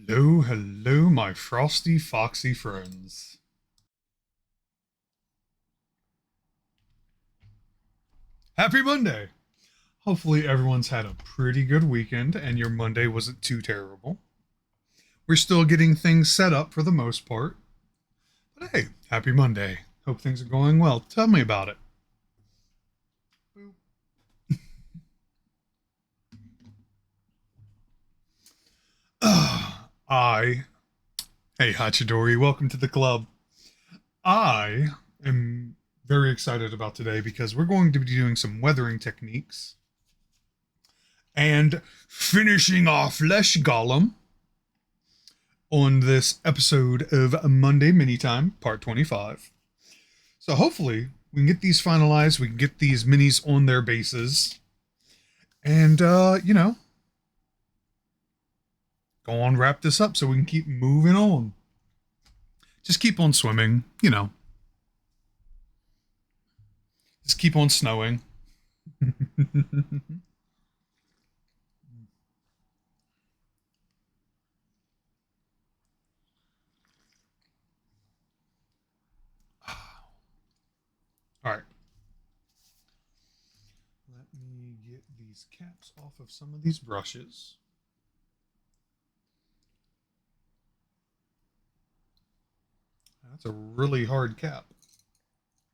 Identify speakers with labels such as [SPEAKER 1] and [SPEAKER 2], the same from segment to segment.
[SPEAKER 1] Hello, hello, my frosty foxy friends. Happy Monday! Hopefully, everyone's had a pretty good weekend and your Monday wasn't too terrible. We're still getting things set up for the most part. But hey, happy Monday. Hope things are going well. Tell me about it. I. Hey, Hachidori, welcome to the club. I am very excited about today because we're going to be doing some weathering techniques and finishing off Flesh Golem on this episode of Monday Mini Time, part 25. So hopefully we can get these finalized, we can get these minis on their bases, and go on wrap this up so we can keep moving on. Just keep on swimming, just keep on snowing. All right. Let me get these caps off of some of these brushes. That's a really hard cap.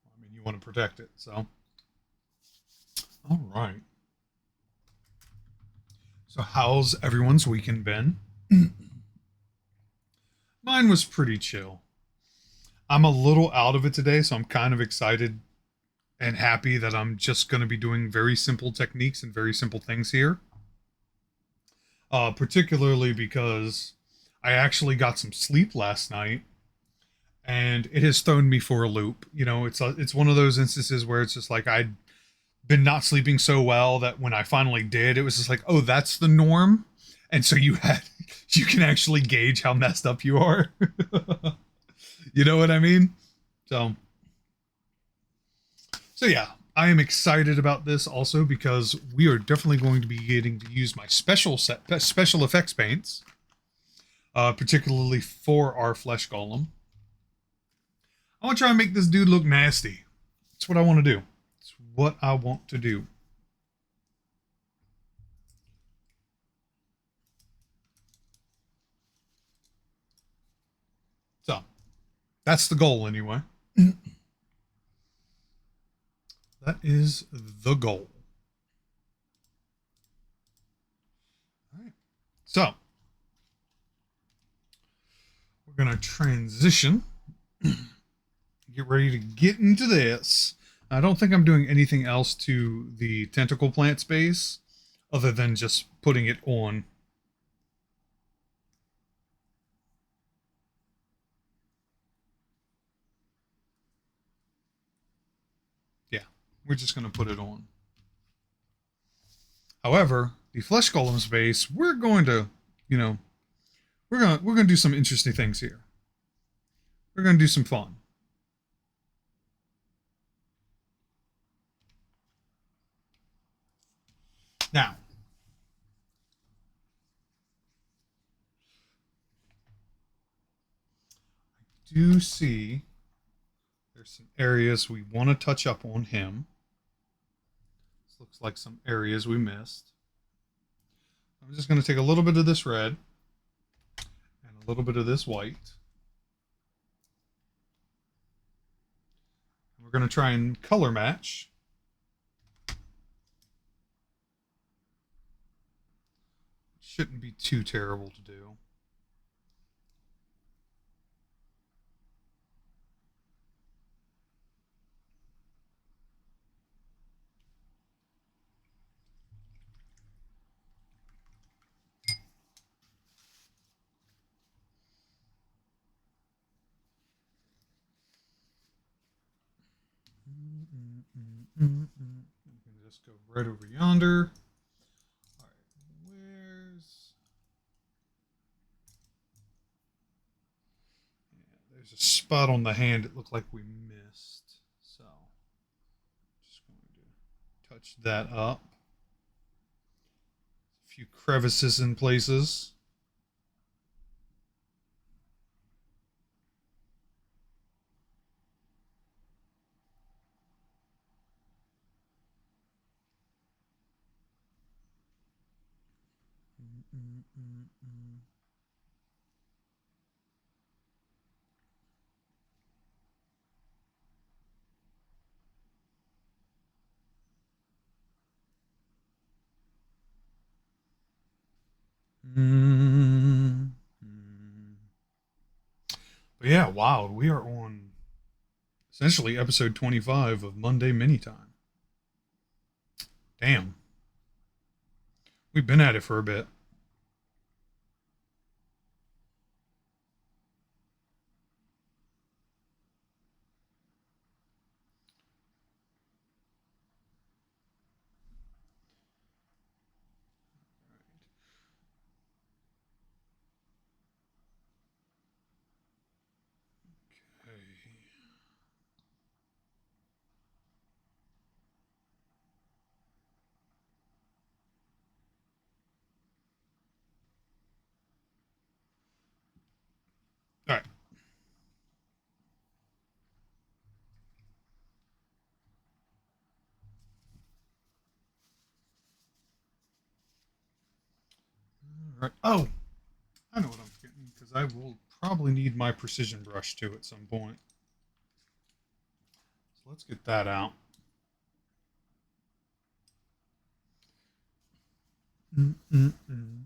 [SPEAKER 1] I mean, you want to protect it, so. All right. So, how's everyone's weekend been? Mine was pretty chill. I'm a little out of it today, so I'm kind of excited and happy that I'm just going to be doing very simple techniques and very simple things here. Particularly because I actually got some sleep last night and it has thrown me for a loop. It's one of those instances where it's just like I'd been not sleeping so well that when I finally did, it was just like, oh, that's the norm. And so you can actually gauge how messed up you are. You know what I mean? So, so yeah, I am excited about this also because we are definitely going to be getting to use my special effects paints, particularly for our flesh golem. I want to try and make this dude look nasty. That's what I want to do. It's what I want to do. So that's the goal anyway. That is the goal. All right. So we're going to transition. Get ready to get into this. I don't think I'm doing anything else to the tentacle plant space other than just putting it on. Yeah, we're just going to put it on. However, the flesh golem space, we're going to, we're going to do some interesting things here. We're going to do some fun. Now, I do see there's some areas we want to touch up on him. This looks like some areas we missed. I'm just going to take a little bit of this red and a little bit of this white. We're going to try and color match. Shouldn't be too terrible to do. We can just go right over yonder. All right, there's a spot on the hand it looked like we missed. So, just going to touch that up. A few crevices in places. mm, mm, mm. Mm, mm. But yeah, wow, we are on essentially episode 25 of Monday Mini Time. Damn, we've been at it for a bit. Okay. All right. All right. Oh, I know what I'm forgetting because I will probably need my precision brush too at some point. So let's get that out. Mm-mm-mm.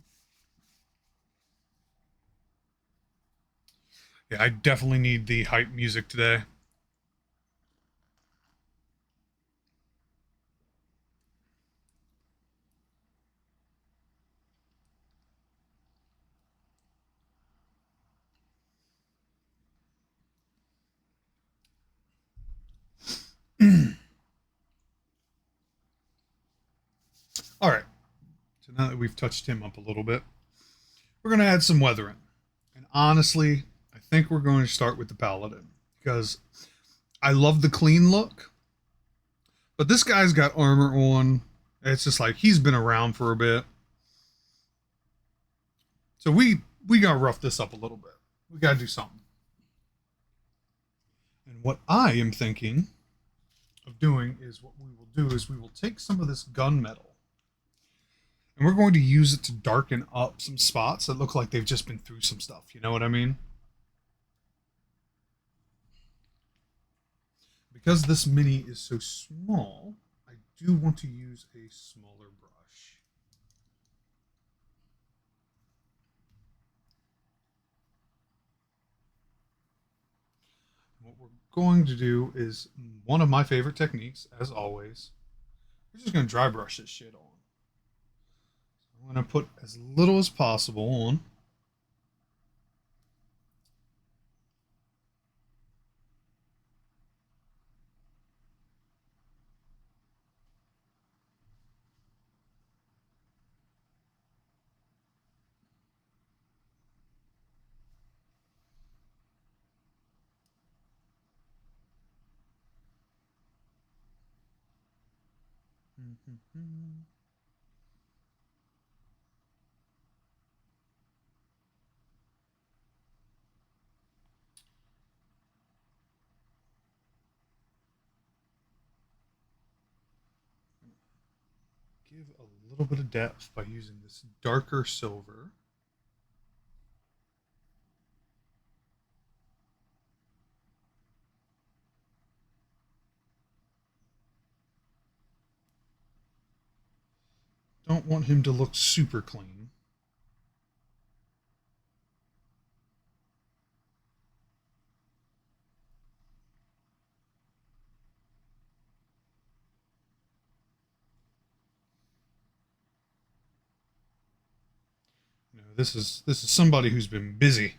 [SPEAKER 1] Yeah, I definitely need the hype music today. All right. So now that we've touched him up a little bit, we're going to add some weathering. And honestly, I think we're going to start with the Paladin because I love the clean look, but this guy's got armor on. It's just like he's been around for a bit. So we got to rough this up a little bit. We got to do something. And what I am thinking of doing is what we will do is we will take some of this gunmetal and we're going to use it to darken up some spots that look like they've just been through some stuff. You know what I mean? Because this mini is so small, I do want to use a smaller brush. What we're going to do is one of my favorite techniques, as always. We're just going to dry brush this shit on. I'm going to put as little as possible on. Give a little bit of depth by using this darker silver. Don't want him to look super clean. You know, this is somebody who's been busy.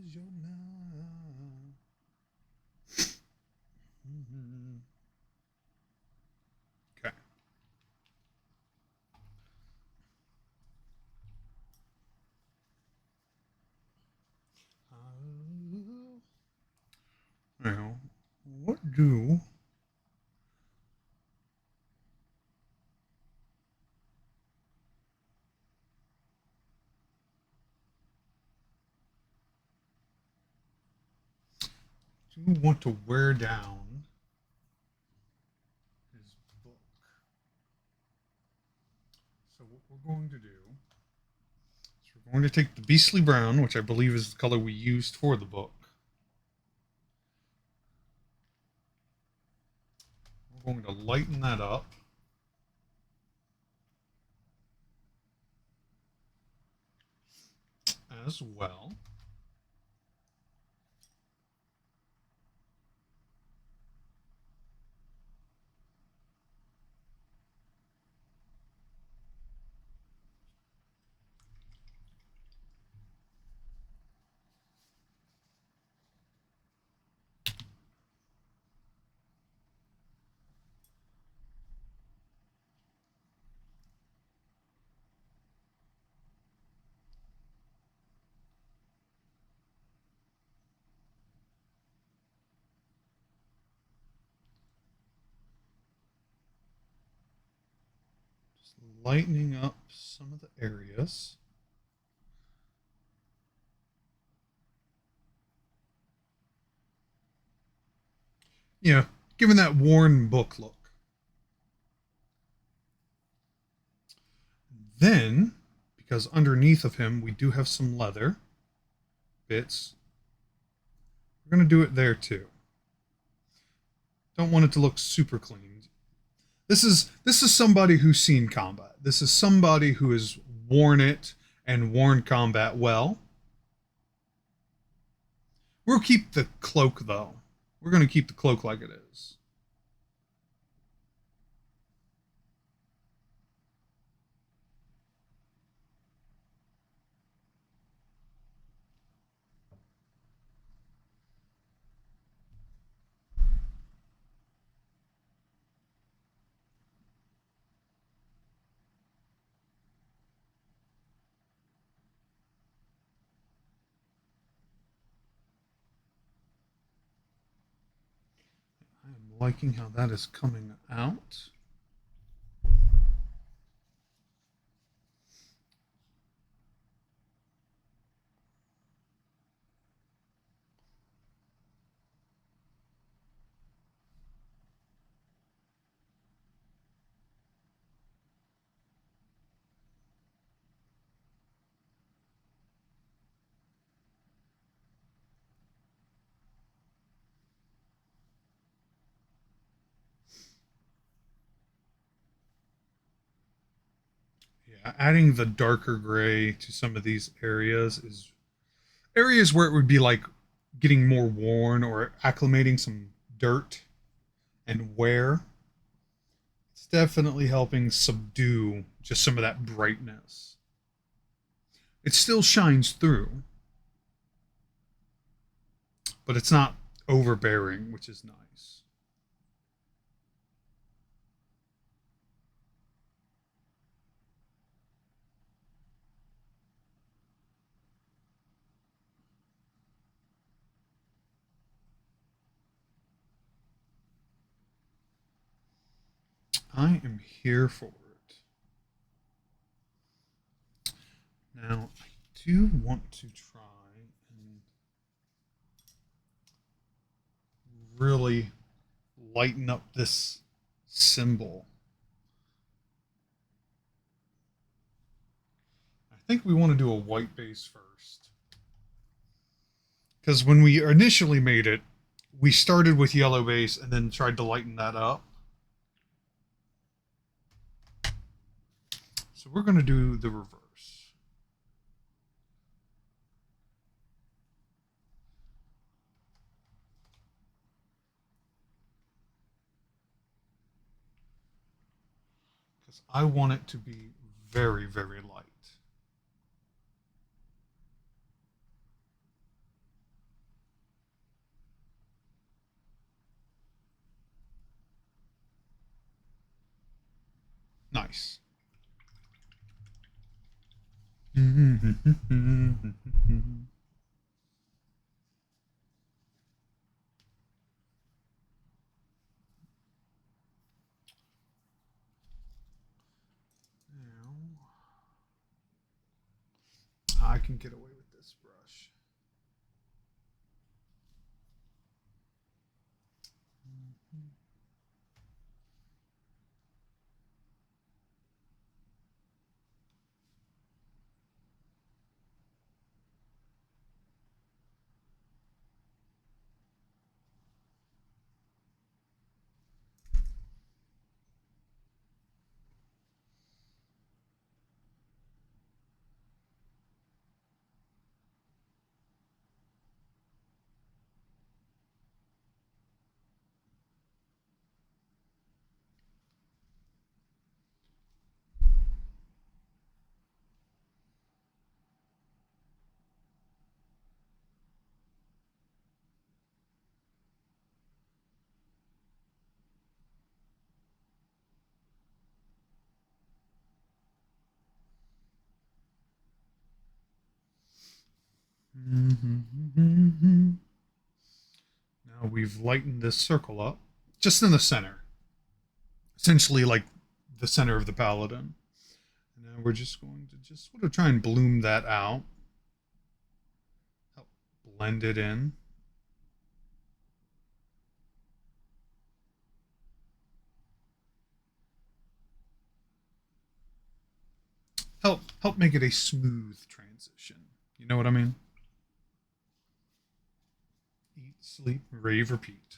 [SPEAKER 1] is your now? Okay. Now, what do you want to wear down his book? So what we're going to do is we're going to take the beastly brown, which I believe is the color we used for the book. We're going to lighten that up. As well. Just lightening up some of the areas. Yeah, given that worn book look. Then, because underneath of him we do have some leather bits, we're going to do it there too. Don't want it to look super clean. This is somebody who's seen combat. This is somebody who has worn it and worn combat well. We'll keep the cloak though. We're going to keep the cloak like it is. I am liking how that is coming out. Yeah, adding the darker gray to some of these areas is areas where it would be like getting more worn or acclimating some dirt and wear. It's definitely helping subdue just some of that brightness. It still shines through, but it's not overbearing, which is nice. I am here for it. Now, I do want to try and really lighten up this symbol. I think we want to do a white base first. Because when we initially made it, we started with yellow base and then tried to lighten that up. So we're going to do the reverse. Because I want it to be very, very light. Nice. I can get away with this brush. Now we've lightened this circle up, just in the center, essentially like the center of the paladin. And now we're just going to just sort of try and bloom that out, help blend it in. Help make it a smooth transition. You know what I mean? Eat, sleep, rave, repeat.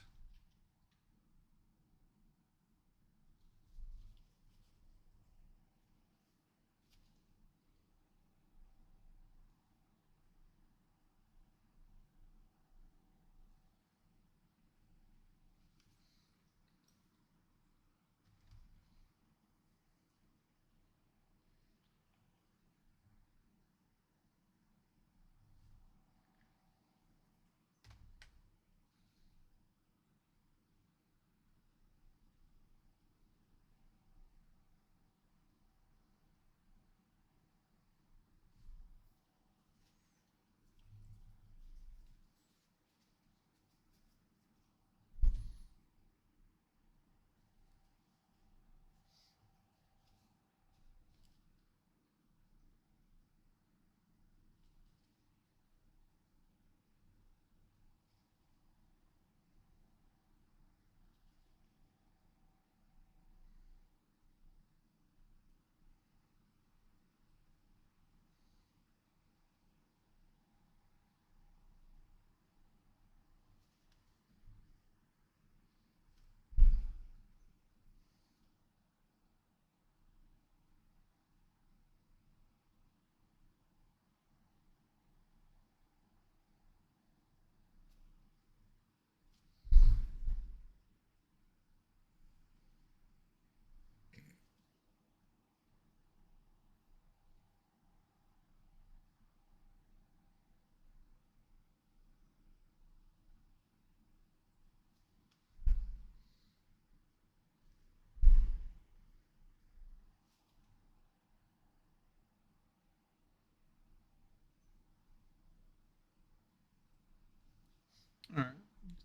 [SPEAKER 1] All right.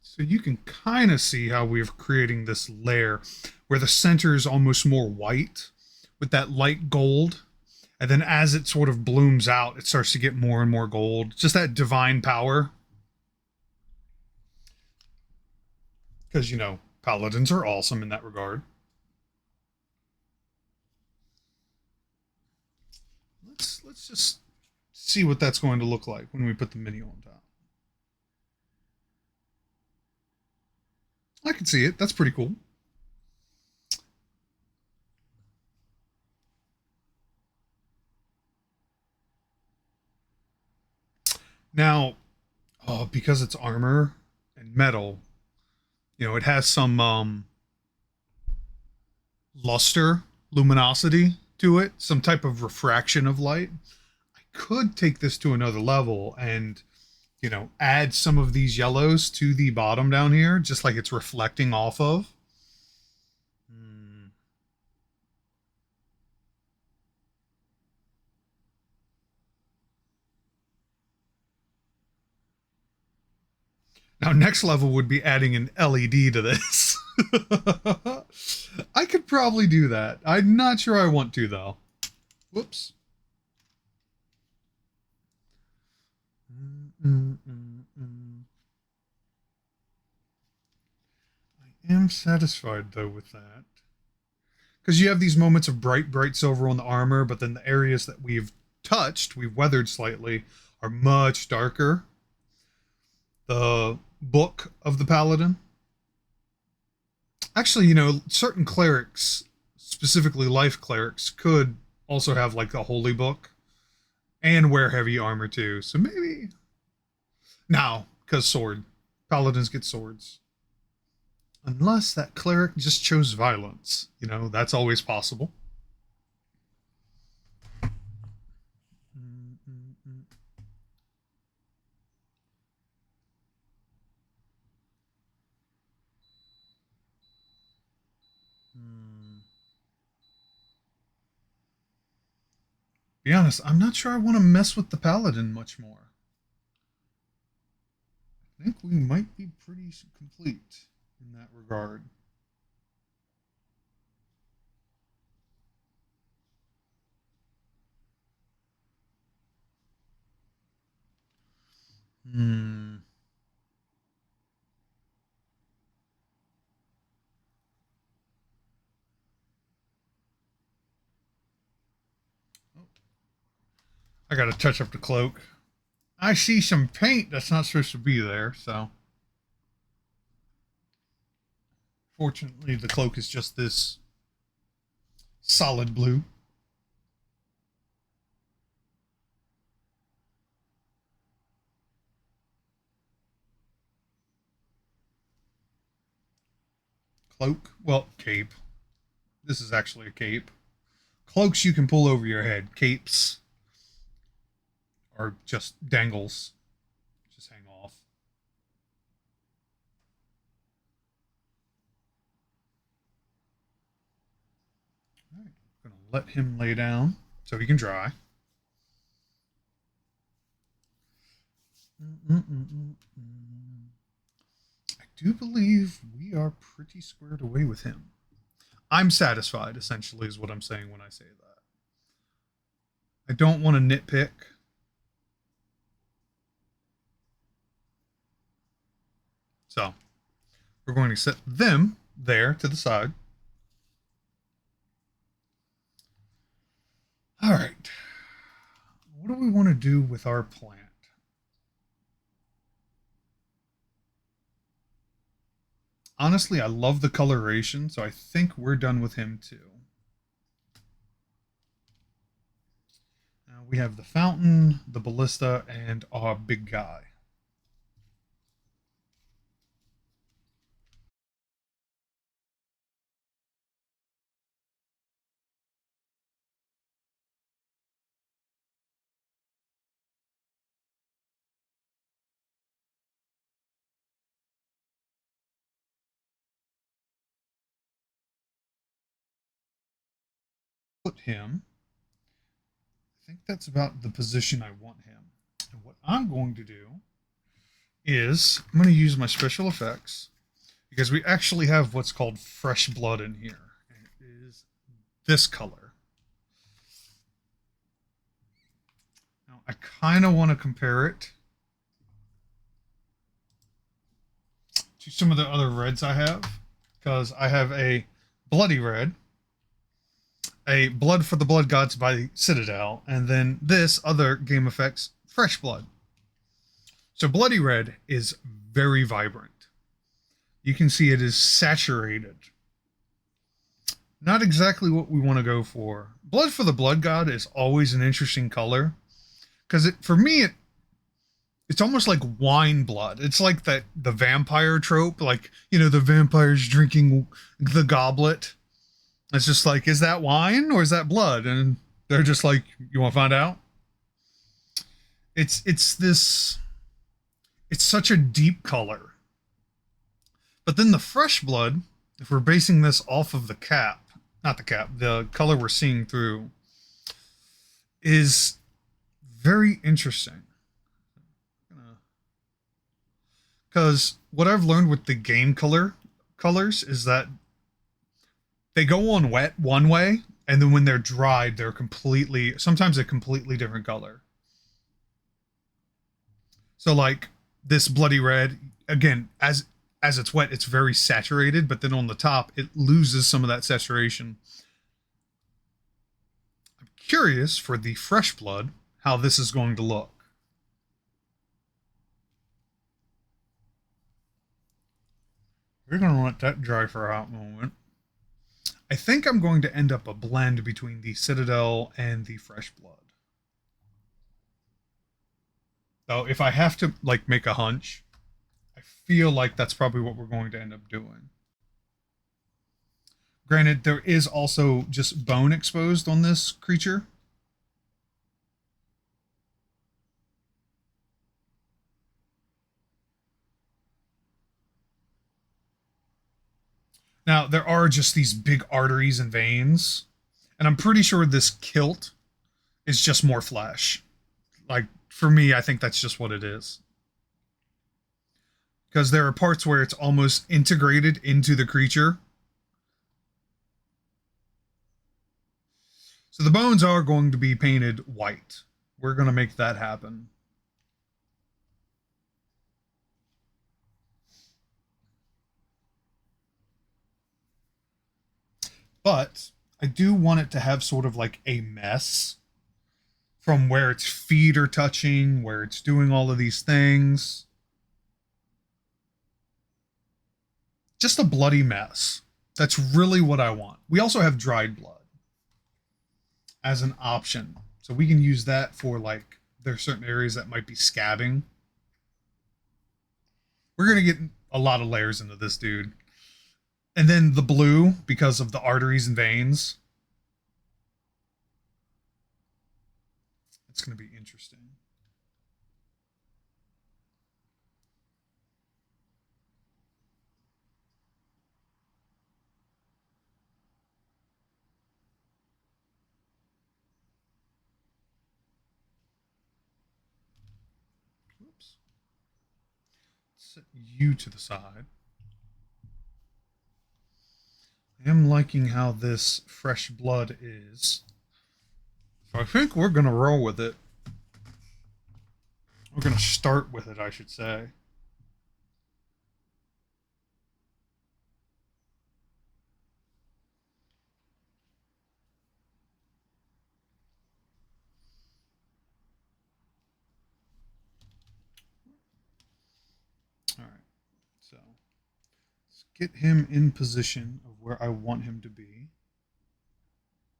[SPEAKER 1] So you can kind of see how we're creating this layer where the center is almost more white with that light gold. And then as it sort of blooms out, it starts to get more and more gold. Just that divine power. Because, paladins are awesome in that regard. Let's just see what that's going to look like when we put the mini on top. I can see it. That's pretty cool. Now, because it's armor and metal, it has some luster, luminosity to it, some type of refraction of light. I could take this to another level and, add some of these yellows to the bottom down here, just like it's reflecting off of. Now, next level would be adding an LED to this. I could probably do that. I'm not sure I want to, though. Whoops. I am satisfied, though, with that. Because you have these moments of bright, bright silver on the armor, but then the areas that we've touched, we've weathered slightly, are much darker. The book of the paladin. Actually, you know, certain clerics, specifically life clerics, could also have like a holy book and wear heavy armor too. So maybe now, because sword, paladins get swords. Unless that cleric just chose violence, you know, that's always possible. Be honest, I'm not sure I want to mess with the paladin much more. I think we might be pretty complete in that regard. Hmm. I gotta touch up the cloak. I see some paint that's not supposed to be there, so. Fortunately, the cloak is just this solid blue. Cloak? Well, cape. This is actually a cape. Cloaks you can pull over your head. Capes are just dangles. Just hang off. All right, I'm gonna let him lay down so he can dry. I do believe we are pretty squared away with him. I'm satisfied, essentially, is what I'm saying when I say that. I don't want to nitpick. So, we're going to set them there to the side. All right. What do we want to do with our plant? Honestly, I love the coloration, so I think we're done with him too. Now we have the fountain, the ballista, and our big guy. Put him. I think that's about the position I want him. And what I'm going to do is I'm going to use my special effects because we actually have what's called fresh blood in here. And it is this color. Now, I kind of want to compare it to some of the other reds I have because I have a bloody red, a Blood for the Blood Gods by Citadel, and then this other game effects, Fresh Blood. So Bloody Red is very vibrant. You can see it is saturated. Not exactly what we want to go for. Blood for the Blood God is always an interesting color because for me it's almost like wine blood. It's like the vampire trope, like, you know, the vampires drinking the goblet. It's just like, is that wine or is that blood? And they're just like, you want to find out? It's such a deep color. But then the fresh blood, if we're basing this off of the cap, not the cap, the color we're seeing through, is very interesting. Because what I've learned with the game colors is that they go on wet one way, and then when they're dried, they're completely sometimes a completely different color. So like this bloody red, again, as it's wet, it's very saturated, but then on the top, it loses some of that saturation. I'm curious for the fresh blood how this is going to look. We're going to let that dry for a hot moment. I think I'm going to end up a blend between the Citadel and the fresh blood. Though if I have to like make a hunch, I feel like that's probably what we're going to end up doing. Granted, there is also just bone exposed on this creature. Now, there are just these big arteries and veins, and I'm pretty sure this kilt is just more flesh. Like, for me, I think that's just what it is. Because there are parts where it's almost integrated into the creature. So the bones are going to be painted white. We're going to make that happen. But I do want it to have sort of like a mess from where its feet are touching, where it's doing all of these things. Just a bloody mess. That's really what I want. We also have dried blood as an option. So we can use that for like, there are certain areas that might be scabbing. We're going to get a lot of layers into this dude. And then the blue, because of the arteries and veins. It's going to be interesting. Whoops. Set you to the side. I am liking how this fresh blood is. So I think we're going to roll with it. We're going to start with it, I should say. All right. So let's get him in position of where I want him to be.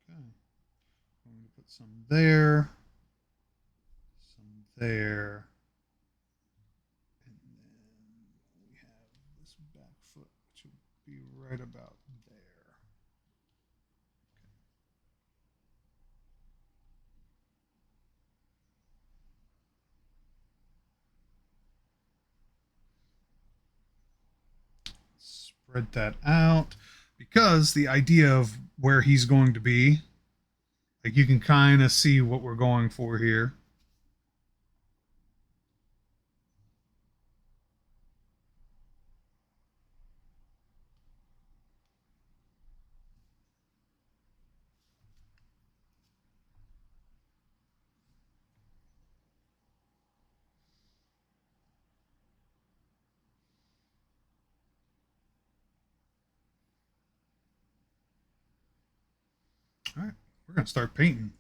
[SPEAKER 1] Okay. I'm going to put some there, some there, and then we have this back foot, which will be right about there. Spread that out because the idea of where he's going to be, like you can kind of see what we're going for here. All right, we're going to start painting.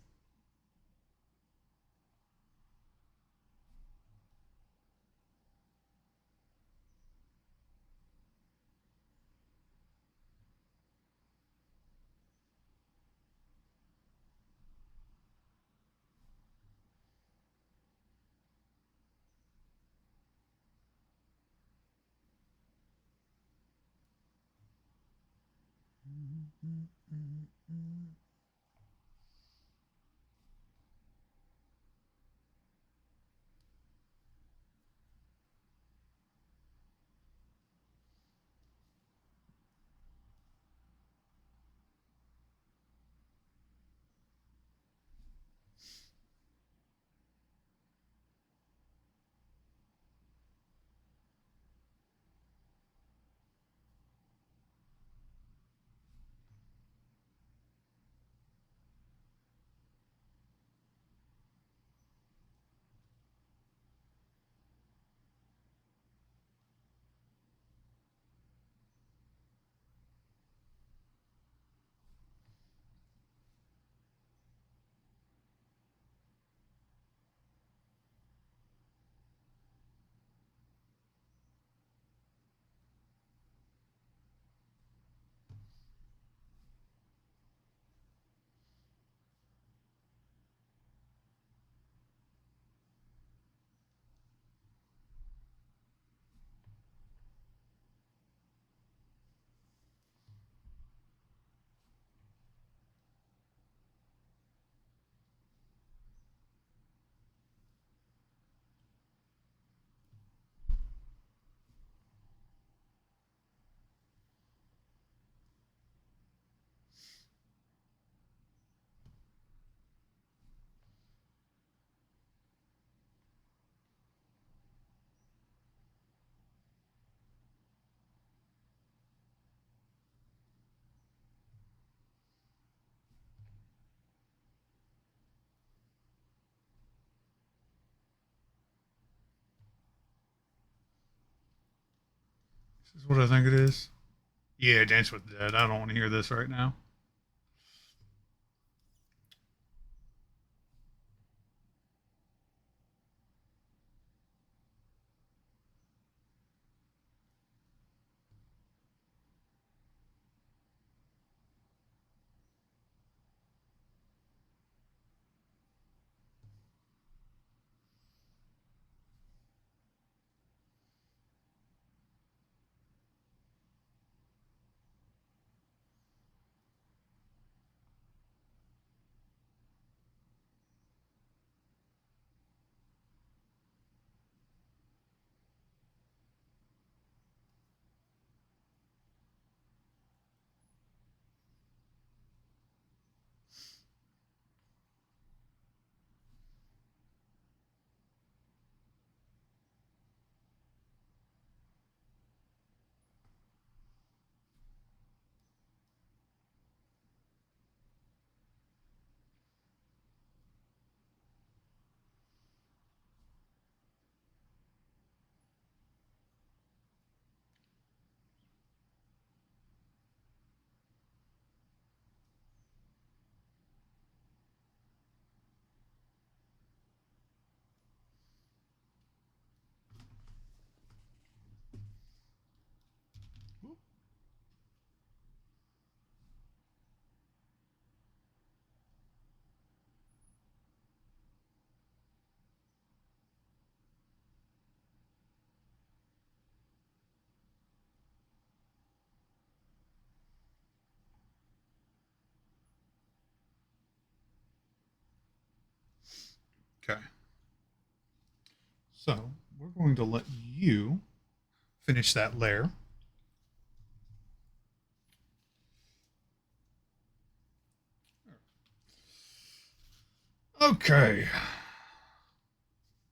[SPEAKER 1] This is what I think it is. Yeah, Dance with the Dead. I don't want to hear this right now. Okay. So we're going to let you finish that layer. Okay.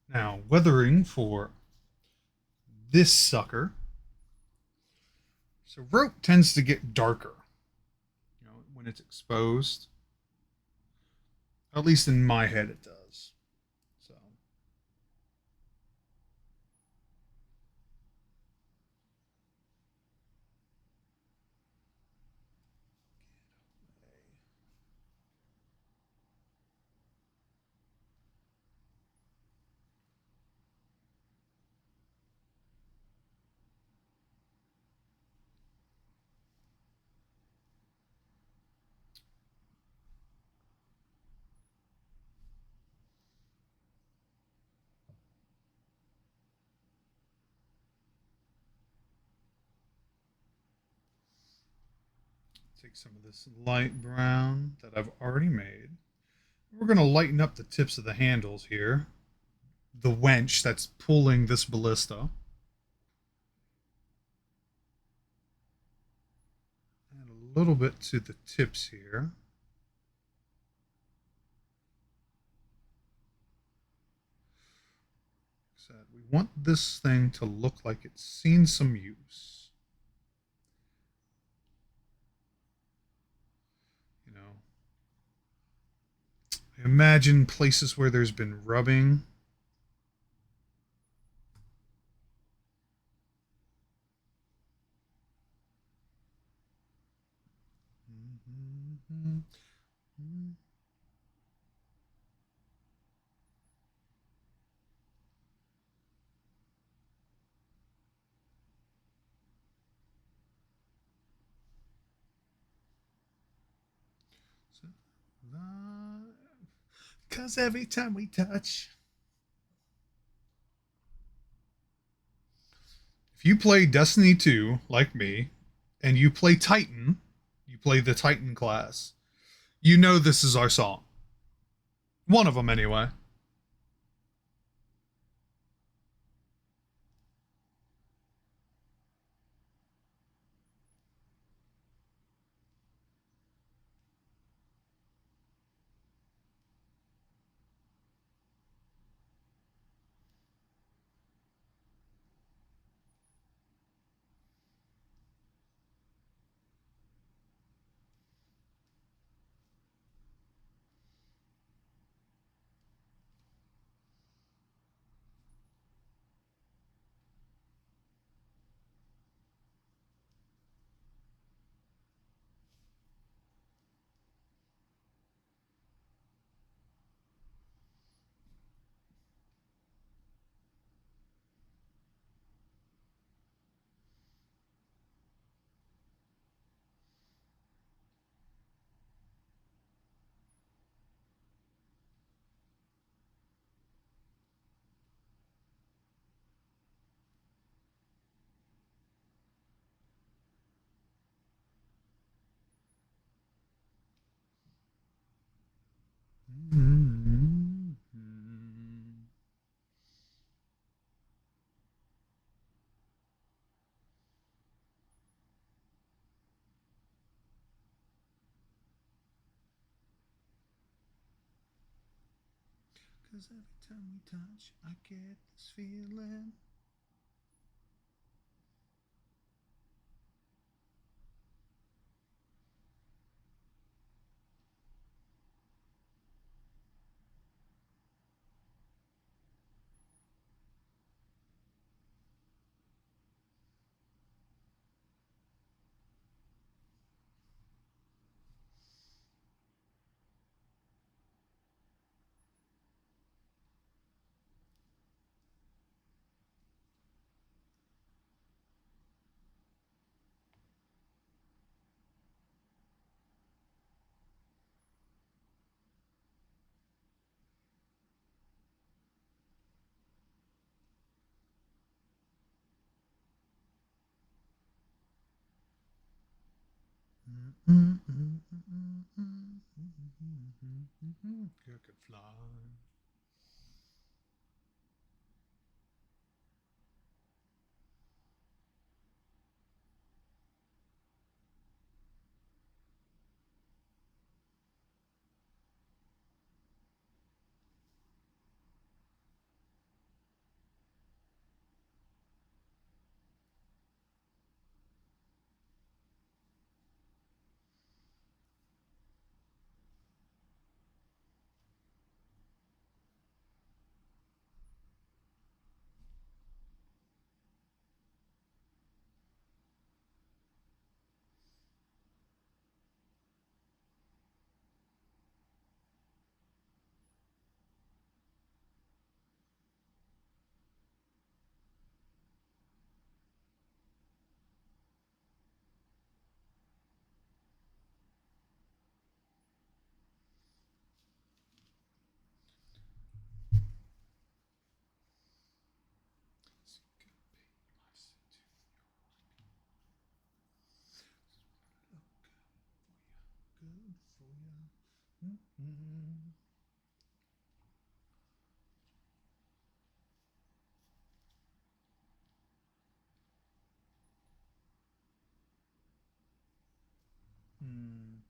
[SPEAKER 1] Now, weathering for this sucker. So rope tends to get darker, when it's exposed. At least in my head, it does. So take some of this light brown that I've already made. We're going to lighten up the tips of the handles here. The wench that's pulling this ballista. Add a little bit to the tips here. We want this thing to look like it's seen some use. Imagine places where there's been rubbing. Because every time we touch. If you play Destiny 2 like me, and you play Titan, you play the Titan class, you know this is our song. One of them, anyway. 'Cause every time we touch, I get this feeling. I could fly. Good for you. Mm-hmm. Mm.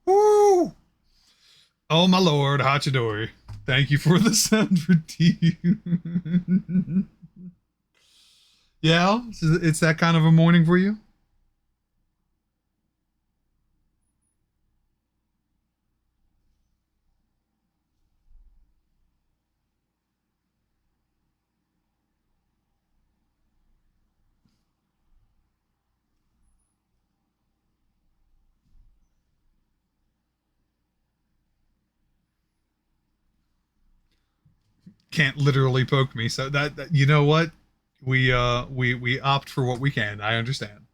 [SPEAKER 1] Woo! Oh my lord, Hachidori. Thank you for the sound routine. Yeah, it's that kind of a morning for you? Can't literally poke me. So that you know what? We opt for what we can. I understand.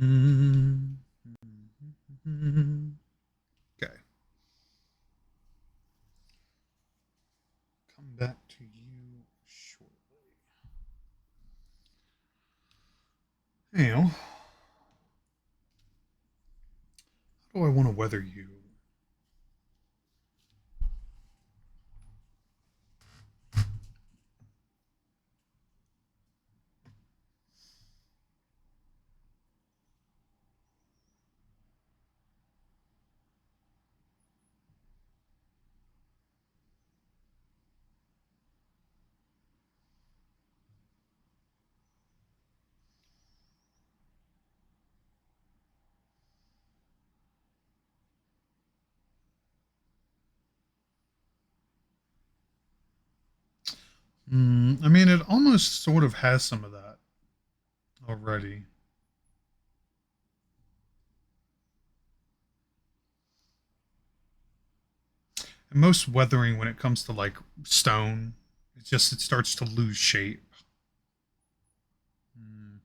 [SPEAKER 1] Okay. Come back to you shortly. Anyhow, how do I want to weather you? I mean, it almost sort of has some of that already. And most weathering, when it comes to like stone, it starts to lose shape. Mm.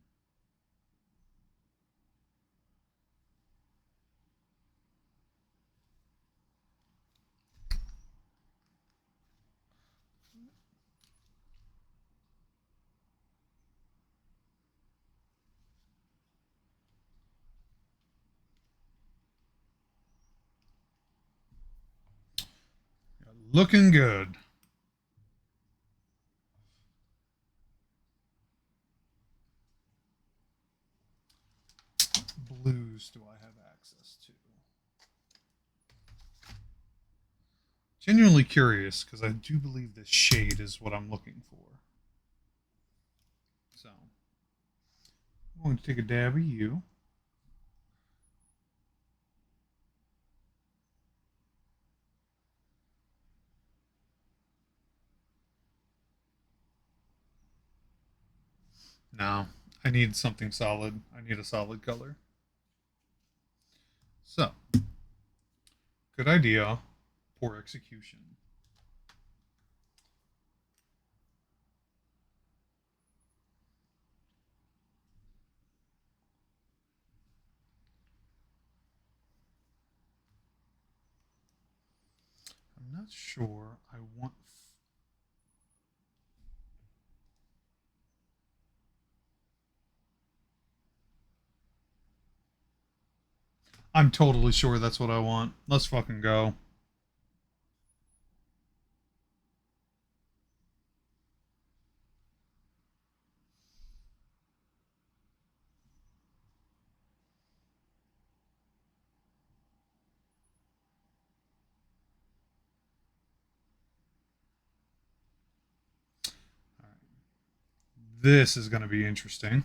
[SPEAKER 1] Looking good. Blues do I have access to? Genuinely curious because I do believe this shade is what I'm looking for. So I'm going to take a dab of you. No, I need something solid. I need a solid color. So, good idea. Poor execution. I'm not sure I want. I'm totally sure that's what I want. Let's fucking go. All right. This is going to be interesting.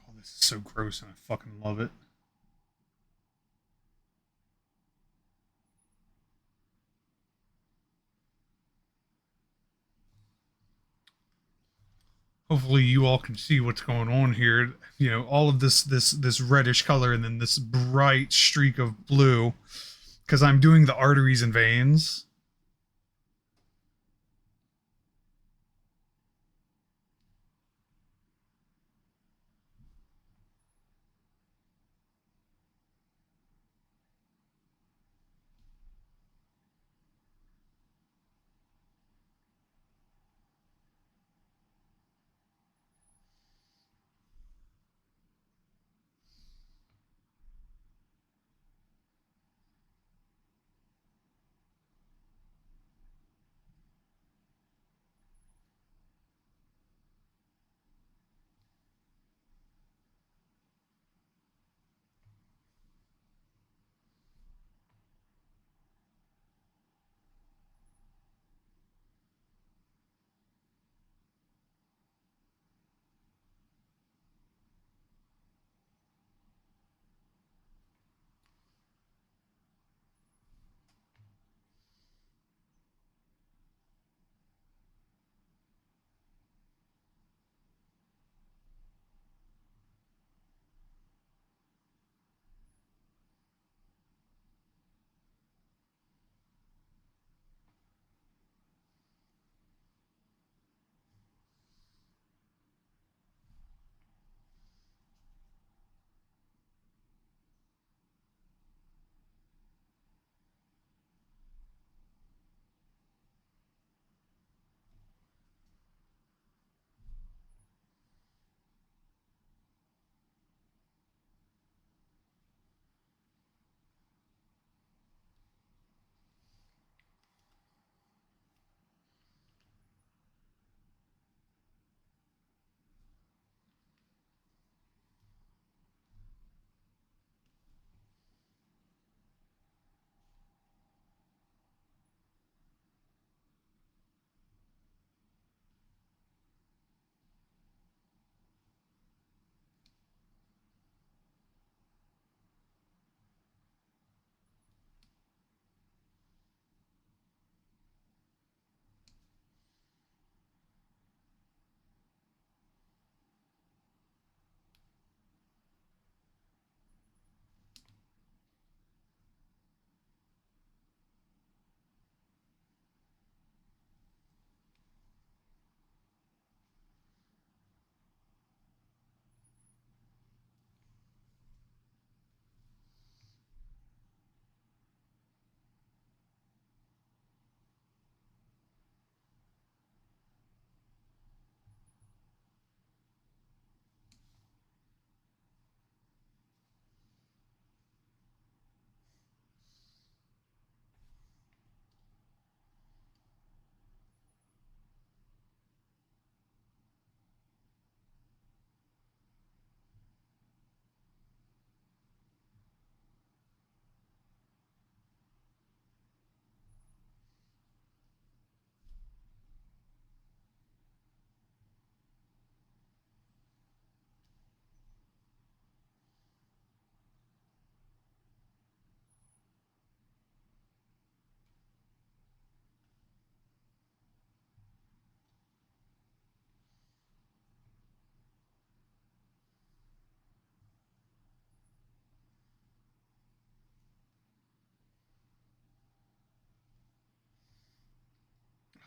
[SPEAKER 1] Oh, this is so gross and I fucking love it. Hopefully you all can see what's going on here. You know, all of this reddish color and then this bright streak of blue because I'm doing the arteries and veins.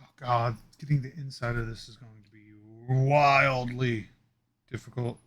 [SPEAKER 1] Oh god, getting the inside of this is going to be wildly difficult.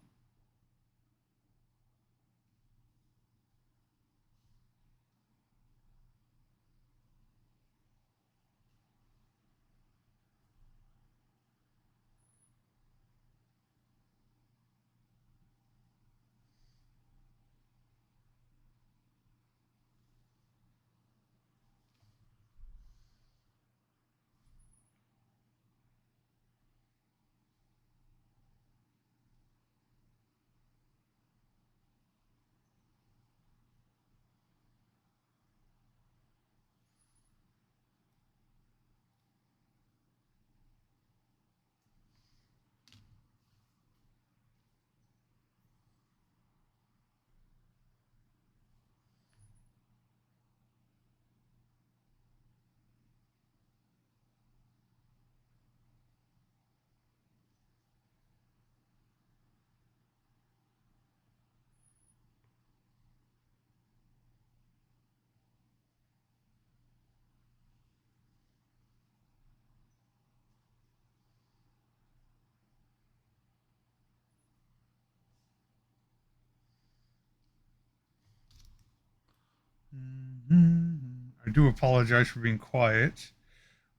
[SPEAKER 1] I do apologize for being quiet.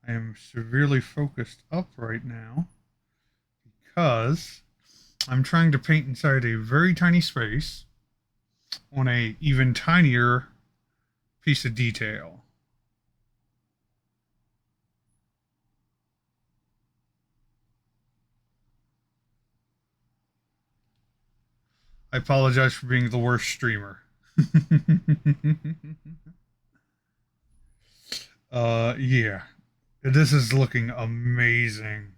[SPEAKER 1] I am severely focused up right now because I'm trying to paint inside a very tiny space on a even tinier piece of detail. I apologize for being the worst streamer. Yeah. This is looking amazing.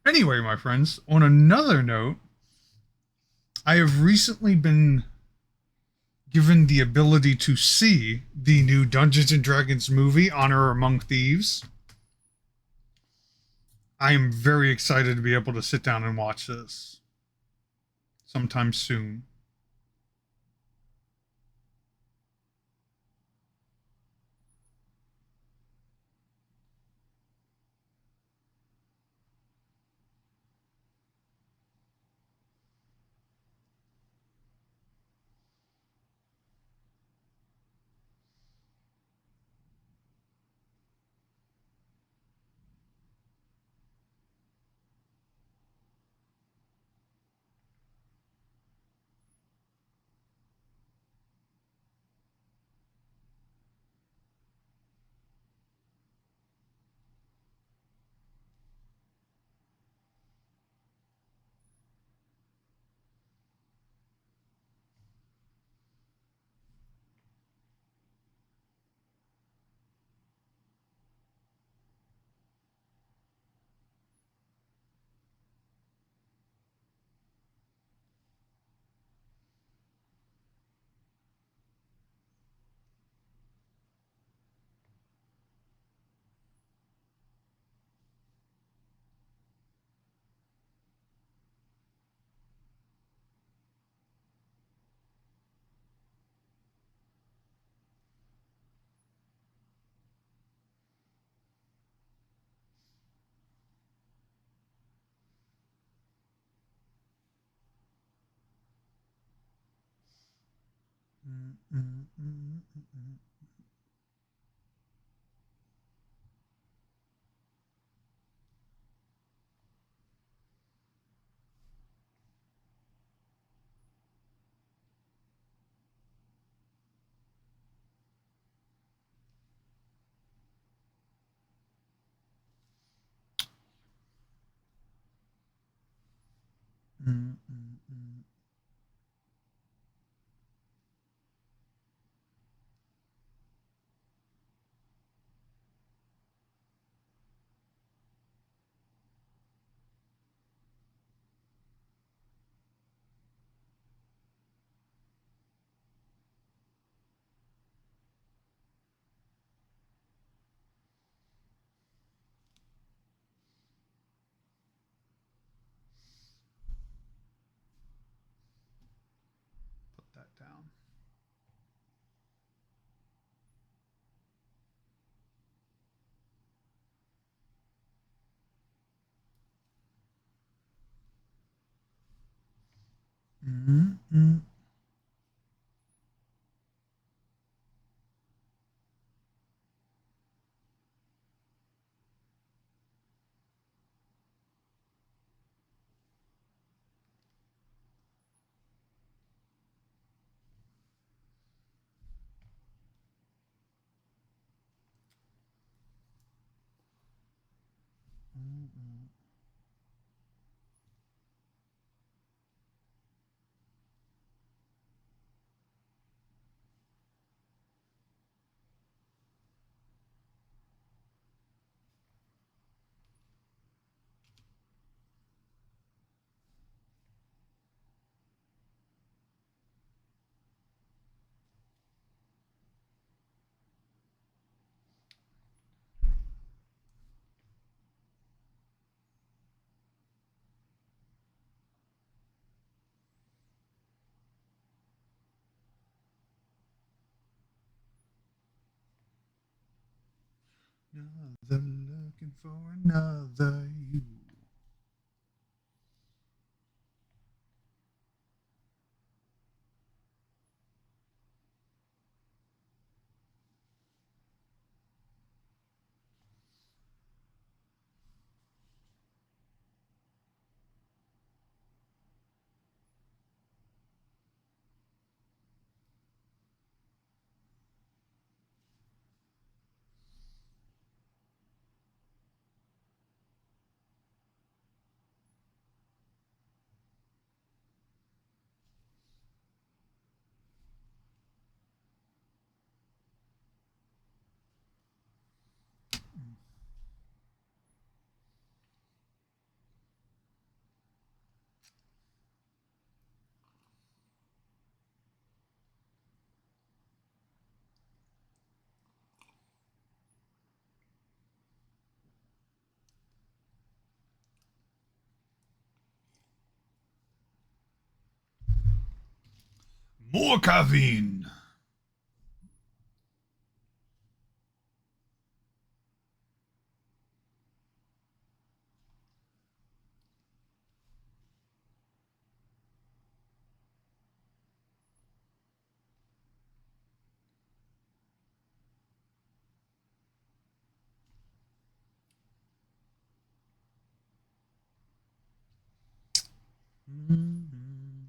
[SPEAKER 1] Anyway, my friends, on another note, I have recently been given the ability to see the new Dungeons and Dragons movie, Honor Among Thieves. I am very excited to be able to sit down and watch this sometime soon. Mm-mm. Mm-mm. Another looking for another you. More caffeine. Mm-hmm.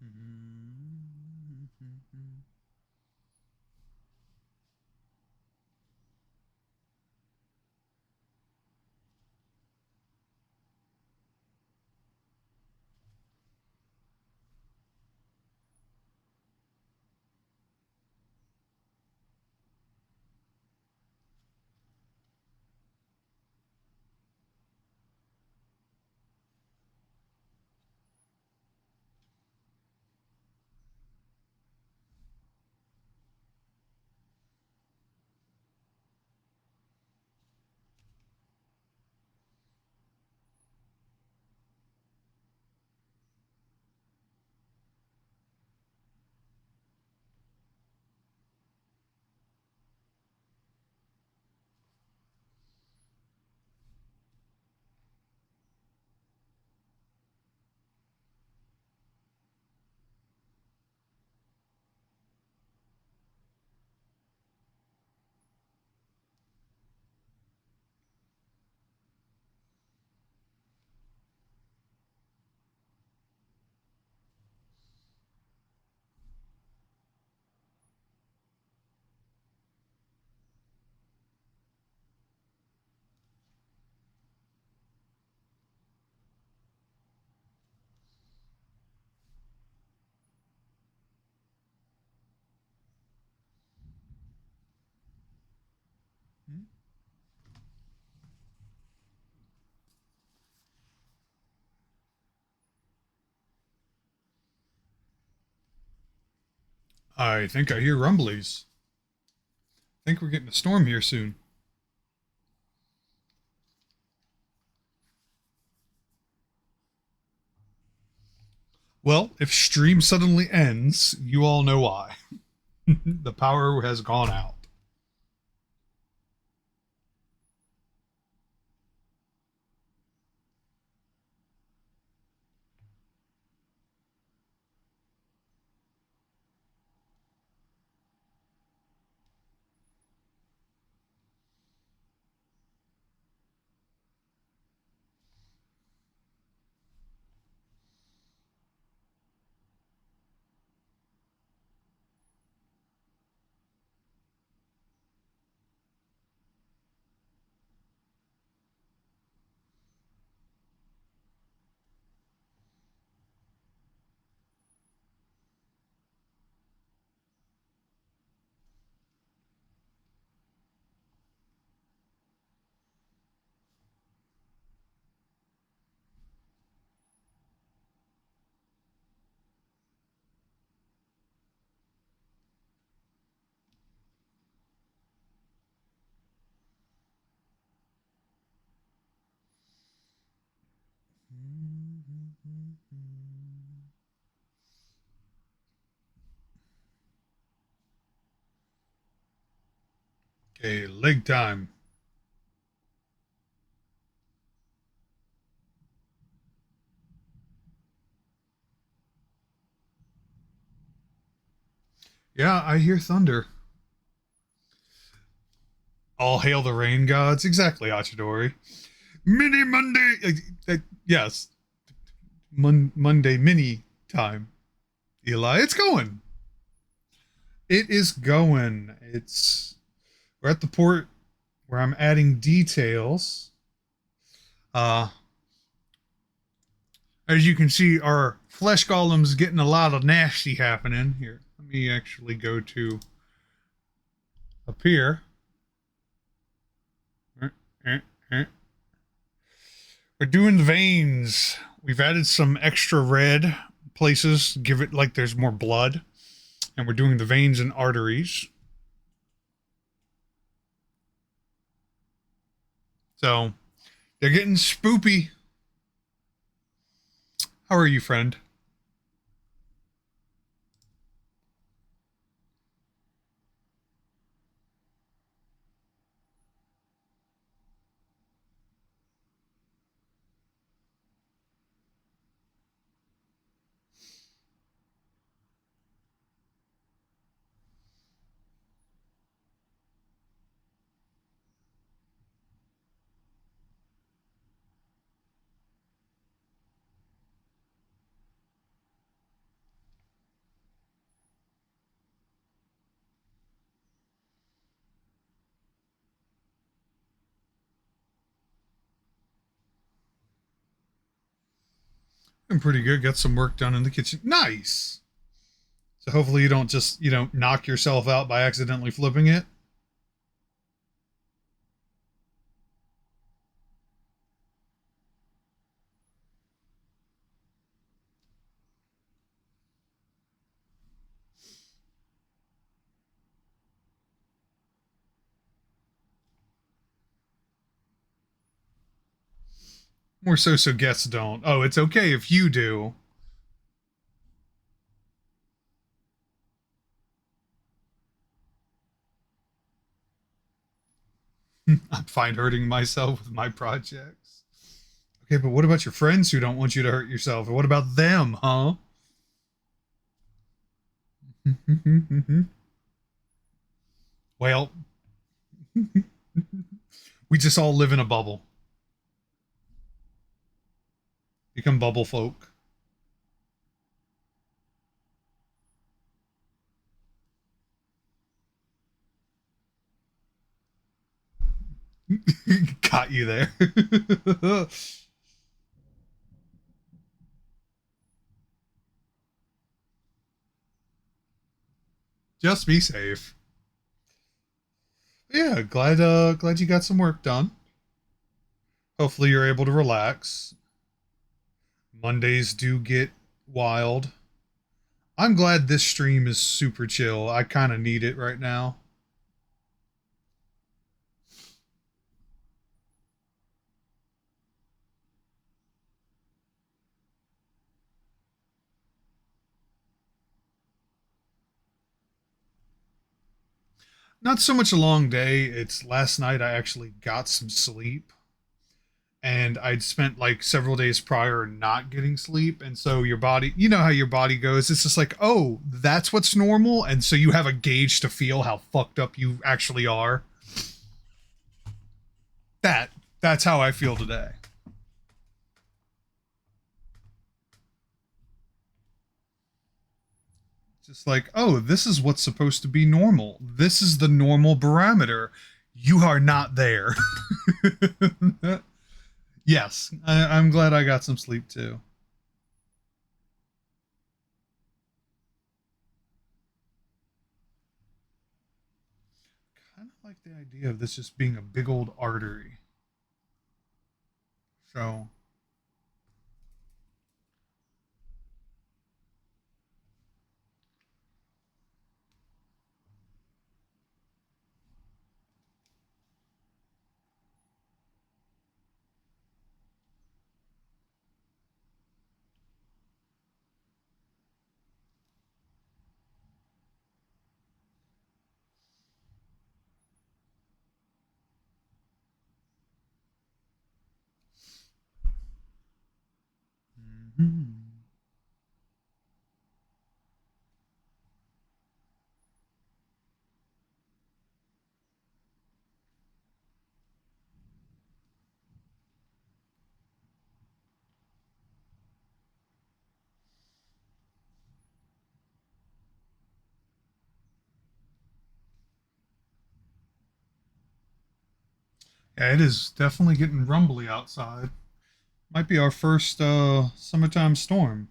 [SPEAKER 1] Mm-hmm. I think I hear rumblies. I think we're getting a storm here soon. Well, if stream suddenly ends, you all know why. The power has gone out. Okay, leg time. Yeah, I hear thunder. All hail the rain gods. Exactly, Achidori. Mini Monday. Yes, Monday mini time. Eli, it's going. It is going. We're at the port where I'm adding details. Uh, as you can see, our flesh golem's getting a lot of nasty happening here. Let me actually go to up here. We're doing the veins. We've added some extra red places, give it like there's more blood. And we're doing the veins and arteries. So they're getting spoopy. How are you, friend? I'm pretty good. Got some work done in the kitchen. Nice. So hopefully you don't just, knock yourself out by accidentally flipping it. More so guests don't. Oh, it's okay if you do. I'm fine hurting myself with my projects. Okay, but what about your friends who don't want you to hurt yourself? Or what about them, huh? Well, we just all live in a bubble. Become bubble folk. Caught you there. Just be safe. Yeah, glad you got some work done. Hopefully you're able to relax. Mondays do get wild. I'm glad this stream is super chill. I kind of need it right now. Not so much a long day. It's last night I actually got some sleep and I'd spent like several days prior not getting sleep. And so your body, you know how your body goes. It's just like, oh, that's what's normal. And so you have a gauge to feel how fucked up you actually are. That that's how I feel today. Just like, oh, this is what's supposed to be normal. This is the normal barometer. You are not there. Yes, I'm glad I got some sleep too. Kind of like the idea of this just being a big old artery. So, mhm. Yeah, it is definitely getting rumbly outside. Might be our first summertime storm,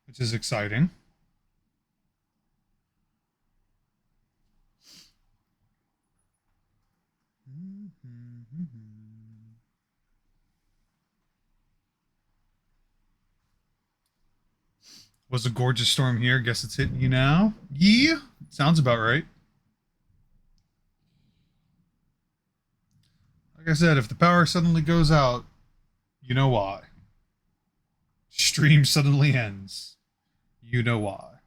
[SPEAKER 1] which is exciting. Was a gorgeous storm here. Guess it's hitting you now. Yeah, sounds about right. Like I said, if the power suddenly goes out, you know why. Stream suddenly ends. You know why.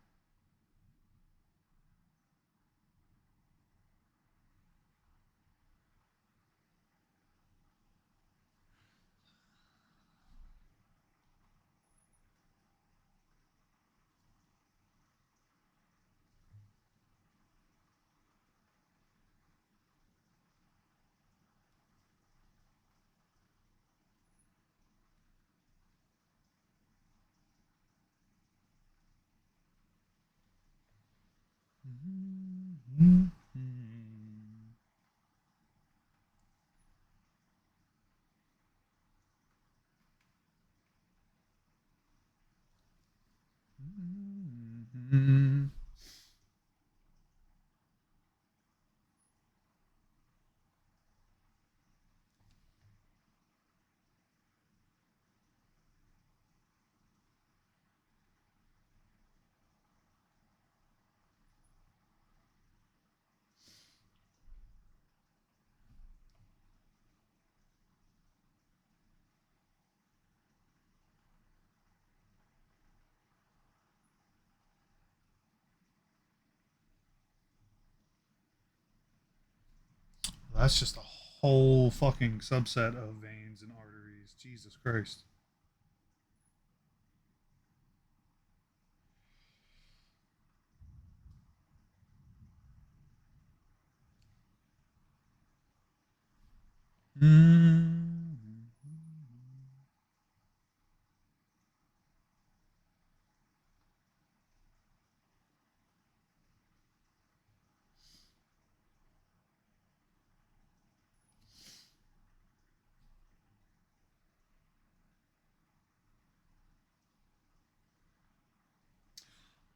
[SPEAKER 1] That's just a whole fucking subset of veins and arteries. Jesus Christ. Mm.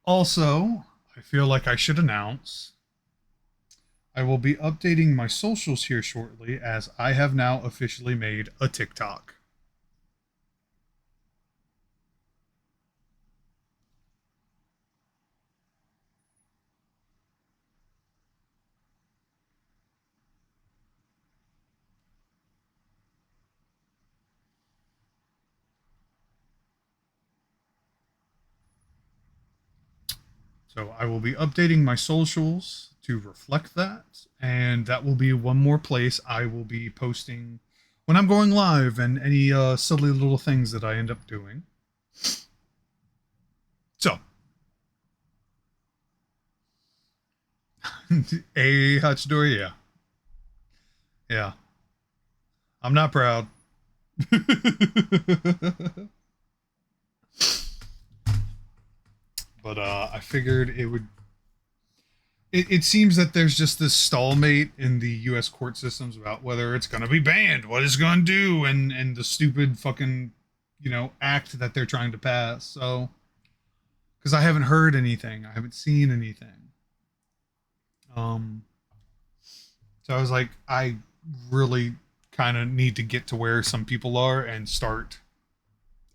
[SPEAKER 1] Also, I feel like I should announce I will be updating my socials here shortly as I have now officially made a TikTok. So I will be updating my socials to reflect that, and that will be one more place I will be posting when I'm going live and any silly little things that I end up doing. So, a Hachidori, yeah, yeah. I'm not proud, but I figured it would. It seems that there's just this stalemate in the U.S. court systems about whether it's going to be banned, what it's going to do, and the stupid fucking act that they're trying to pass. So, because I haven't heard anything, I haven't seen anything. Um, so I was like, I really kind of need to get to where some people are and start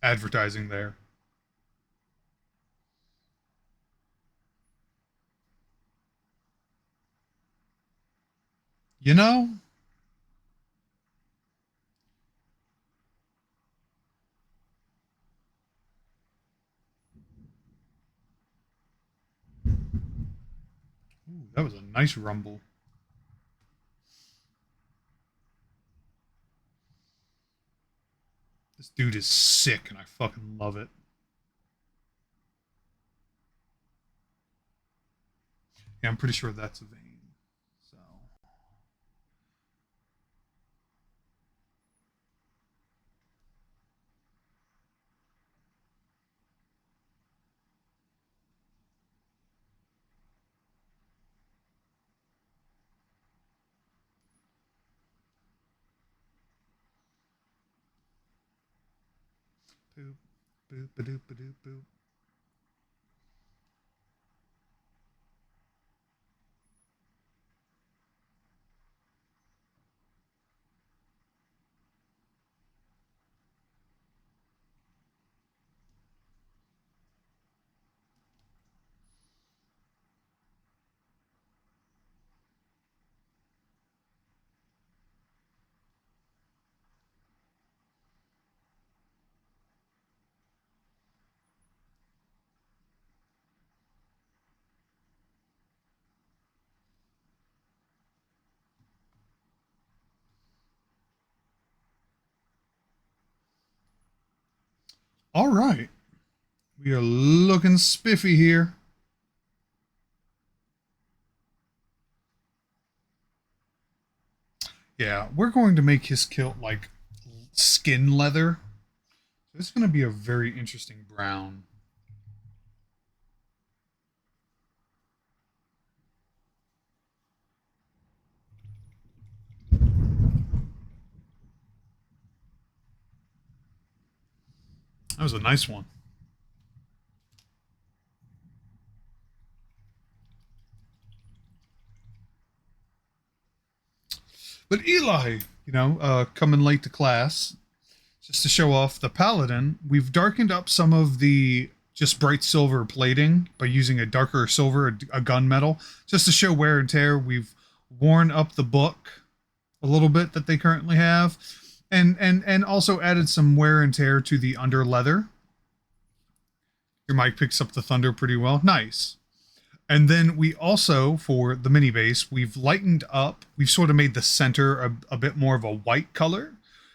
[SPEAKER 1] advertising there. You know? Ooh, that was a nice rumble. This dude is sick, and I fucking love it. Yeah, I'm pretty sure that's a vein. So, boop, boop, ba doop, ba doop, boop. All right. We are looking spiffy here. Yeah, we're going to make his kilt like skin leather. So it's going to be a very interesting brown. That was a nice one. But Eli, coming late to class, just to show off the paladin, we've darkened up some of the just bright silver plating by using a darker silver, a gunmetal, just to show wear and tear. We've worn up the book a little bit that they currently have, and also added some wear and tear to the under leather. Your mic picks up the thunder pretty well. Nice. And then we also, for the mini base, we've lightened up. We've sort of made the center a bit more of a white color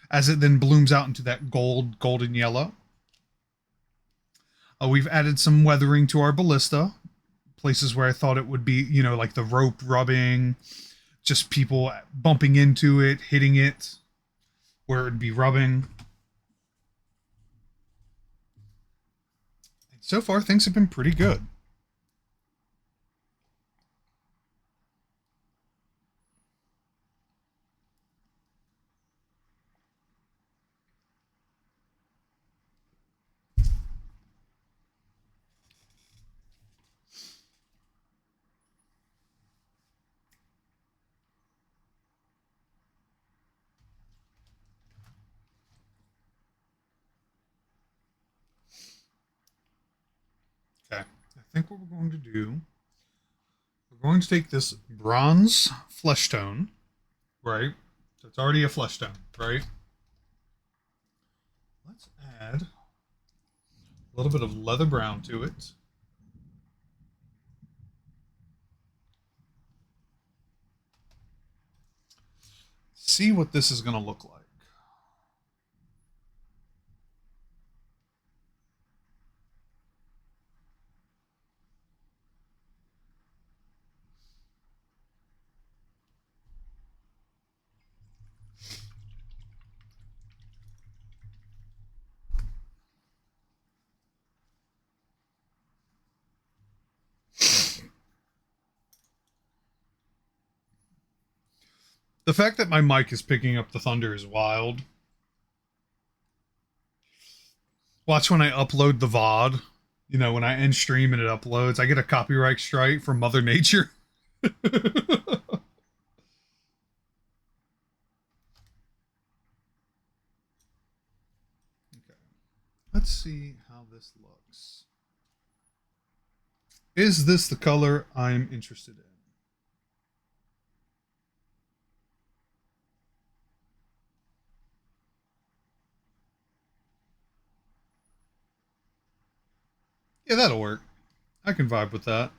[SPEAKER 1] as it then blooms out into that golden yellow. We've added some weathering to our ballista, places where I thought it would be, like the rope rubbing, just people bumping into it, hitting it, where it would be rubbing. So far, things have been pretty good. think what we're going to do, we're going to take this bronze flesh tone, right? So it's already a flesh tone, right? Let's add a little bit of leather brown to it. See what this is going to look like. The fact that my mic is picking up the thunder is wild. Watch when I upload the VOD. You know, when I end stream and it uploads, I get a copyright strike from Mother Nature. Okay. Let's see how this looks. Is this the color I'm interested in? Yeah, that'll work. I can vibe with that.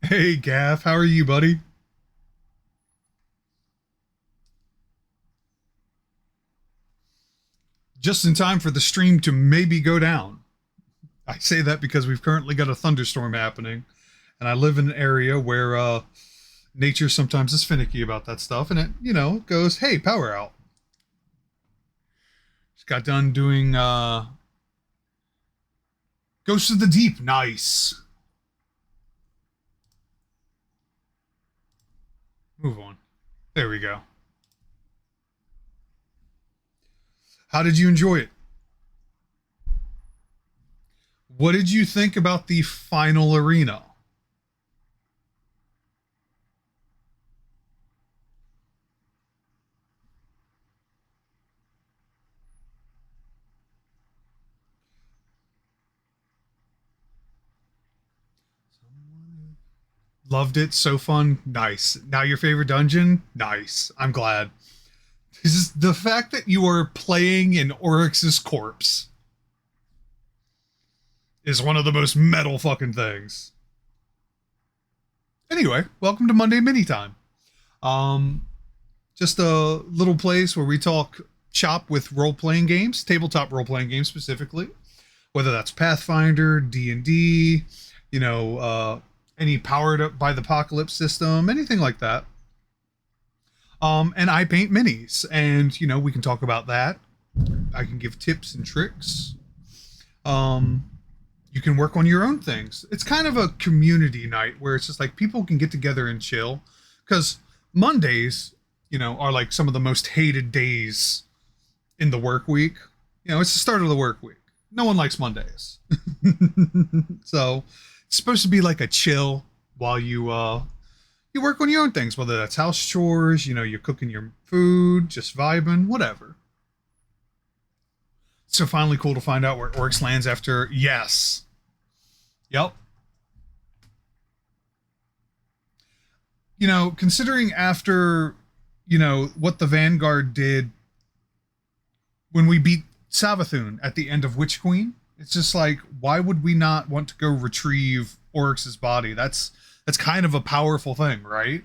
[SPEAKER 1] Hey, Gaff, how are you, buddy? Just in time for the stream to maybe go down. I say that because we've currently got a thunderstorm happening, and I live in an area where nature sometimes is finicky about that stuff, and it, you know, goes, hey, power out. Just got done doing Ghost of the Deep. Nice. Move on. There we go. How did you enjoy it? What did you think about the final arena? Loved it. So fun. Nice. Now your favorite dungeon? Nice. I'm glad. This is the fact that you are playing in Oryx's corpse is one of the most metal fucking things. Anyway, welcome to Monday Mini Time. Um, just a little place where we talk shop with role-playing games, tabletop role-playing games specifically, whether that's Pathfinder, D&D, you know, any powered up by the apocalypse system, anything like that. And I paint minis, and you know, we can talk about that. I can give tips and tricks. Um, you can work on your own things. It's kind of a community night where it's just like people can get together and chill. Because Mondays, you know, are like some of the most hated days in the work week. You know, it's the start of the work week. No one likes Mondays. So it's supposed to be like a chill while you work on your own things, whether that's house chores, you know, you're cooking your food, just vibing, whatever. So finally cool to find out where Oryx lands after yes. Yep. You know, considering after, you know, what the Vanguard did when we beat Savathun at the end of Witch Queen, it's just like, why would we not want to go retrieve Oryx's body? That's kind of a powerful thing, right?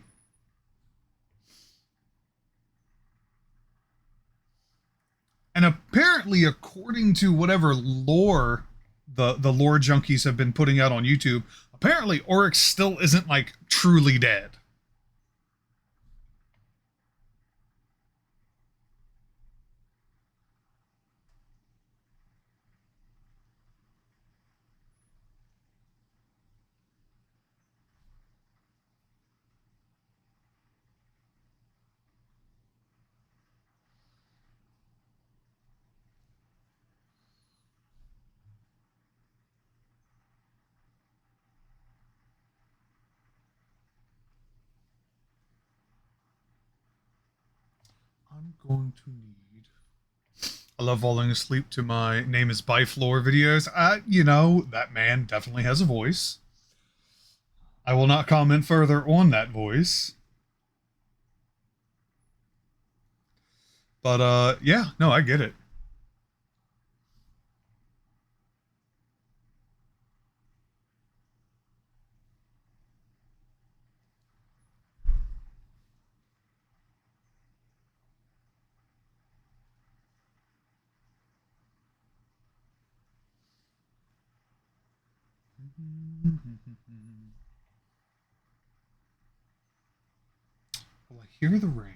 [SPEAKER 1] And apparently, according to whatever lore the lore junkies have been putting out on YouTube, apparently Oryx still isn't like truly dead. I'm going to need. I love falling asleep to my name is by Floor videos. That man definitely has a voice. I will not comment further on that voice. But yeah, no, I get it. Well, I hear the rain.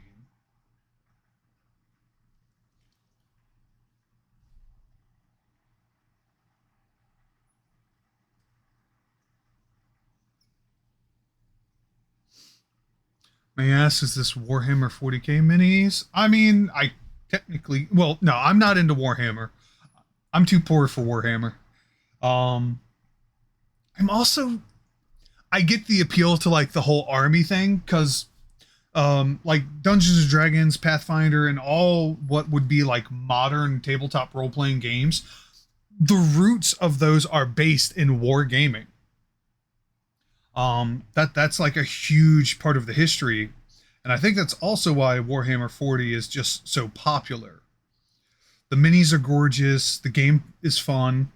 [SPEAKER 1] May I ask, is this Warhammer 40k minis? I mean, I technically, well, no, I'm not into Warhammer. I'm too poor for Warhammer. Um, I'm also, I get the appeal to like the whole army thing because, like Dungeons and Dragons, Pathfinder, and all what would be like modern tabletop role playing games, the roots of those are based in war gaming. That's like a huge part of the history, and I think that's also why Warhammer 40 is just so popular. The minis are gorgeous, the game is fun,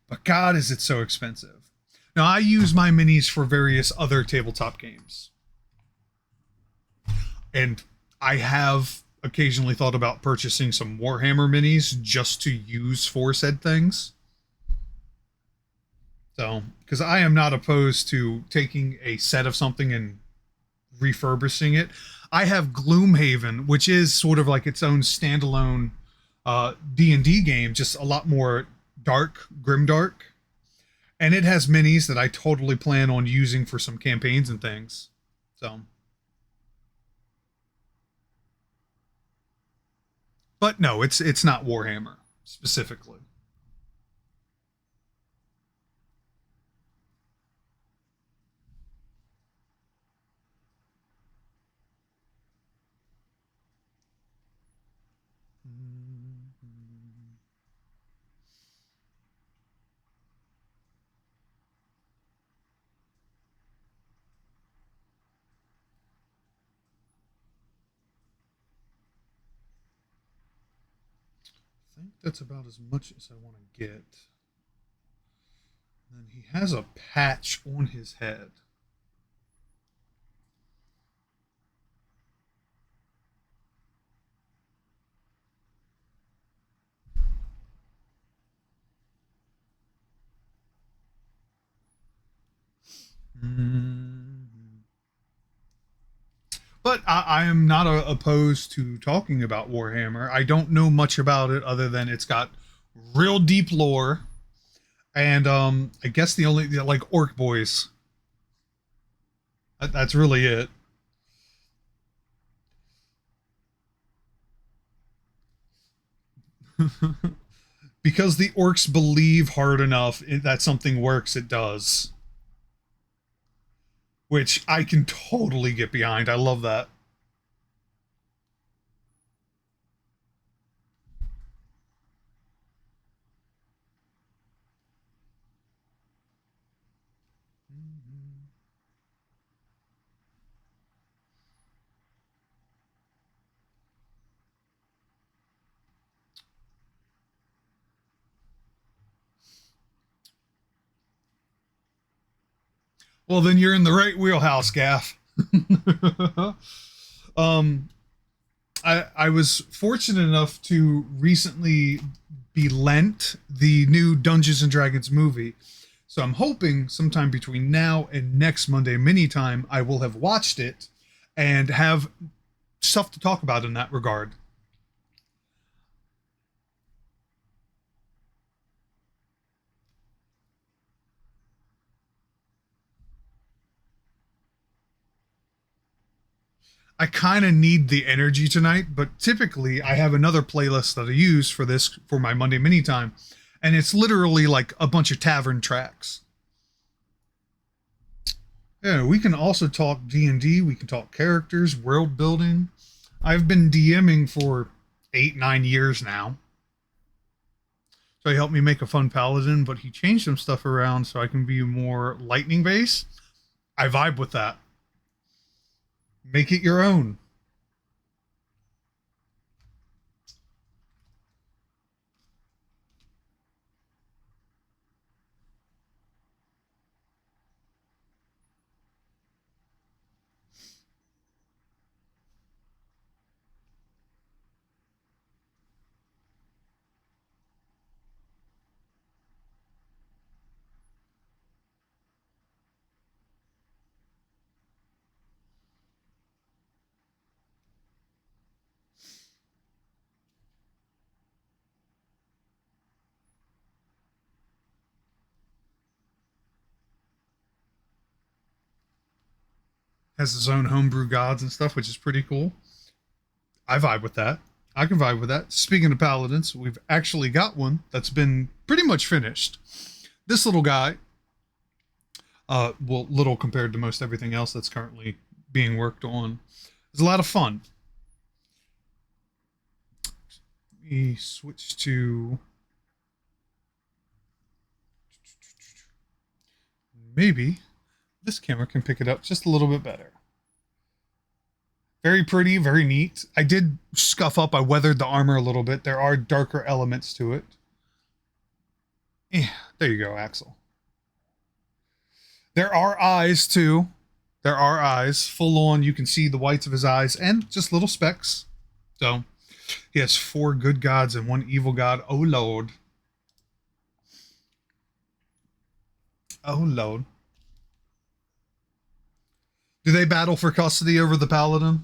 [SPEAKER 1] but God, is it so expensive. Now, I use my minis for various other tabletop games, and I have occasionally thought about purchasing some Warhammer minis just to use for said things. So, because I am not opposed to taking a set of something and refurbishing it. I have Gloomhaven, which is sort of like its own standalone D&D game, just a lot more dark, grimdark. And it has minis that I totally plan on using for some campaigns and things. So, but no, it's not Warhammer specifically. I think that's about as much as I want to get. And he has a patch on his head. Mm-hmm. But I am not opposed to talking about Warhammer. I don't know much about it other than it's got real deep lore, and I guess the only like orc boys. That's really it. Because the orcs believe hard enough that something works, it does. Which I can totally get behind. I love that. Well, then you're in the right wheelhouse, Gaff. um, I was fortunate enough to recently be lent the new Dungeons and Dragons movie. So I'm hoping sometime between now and next Monday mini time I will have watched it and have stuff to talk about in that regard. I kind of need the energy tonight, but typically I have another playlist that I use for this for my Monday mini time, and it's literally like a bunch of tavern tracks. Yeah, we can also talk D&D, we can talk characters, world building. I've been DMing for 8, 9 years now. So he helped me make a fun paladin, but he changed some stuff around so I can be more lightning based. I vibe with that. Make it your own. Has his own homebrew gods and stuff, which is pretty cool. I vibe with that. I can vibe with that. Speaking of paladins, we've actually got one that's been pretty much finished. This little guy, well, little compared to most everything else that's currently being worked on, is a lot of fun. We switch to maybe this camera can pick it up just a little bit better. Very pretty, very neat. I did scuff up. I weathered the armor a little bit. There are darker elements to it. There you go, Axel. There are eyes, too. There are eyes. Full on, you can see the whites of his eyes and just little specks. So, he has 4 good gods and 1 evil god. Oh, Lord. Oh, Lord. Do they battle for custody over the paladin?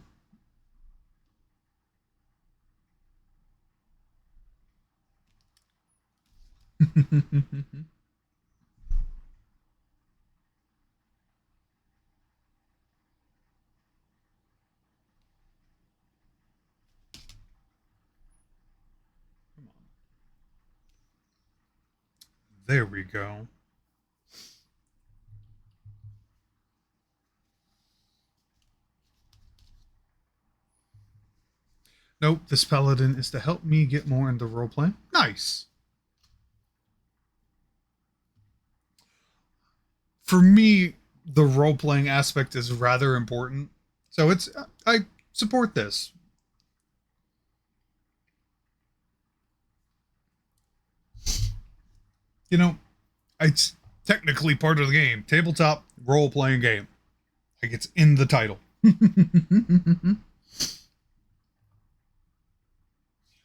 [SPEAKER 1] There we go. Nope, this paladin is to help me get more into roleplaying. Nice. For me, the role-playing aspect is rather important. So I support this. You know, it's technically part of the game. Tabletop role-playing game. Like it's in the title.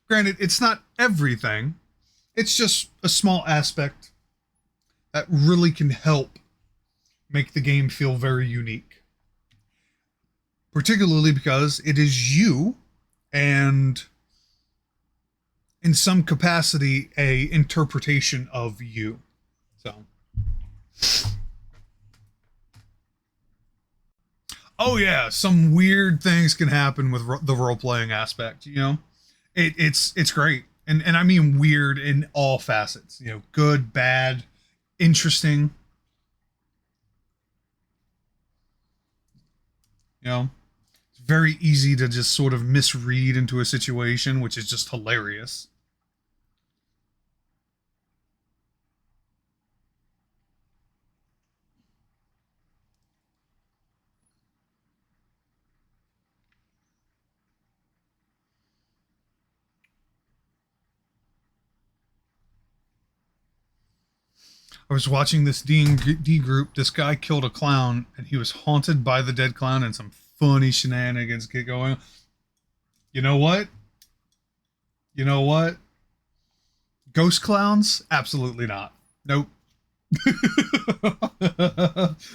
[SPEAKER 1] Granted, it's not everything. It's just a small aspect that really can help make the game feel very unique. Particularly because it is you and in some capacity a interpretation of you. So oh yeah, some weird things can happen with the role playing aspect. You know, it's great, and I mean weird in all facets. You know, good, bad, interesting. You know, it's very easy to just sort of misread into a situation, which is just hilarious. I was watching this D group. This guy killed a clown, and he was haunted by the dead clown, and some funny shenanigans get going. You know what? You know what? Ghost clowns? Absolutely not. Nope.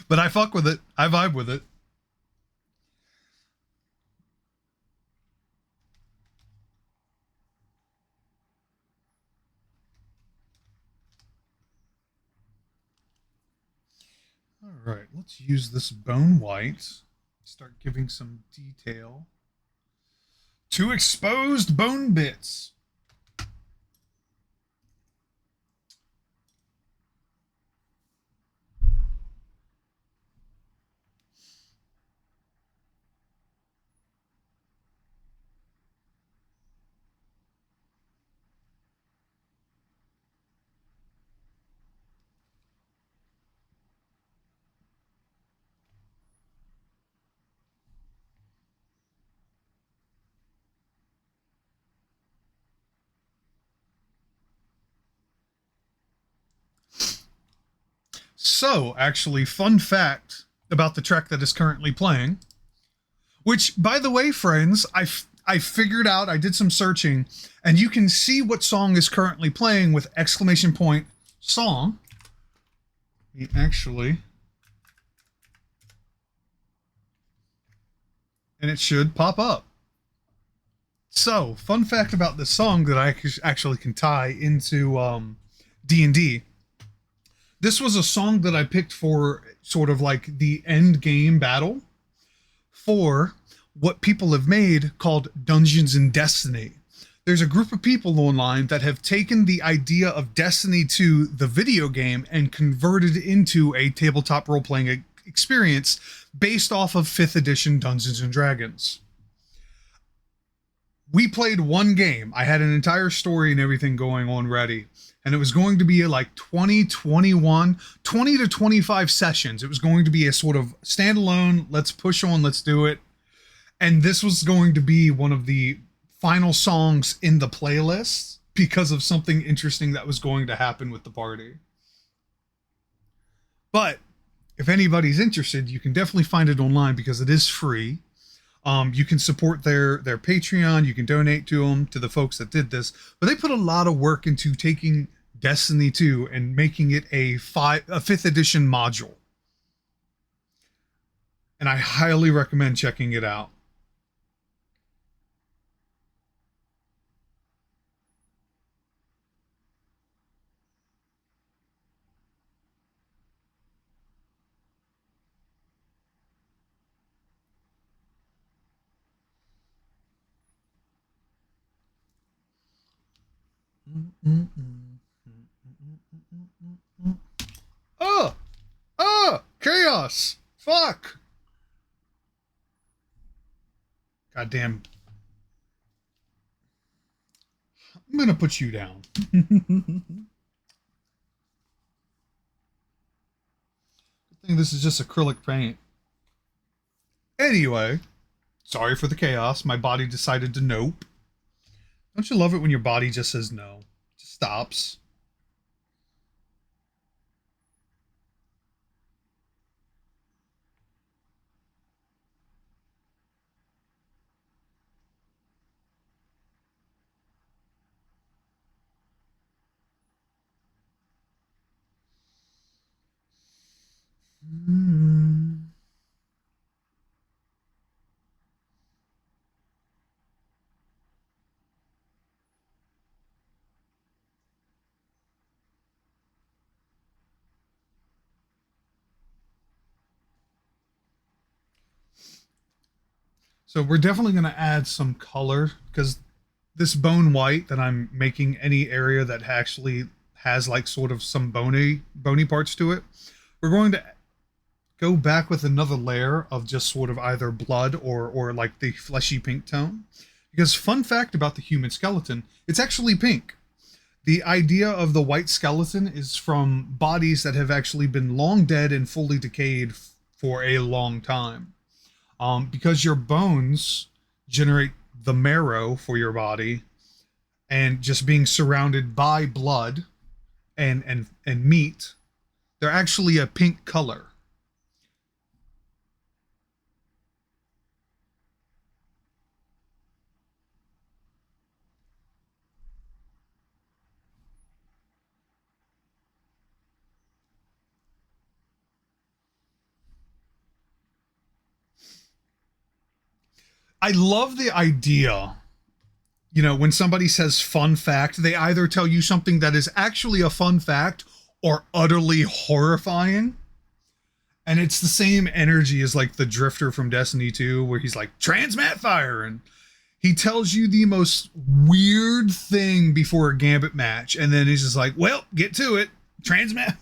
[SPEAKER 1] But I fuck with it. I vibe with it. All right, let's use this bone white. Start giving some detail. 2 exposed bone bits. So, actually, fun fact about the track that is currently playing, which, by the way, friends, I figured out, I did some searching, and you can see what song is currently playing with exclamation point song. Actually, and it should pop up. So, fun fact about this song that I actually can tie into D&D. This was a song that I picked for sort of like the end game battle for what people have made called Dungeons and Destiny. There's a group of people online that have taken the idea of Destiny 2, the video game, and converted it into a tabletop role-playing experience based off of 5th edition Dungeons and Dragons. We played one game. I had an entire story and everything going on ready. And it was going to be like 20 to 25 sessions. It was going to be a sort of standalone, let's push on, let's do it. And this was going to be one of the final songs in the playlist because of something interesting that was going to happen with the party. But if anybody's interested, you can definitely find it online because it is free. You can support their Patreon. You can donate to them, to the folks that did this. But they put a lot of work into taking Destiny 2 and making it a 5th edition module. And I highly recommend checking it out. Oh! Oh! Chaos! Fuck! Goddamn. I'm gonna put you down. I think this is just acrylic paint. Anyway, sorry for the chaos. My body decided to nope. Don't you love it when your body just says no? Just stops. So we're definitely going to add some color because this bone white that I'm making any area that actually has like sort of some bony parts to it. We're going to go back with another layer of just sort of either blood or like the fleshy pink tone. Because fun fact about the human skeleton, it's actually pink. The idea of the white skeleton is from bodies that have actually been long dead and fully decayed for a long time. Because your bones generate the marrow for your body, and just being surrounded by blood and meat, they're actually a pink color. I love the idea, you know, when somebody says fun fact, they either tell you something that is actually a fun fact or utterly horrifying. And it's the same energy as like the Drifter from Destiny 2, where he's like, transmat fire, and he tells you the most weird thing before a Gambit match, and then he's just like, well, get to it. Transmat.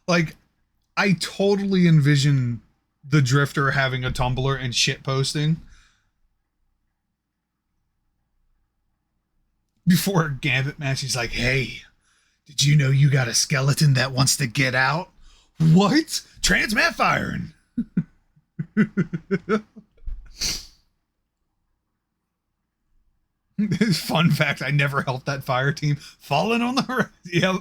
[SPEAKER 1] Like, I totally envision the Drifter having a Tumblr and shit posting before a Gambit match. He's like, hey, did you know you got a skeleton that wants to get out? What? Transmat firing. Fun fact: I never helped that fire team. Falling on the yep.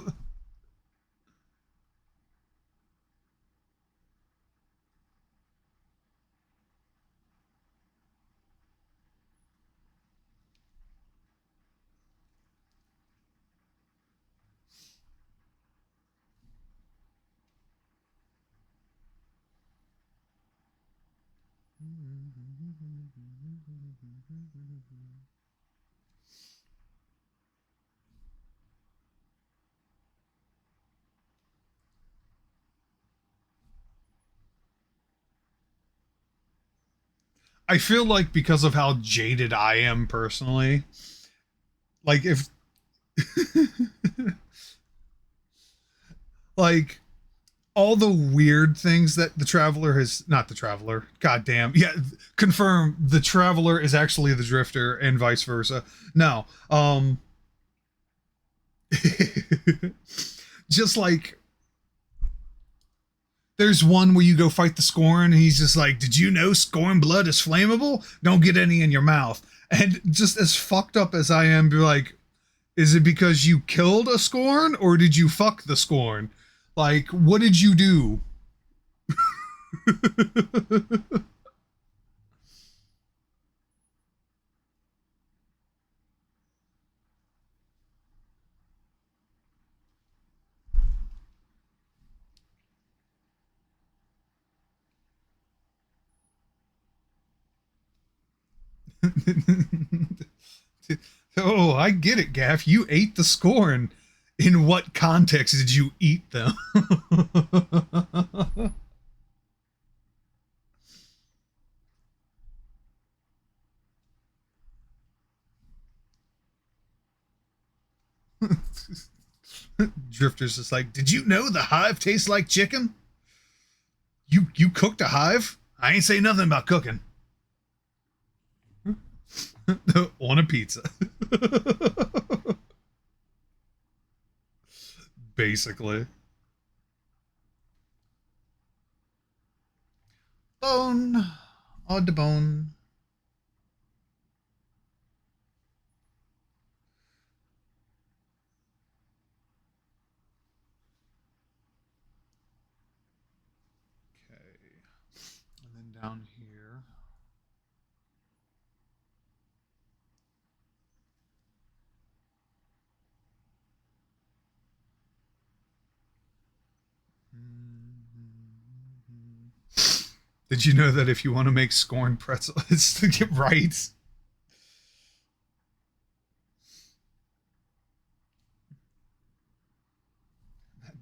[SPEAKER 1] I feel like because of how jaded I am personally, like if like all the weird things that the traveler has not the traveler goddamn yeah confirm the traveler is actually the drifter and vice versa no just like there's one where you go fight the Scorn and he's just like, did you know Scorn blood is flammable? Don't get any in your mouth. And just as fucked up as I am, be like, is it because you killed a Scorn or did you fuck the Scorn? Like, what did you do? Oh, I get it, Gaff. You ate the Scorn. In what context did you eat them? Drifter's just like, did you know the hive tastes like chicken? You cooked a hive? I ain't say nothing about cooking. On a pizza. Basically. Bone. Odd to bone. Okay. And then down here. Did you know that if you want to make Scorn pretzel, it's to get right?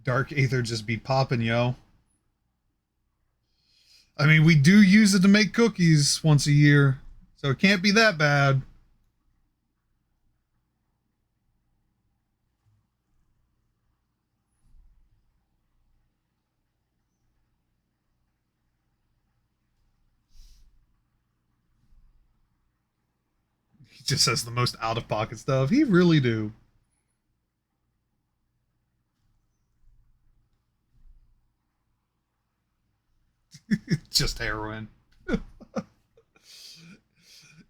[SPEAKER 1] Dark Aether just be popping, yo. I mean, we do use it to make cookies once a year, so it can't be that bad. He just says the most out of pocket stuff. He really do. Just heroin.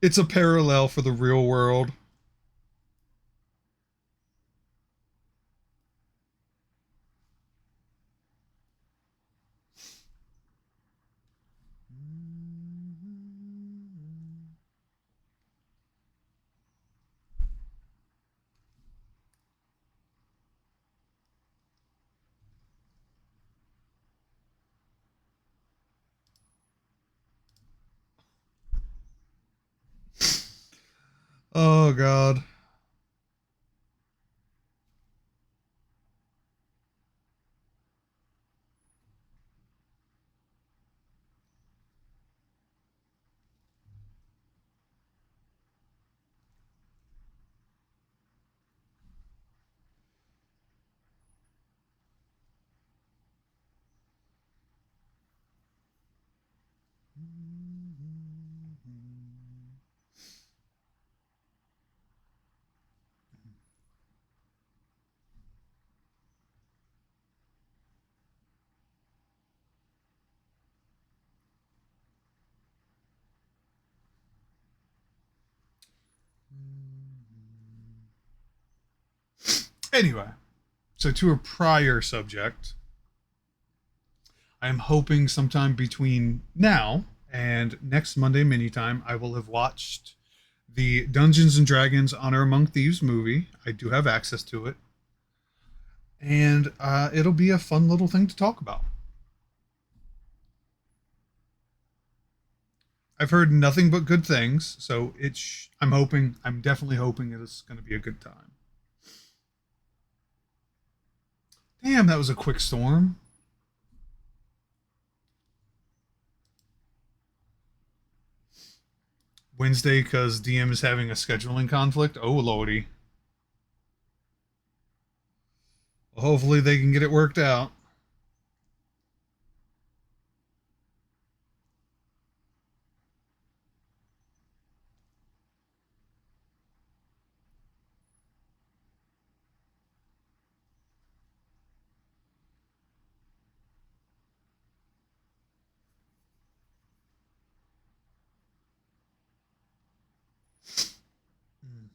[SPEAKER 1] It's a parallel for the real world. Oh god. Anyway, so to a prior subject, I'm hoping sometime between now and next Monday mini time, I will have watched the Dungeons and Dragons Honor Among Thieves movie. I do have access to it, and it'll be a fun little thing to talk about. I've heard nothing but good things, so I'm hoping, I'm definitely hoping it's going to be a good time. Damn, that was a quick storm. Wednesday because DM is having a scheduling conflict. Oh lordy. Well, hopefully they can get it worked out. Hmm.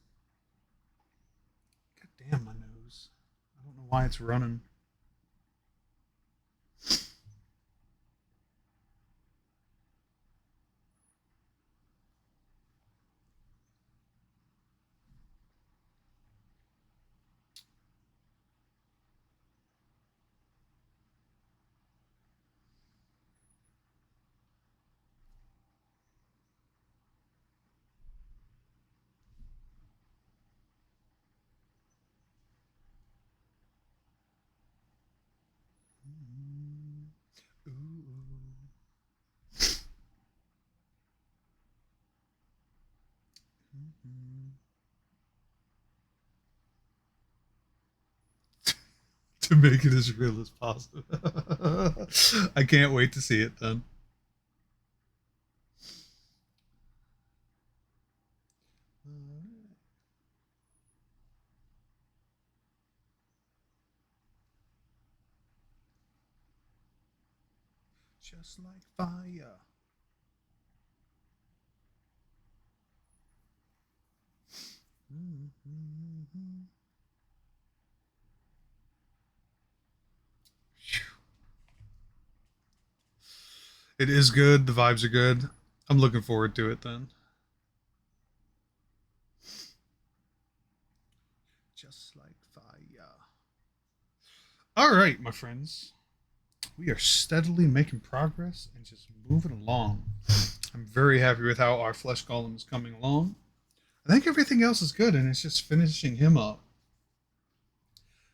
[SPEAKER 1] God damn my nose. I don't know why it's running. Ooh. To make it as real as possible. I can't wait to see it then. Just like fire. It is good. The vibes are good. I'm looking forward to it then. Just like fire. All right, my friends. We are steadily making progress and just moving along. I'm very happy with how our flesh golem is coming along. I think everything else is good, and it's just finishing him up.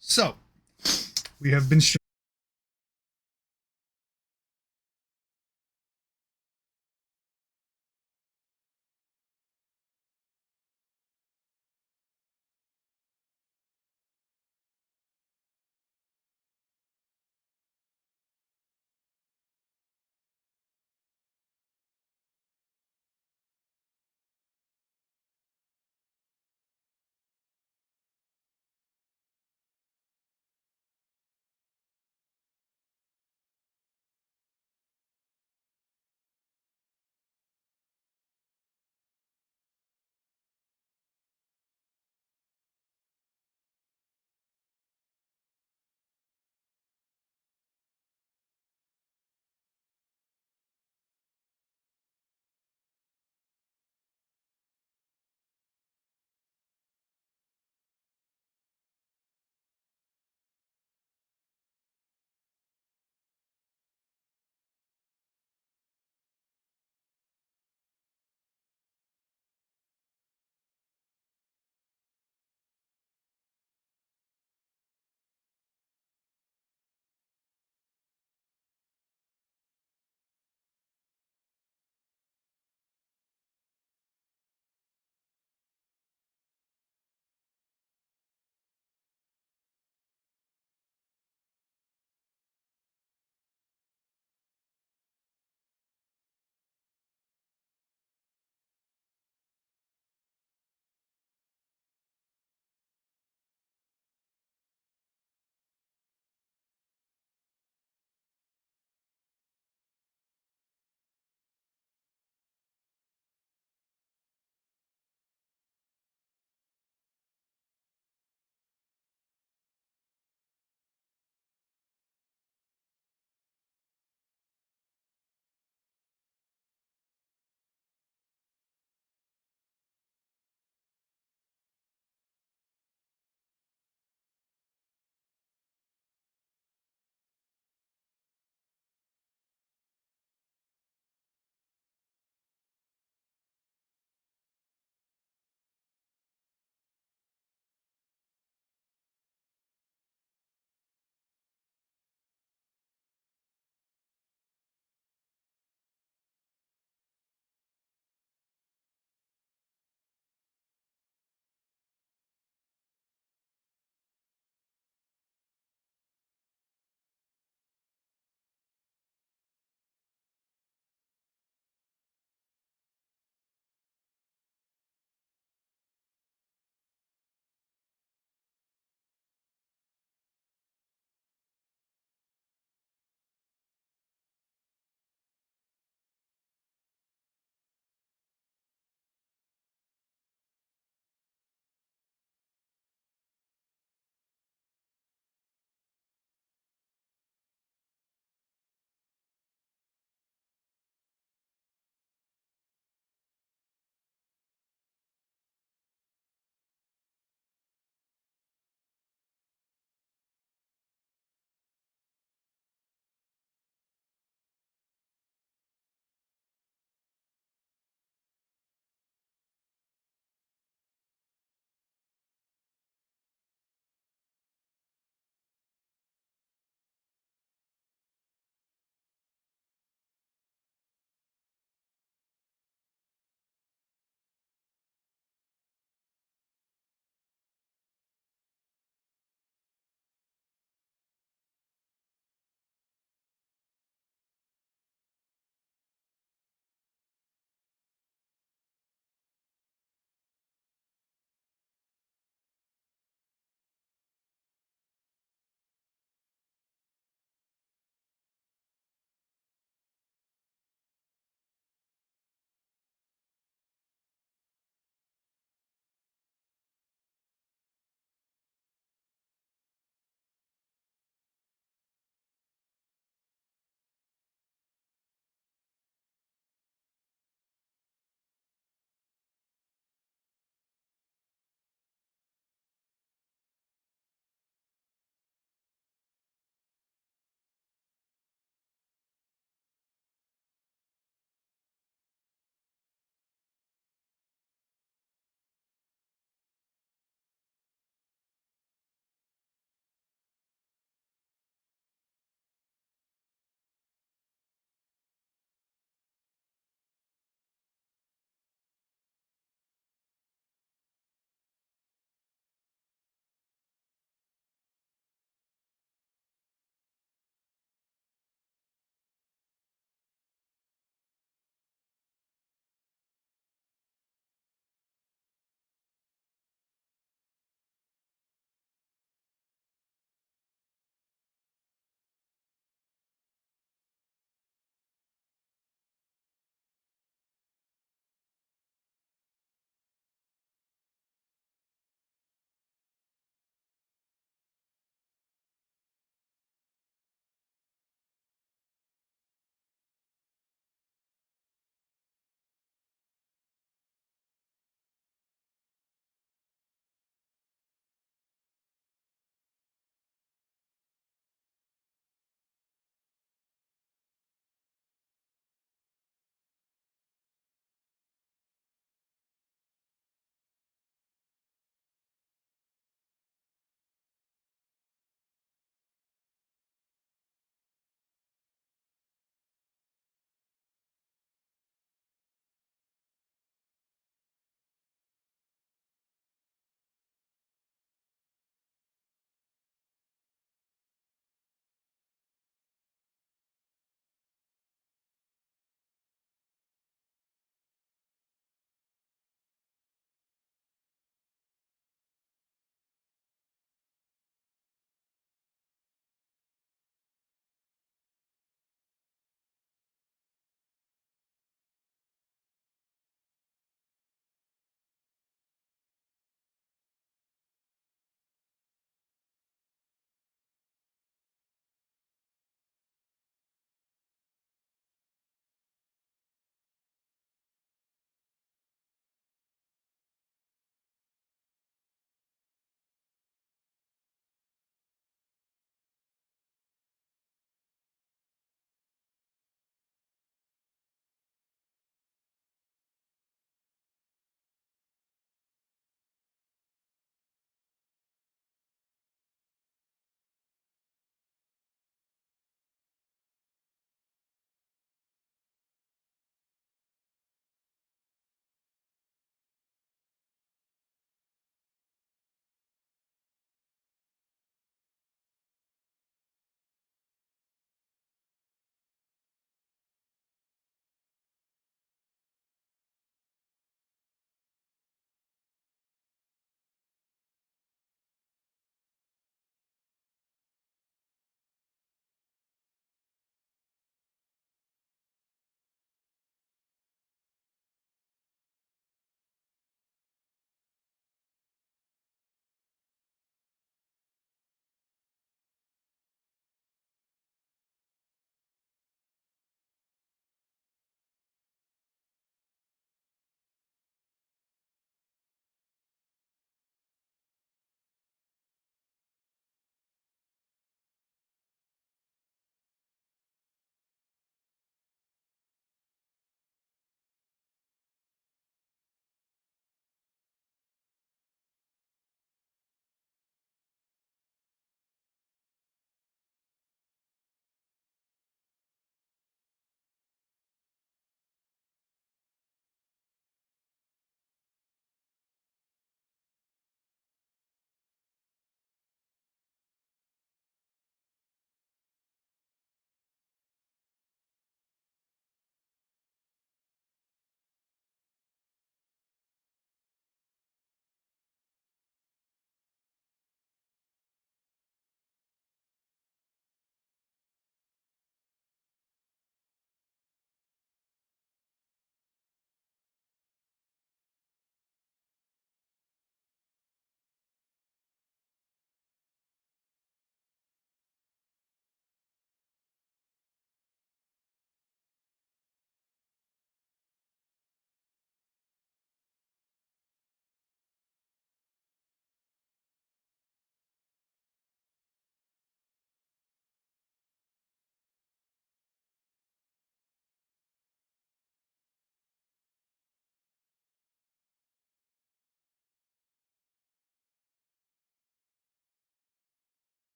[SPEAKER 1] So, we have been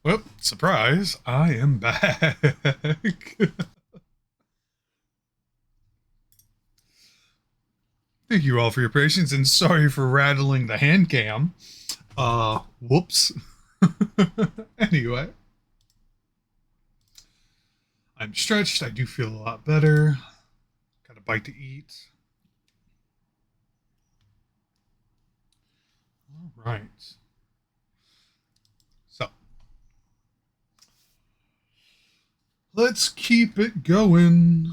[SPEAKER 1] Well, surprise, I am back. Thank you all for your patience and sorry for rattling the hand cam. Whoops. Anyway, I'm stretched. I do feel a lot better. Got a bite to eat. All right. So, let's keep it going.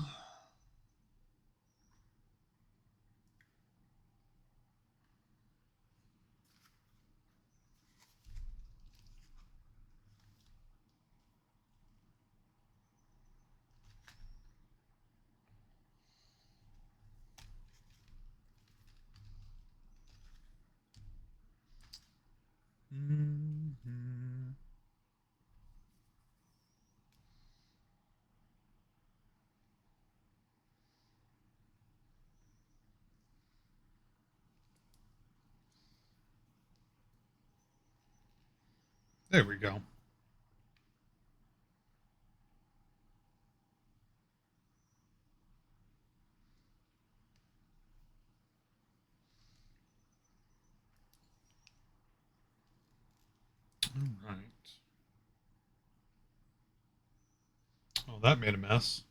[SPEAKER 1] Mm-hmm. There we go. All right. Oh, that made a mess.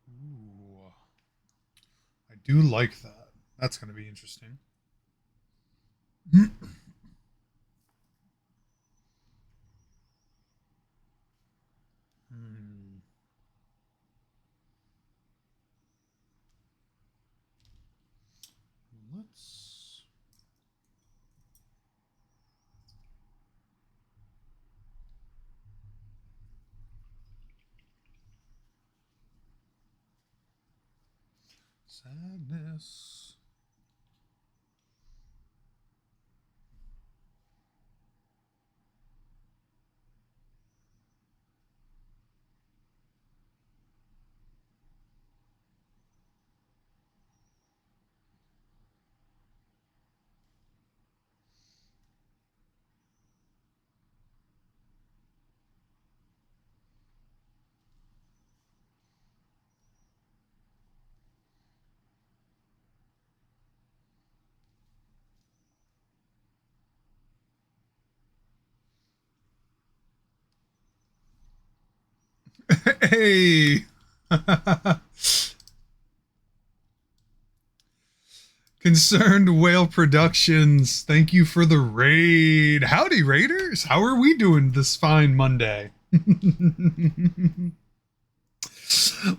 [SPEAKER 1] Ooh, I do like that. That's going to be interesting. Hmm. Let's. Sadness. Hey. Concerned Whale Productions. Thank you for the raid. Howdy, Raiders. How are we doing this fine Monday?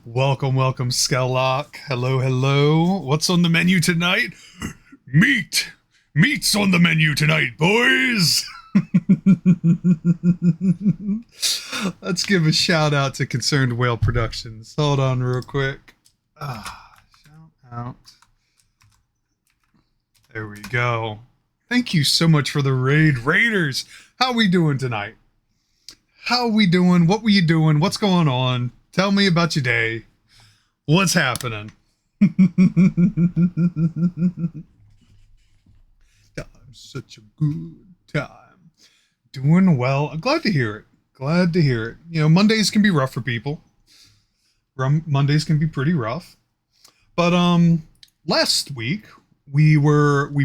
[SPEAKER 1] Welcome, welcome, Skellock. Hello, hello. What's on the menu tonight? Meat. Meat's on the menu tonight, boys. Let's give a shout out to Concerned Whale Productions. Hold on real quick. Shout out. There we go. Thank you so much for the raid. Raiders, how we doing tonight? How we doing? What were you doing? What's going on? Tell me about your day. What's happening? Such a good time. Doing well. I'm glad to hear it. Glad to hear it. You know, Mondays can be rough for people. Mondays can be pretty rough. But last week we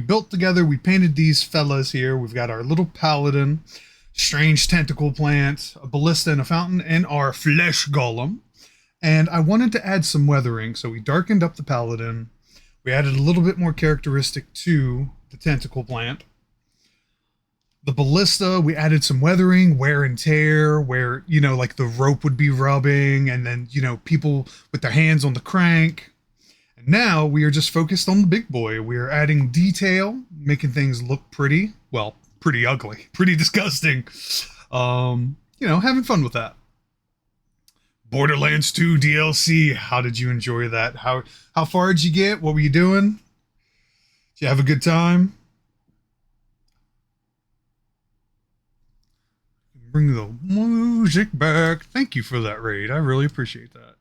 [SPEAKER 1] built together, we painted these fellas here. We've got our little paladin, strange tentacle plant, a ballista and a fountain, and our flesh golem. And I wanted to add some weathering, so we darkened up the paladin. We added a little bit more characteristic to the tentacle plant. The ballista, we added some weathering, wear and tear, where, you know, like the rope would be rubbing, and then, you know, people with their hands on the crank. And now we are just focused on the big boy. We are adding detail, making things look pretty. Well, pretty ugly, pretty disgusting. You know, having fun with that. Borderlands 2 DLC. How did you enjoy that? How far did you get? What were you doing? Did you have a good time? Bring the music back. Thank you for that raid. I really appreciate that.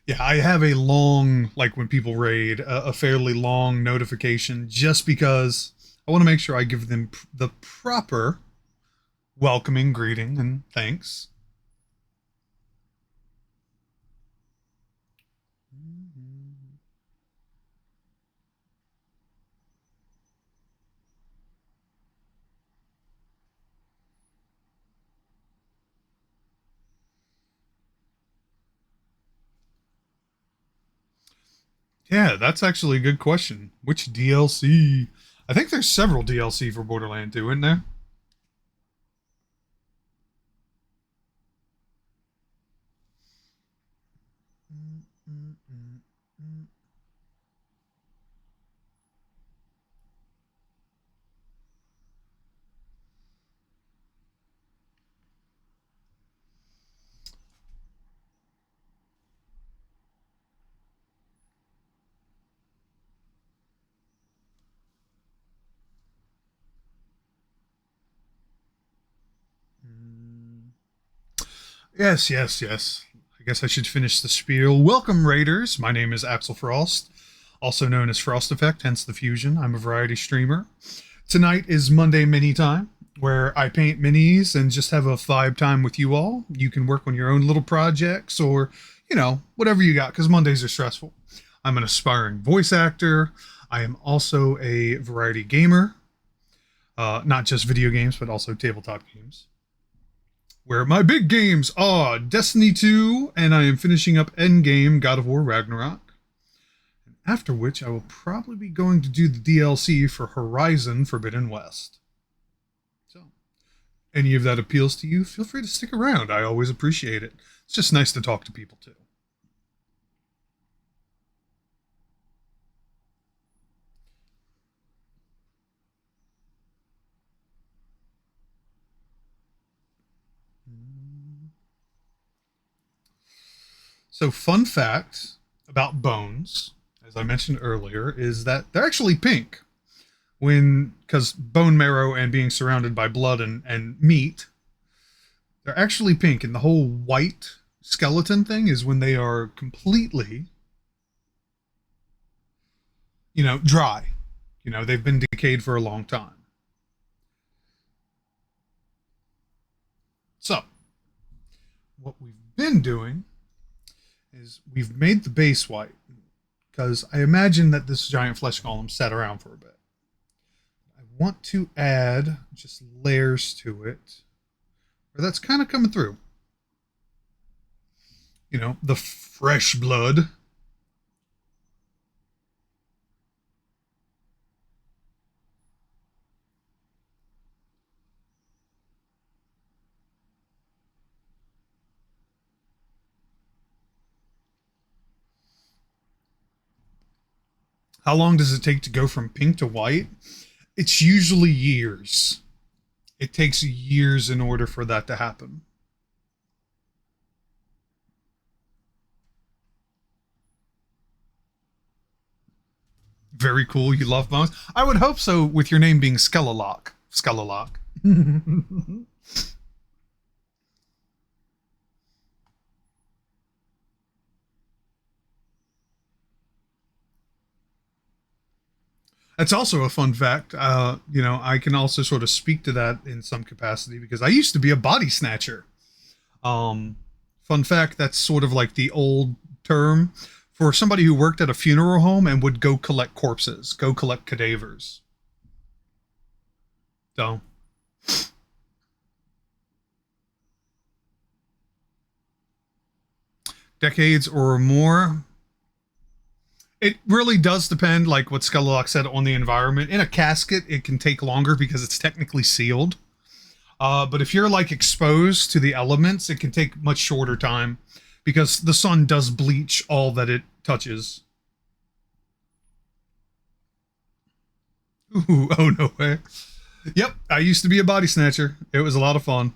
[SPEAKER 1] Yeah, I have a long, like when people raid, a fairly long notification just because I want to make sure I give them the proper welcoming greeting and thanks. Yeah, that's actually a good question. Which DLC? I think there's several DLC for Borderlands 2, isn't there? Yes, yes, yes. I guess I should finish the spiel. Welcome, Raiders. My name is Axel Frost, also known as Frost Effect, hence the fusion. I'm a variety streamer. Tonight is Monday Mini Time, where I paint minis and just have a vibe time with you all. You can work on your own little projects or, whatever you got, because Mondays are stressful. I'm an aspiring voice actor. I am also a variety gamer, not just video games, but also tabletop games. Where my big games are Destiny 2, and I am finishing up Endgame God of War Ragnarok. After which, I will probably be going to do the DLC for Horizon Forbidden West. So, any of that appeals to you, feel free to stick around. I always appreciate it. It's just nice to talk to people too. So, fun fact about bones, as I mentioned earlier, is that they're actually pink. Because bone marrow and being surrounded by blood and meat, they're actually pink. And the whole white skeleton thing is when they are completely, dry. They've been decayed for a long time. So, what we've been doing is we've made the base white because I imagine that this giant flesh golem sat around for a bit. I want to add just layers to it, or that's kind of coming through. The fresh blood. How long does it take to go from pink to white? It's usually years. It takes years in order for that to happen. Very cool. You love bones. I would hope so with your name being Skelolock. Skelolock. That's also a fun fact. I can also sort of speak to that in some capacity because I used to be a body snatcher. Um, Fun fact, that's sort of like the old term for somebody who worked at a funeral home and would go collect corpses, go collect cadavers. So, decades or more. It really does depend, like what Skellock said, on the environment. In a casket, it can take longer because it's technically sealed. But if you're like exposed to the elements, it can take much shorter time because the sun does bleach all that it touches. Ooh, oh no way. Yep, I used to be a body snatcher. It was a lot of fun.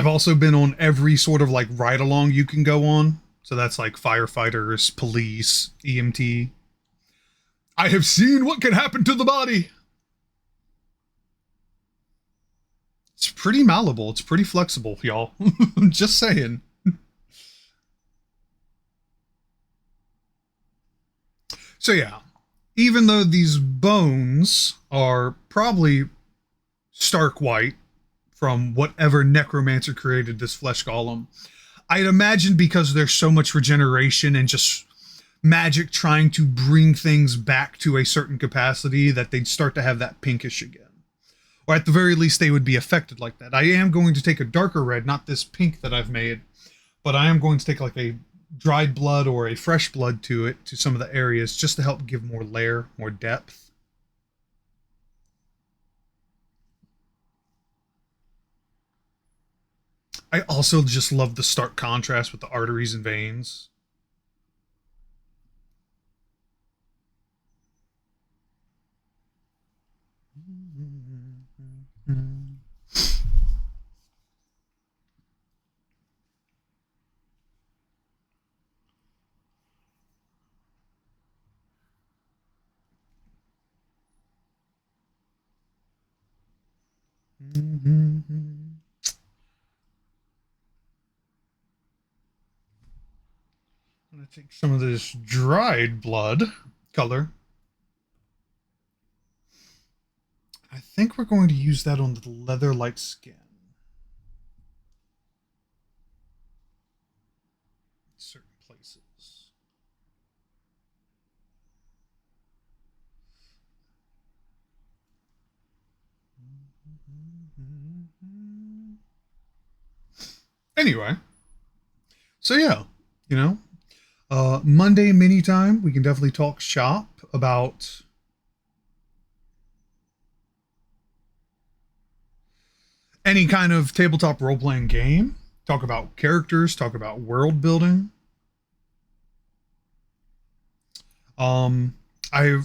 [SPEAKER 1] I've also been on every sort of like ride along you can go on. So that's like firefighters, police, EMT. I have seen what can happen to the body. It's pretty malleable. It's pretty flexible, y'all. I'm just saying. So yeah, even though these bones are probably stark white from whatever necromancer created this flesh golem, I'd imagine because there's so much regeneration and just magic trying to bring things back to a certain capacity that they'd start to have that pinkish again. Or at the very least, they would be affected like that. I am going to take a darker red, not this pink that I've made, but I am going to take like a dried blood or a fresh blood to it, to some of the areas, just to help give more layer, more depth. I also just love the stark contrast with the arteries and veins. I'm going to take some of this dried blood color. I think we're going to use that on the leather-like skin. Certain places. Anyway, so yeah, you know, Monday mini time, we can definitely talk shop about any kind of tabletop role playing game, talk about characters, talk about world building. Um, I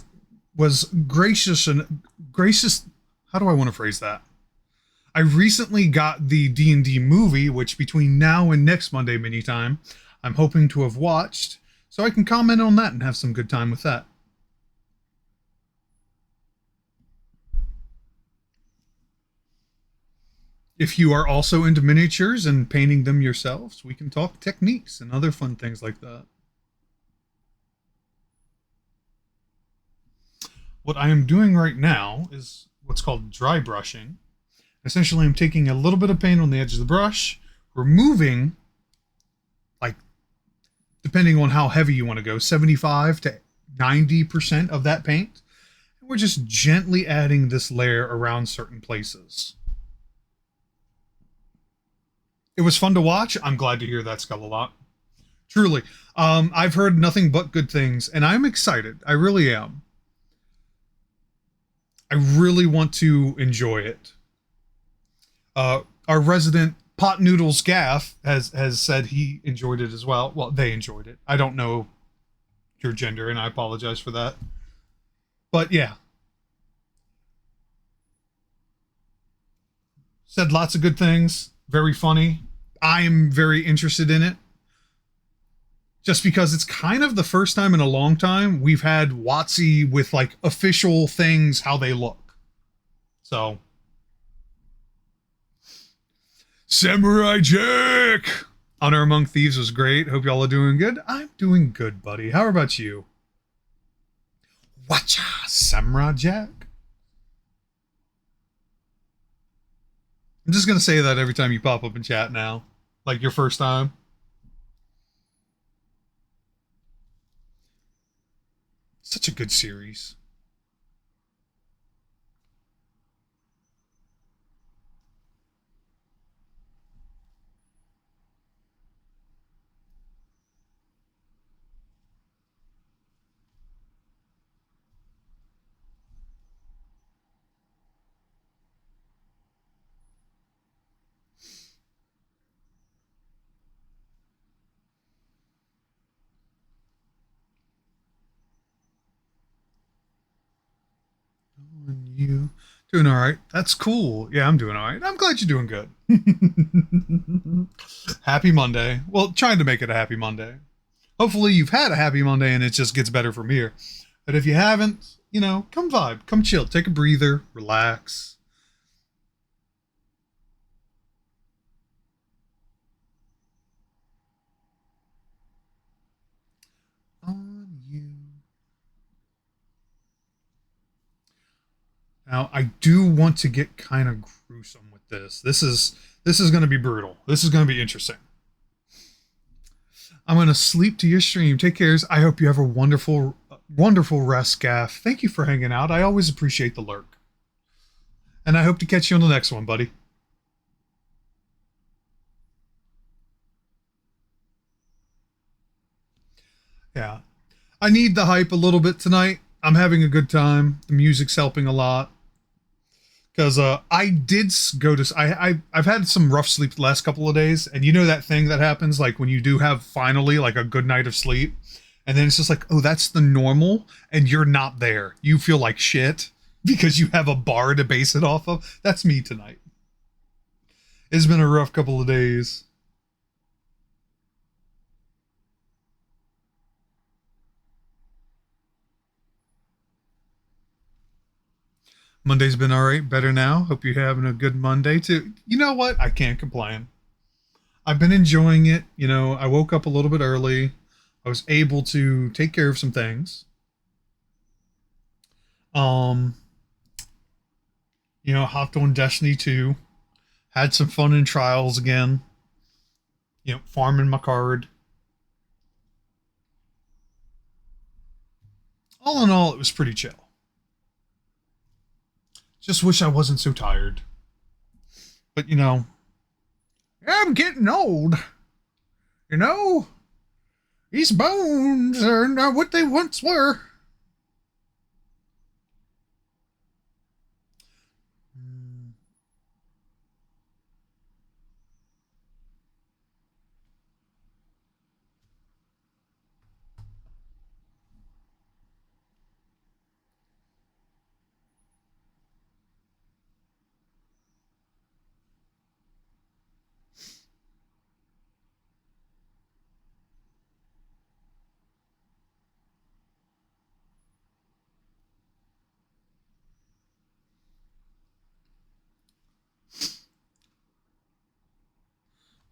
[SPEAKER 1] was gracious. How do I want to phrase that? I recently got the D&D movie, which between now and next Monday mini time, I'm hoping to have watched, so I can comment on that and have some good time with that. If you are also into miniatures and painting them yourselves, we can talk techniques and other fun things like that. What I am doing right now is what's called dry brushing. Essentially, I'm taking a little bit of paint on the edge of the brush, removing, like, depending on how heavy you want to go, 75 to 90% of that paint. And we're just gently adding this layer around certain places. It was fun to watch. I'm glad to hear that, Skull-a-Lot. Truly. I've heard nothing but good things, and I'm excited. I really am. I really want to enjoy it. Our resident Pot Noodles Gaff has said he enjoyed it as well. Well, they enjoyed it. I don't know your gender, and I apologize for that. But yeah, said lots of good things. Very funny. I'm very interested in it. Just because it's kind of the first time in a long time we've had WotC with like official things how they look. So Samurai Jack! Honor Among Thieves was great. Hope y'all are doing good. I'm doing good, buddy. How about you? Watcha, Samurai Jack? I'm just gonna say that every time you pop up in chat now. Like your first time. Such a good series. On you. Doing all right. That's cool. Yeah, I'm doing all right. I'm glad you're doing good. Happy Monday. Well, trying to make it a happy Monday. Hopefully, you've had a happy Monday and it just gets better from here. But if you haven't, come vibe, come chill, take a breather, relax. On you. Now, I do want to get kind of gruesome with this. This is going to be brutal. This is going to be interesting. I'm going to sleep to your stream. Take care. I hope you have a wonderful rest, Gaff. Thank you for hanging out. I always appreciate the lurk. And I hope to catch you on the next one, buddy. Yeah. I need the hype a little bit tonight. I'm having a good time. The music's helping a lot. Because I did go to I've had some rough sleep the last couple of days, and you know that thing that happens like when you do have finally like a good night of sleep, and then it's just like, oh, that's the normal, and you're not there. You feel like shit because you have a bar to base it off of. That's me tonight. It's been a rough couple of days. Monday's been all right, better now. Hope you're having a good Monday too. You know what? I can't complain. I've been enjoying it. I woke up a little bit early. I was able to take care of some things. Um, hopped on Destiny 2. Had some fun in Trials again. Farming my card. All in all, it was pretty chill. Just wish I wasn't so tired. But I'm getting old. You know, these bones are not what they once were.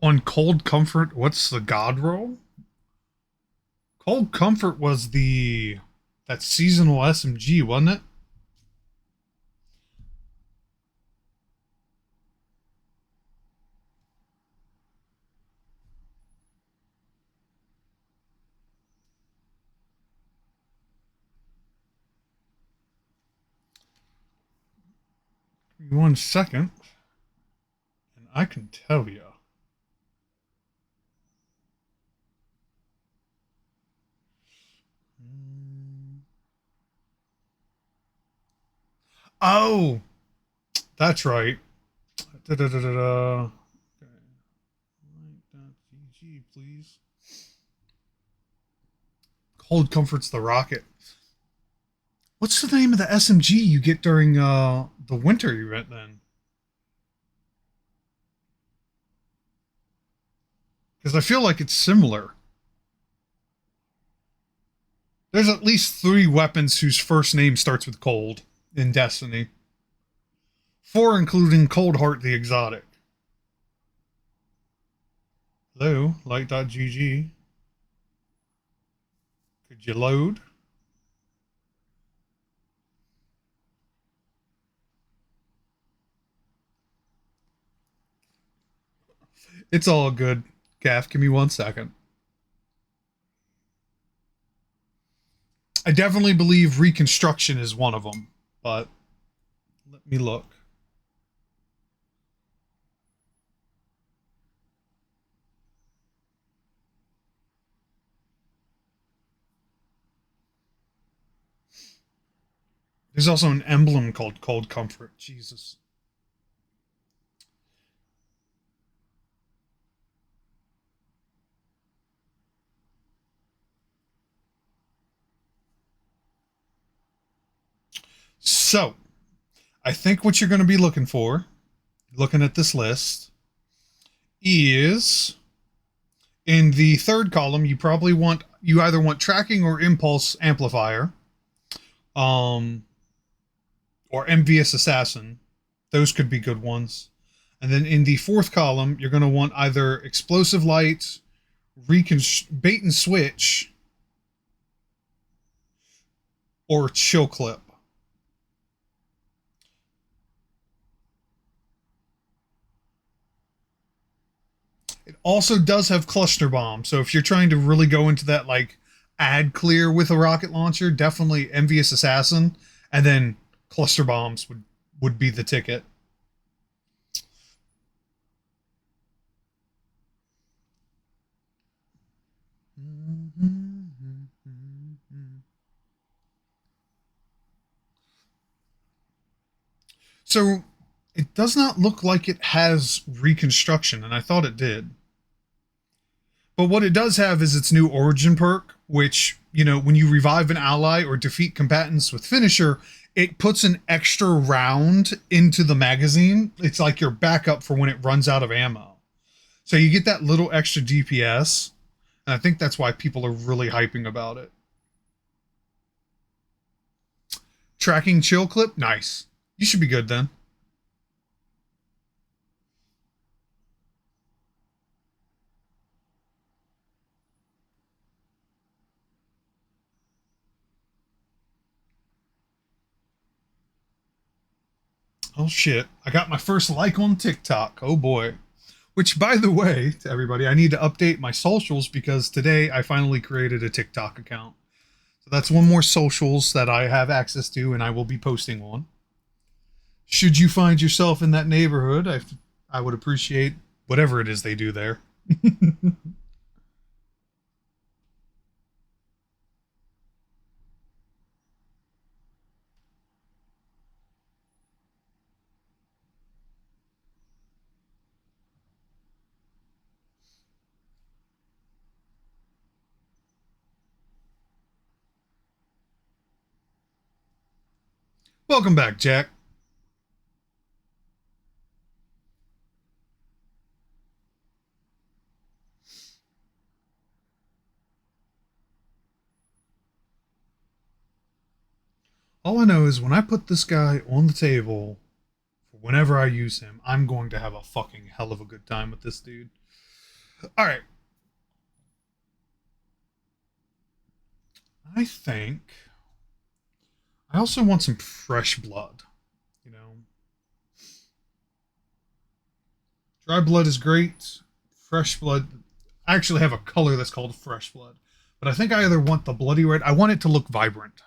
[SPEAKER 1] On Cold Comfort, what's the god roll? Cold Comfort was that seasonal SMG, wasn't it? Give me 1 second, and I can tell you. Oh, that's right. Da da da da da. Okay. GG, please. Cold Comfort's the rocket. What's the name of the SMG you get during the winter event then? Because I feel like it's similar. There's at least 3 weapons whose first name starts with cold in Destiny. 4 including Coldheart the Exotic. Hello, light.gg. Could you load? It's all good. Gaff, give me 1 second. I definitely believe Reconstruction is one of them, but let me look. There's also an emblem called Cold Comfort. Jesus. So, I think what you're going to be looking for, looking at this list, is in the third column. You either want tracking or impulse amplifier, um, or envious assassin. Those could be good ones. And then in the fourth column, you're going to want either explosive light, bait and switch, or chill clip. It also does have cluster bomb. So if you're trying to really go into that like ad clear with a rocket launcher, definitely envious assassin, and then cluster bombs would be the ticket. So it does not look like it has reconstruction, and I thought it did. But what it does have is its new origin perk, which, when you revive an ally or defeat combatants with finisher, it puts an extra round into the magazine. It's like your backup for when it runs out of ammo. So you get that little extra DPS, and I think that's why people are really hyping about it. Tracking chill clip, nice. You should be good then. Oh shit, I got my first like on TikTok. Oh boy. Which, by the way, to everybody, I need to update my socials because today I finally created a TikTok account. So that's one more socials that I have access to and I will be posting on. Should you find yourself in that neighborhood, I would appreciate whatever it is they do there. Welcome back, Jack. All I know is when I put this guy on the table, for whenever I use him, I'm going to have a fucking hell of a good time with this dude. All right. I think I also want some fresh blood. You know, dry blood is great. Fresh blood. I actually have a color that's called fresh blood, but I think I either want the bloody red. I want it to look vibrant.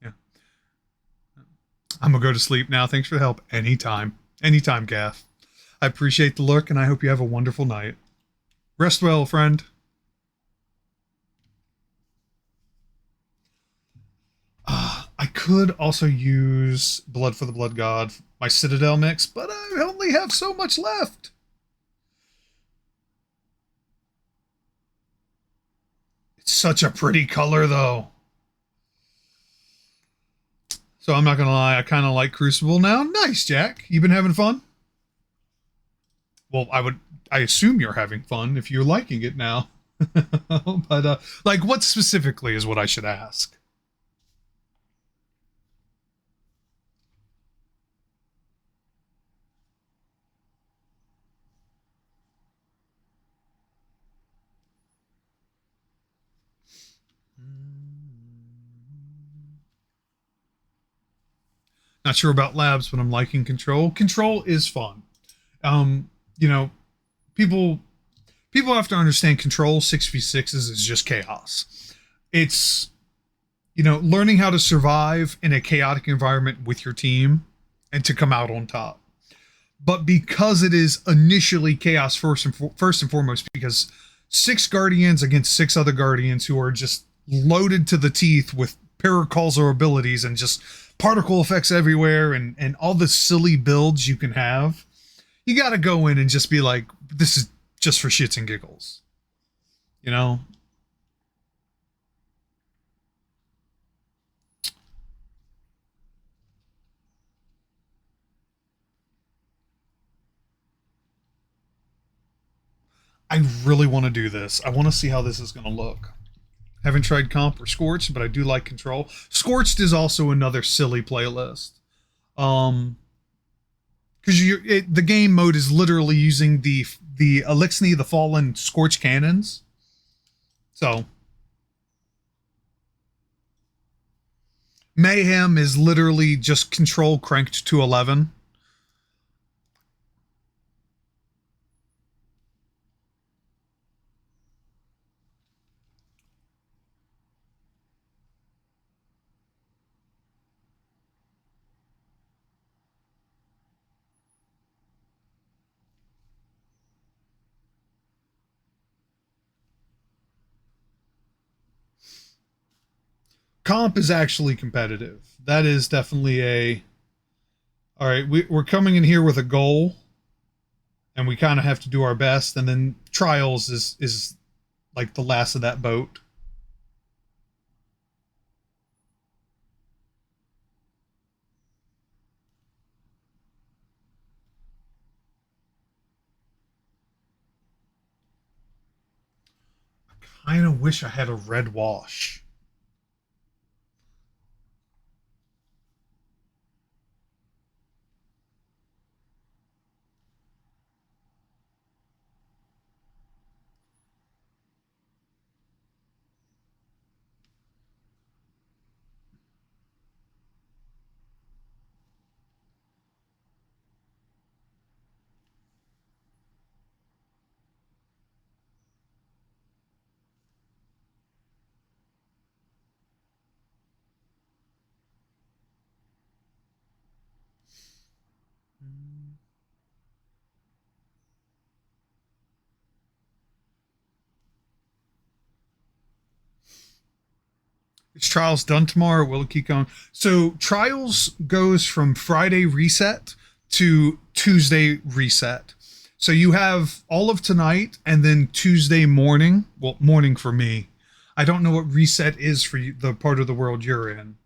[SPEAKER 1] Yeah, I'm gonna go to sleep now. Thanks for the help. Anytime, Gaff. I appreciate the look, and I hope you have a wonderful night. Rest well, friend. I could also use Blood for the Blood God, my Citadel mix, but I only have so much left. It's such a pretty color, though. So I'm not gonna lie, I kind of like Crucible now. Nice, Jack. You been having fun? Well, I assume you're having fun if you're liking it now. But like, what specifically is what I should ask? Not sure about labs, but I'm liking Control. Control is fun. Um, you know, people people have to understand Control 6v6s is just chaos. It's learning how to survive in a chaotic environment with your team and to come out on top. But because it is initially chaos first and foremost, because six guardians against six other guardians who are just loaded to the teeth with paracausal abilities and just particle effects everywhere and all the silly builds you can have, you got to go in and just be like, this is just for shits and giggles, you know. I really want to do this. I want to see how this is going to look. Haven't tried Comp or Scorched, but I do like Control. Scorched is also another silly playlist. Um, because the game mode is literally using the Elixni, the Fallen Scorch cannons. So Mayhem is literally just Control cranked to 11. Comp is actually competitive. That is definitely a. All right, we're coming in here with a goal, and we kind of have to do our best. And then Trials is like the last of that boat. I kind of wish I had a red wash. Is Trials done tomorrow? Or will it keep going? So Trials goes from Friday reset to Tuesday reset. So you have all of tonight and then Tuesday morning. Well, morning for me. I don't know what reset is for you, the part of the world you're in,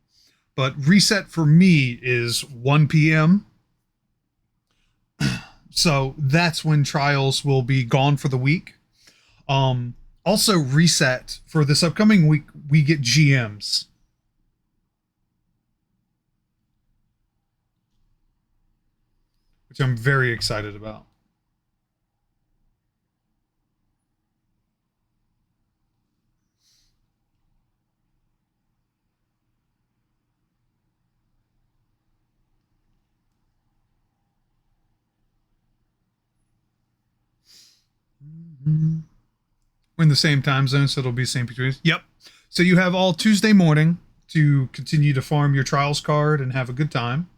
[SPEAKER 1] but reset for me is 1 p.m. So that's when Trials will be gone for the week. Also reset for this upcoming week, we get GMs, which I'm very excited about. We're in the same time zone, so it'll be same between us. Yep. So you have all Tuesday morning to continue to farm your trials card and have a good time.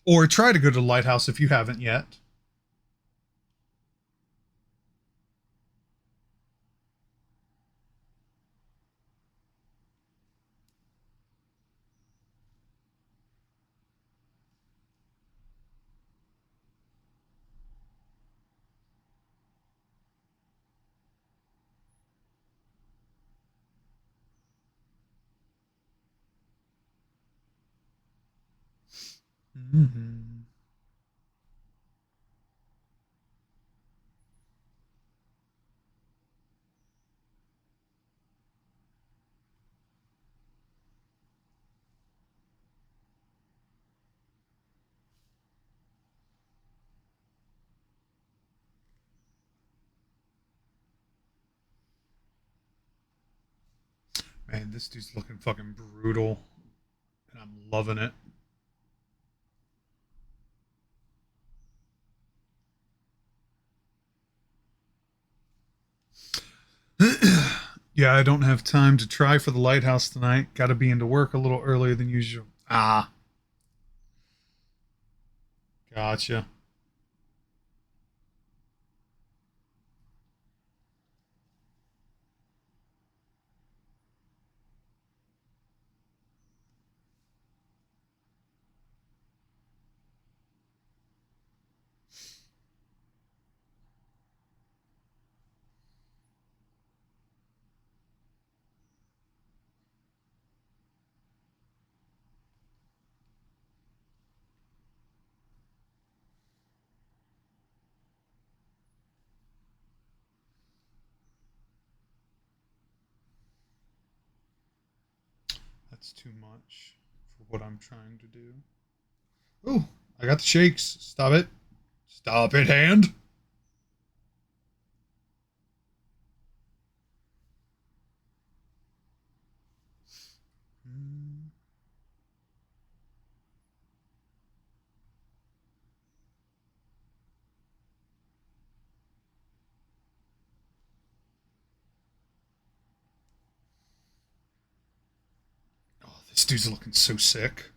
[SPEAKER 1] Or try to go to the lighthouse if you haven't yet. Mm-hmm. Man, this dude's looking fucking brutal, and I'm loving it. Yeah, I don't have time to try for the lighthouse tonight. Got to be into work a little earlier than usual. Ah, gotcha. That's too much for what I'm trying to do. Oh, I got the shakes. Stop it. Stop it, hand. Hmm. Oh, this dude's looking so sick.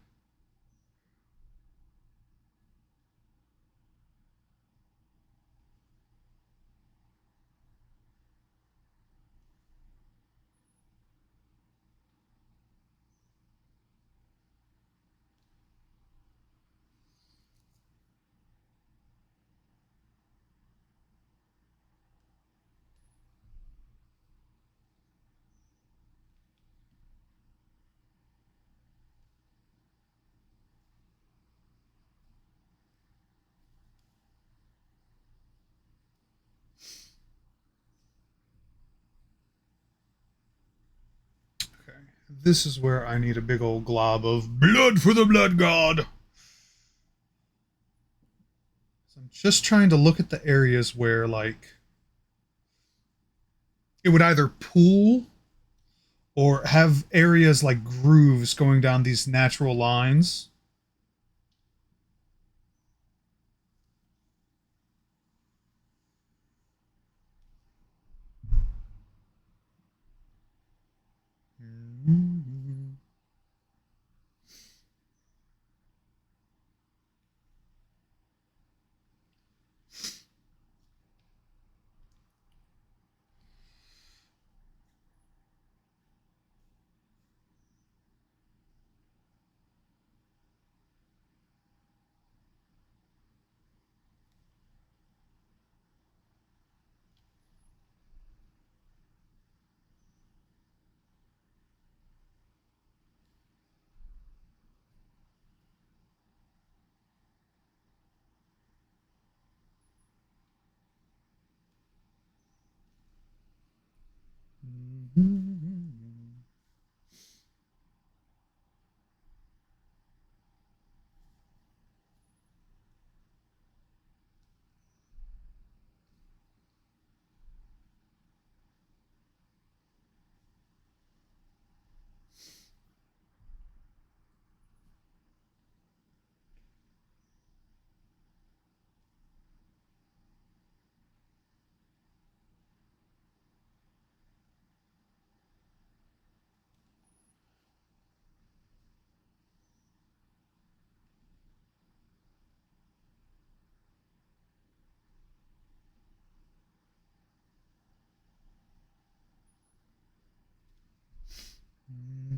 [SPEAKER 1] Okay, this is where I need a big old glob of blood for the blood god. So I'm just trying to look at the areas where, like, it would either pool or have areas like grooves going down these natural lines.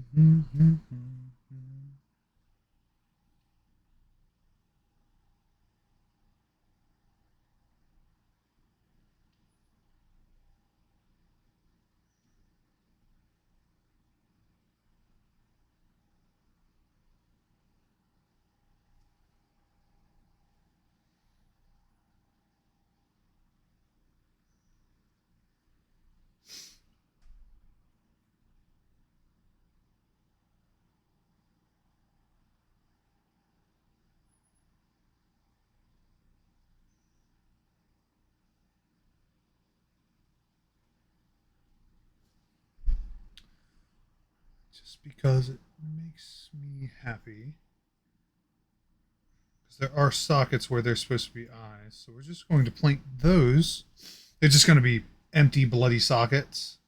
[SPEAKER 1] Mhm. Just because it makes me happy. Because there are sockets where there's supposed to be eyes. So we're just going to plink those. They're just going to be empty, bloody sockets.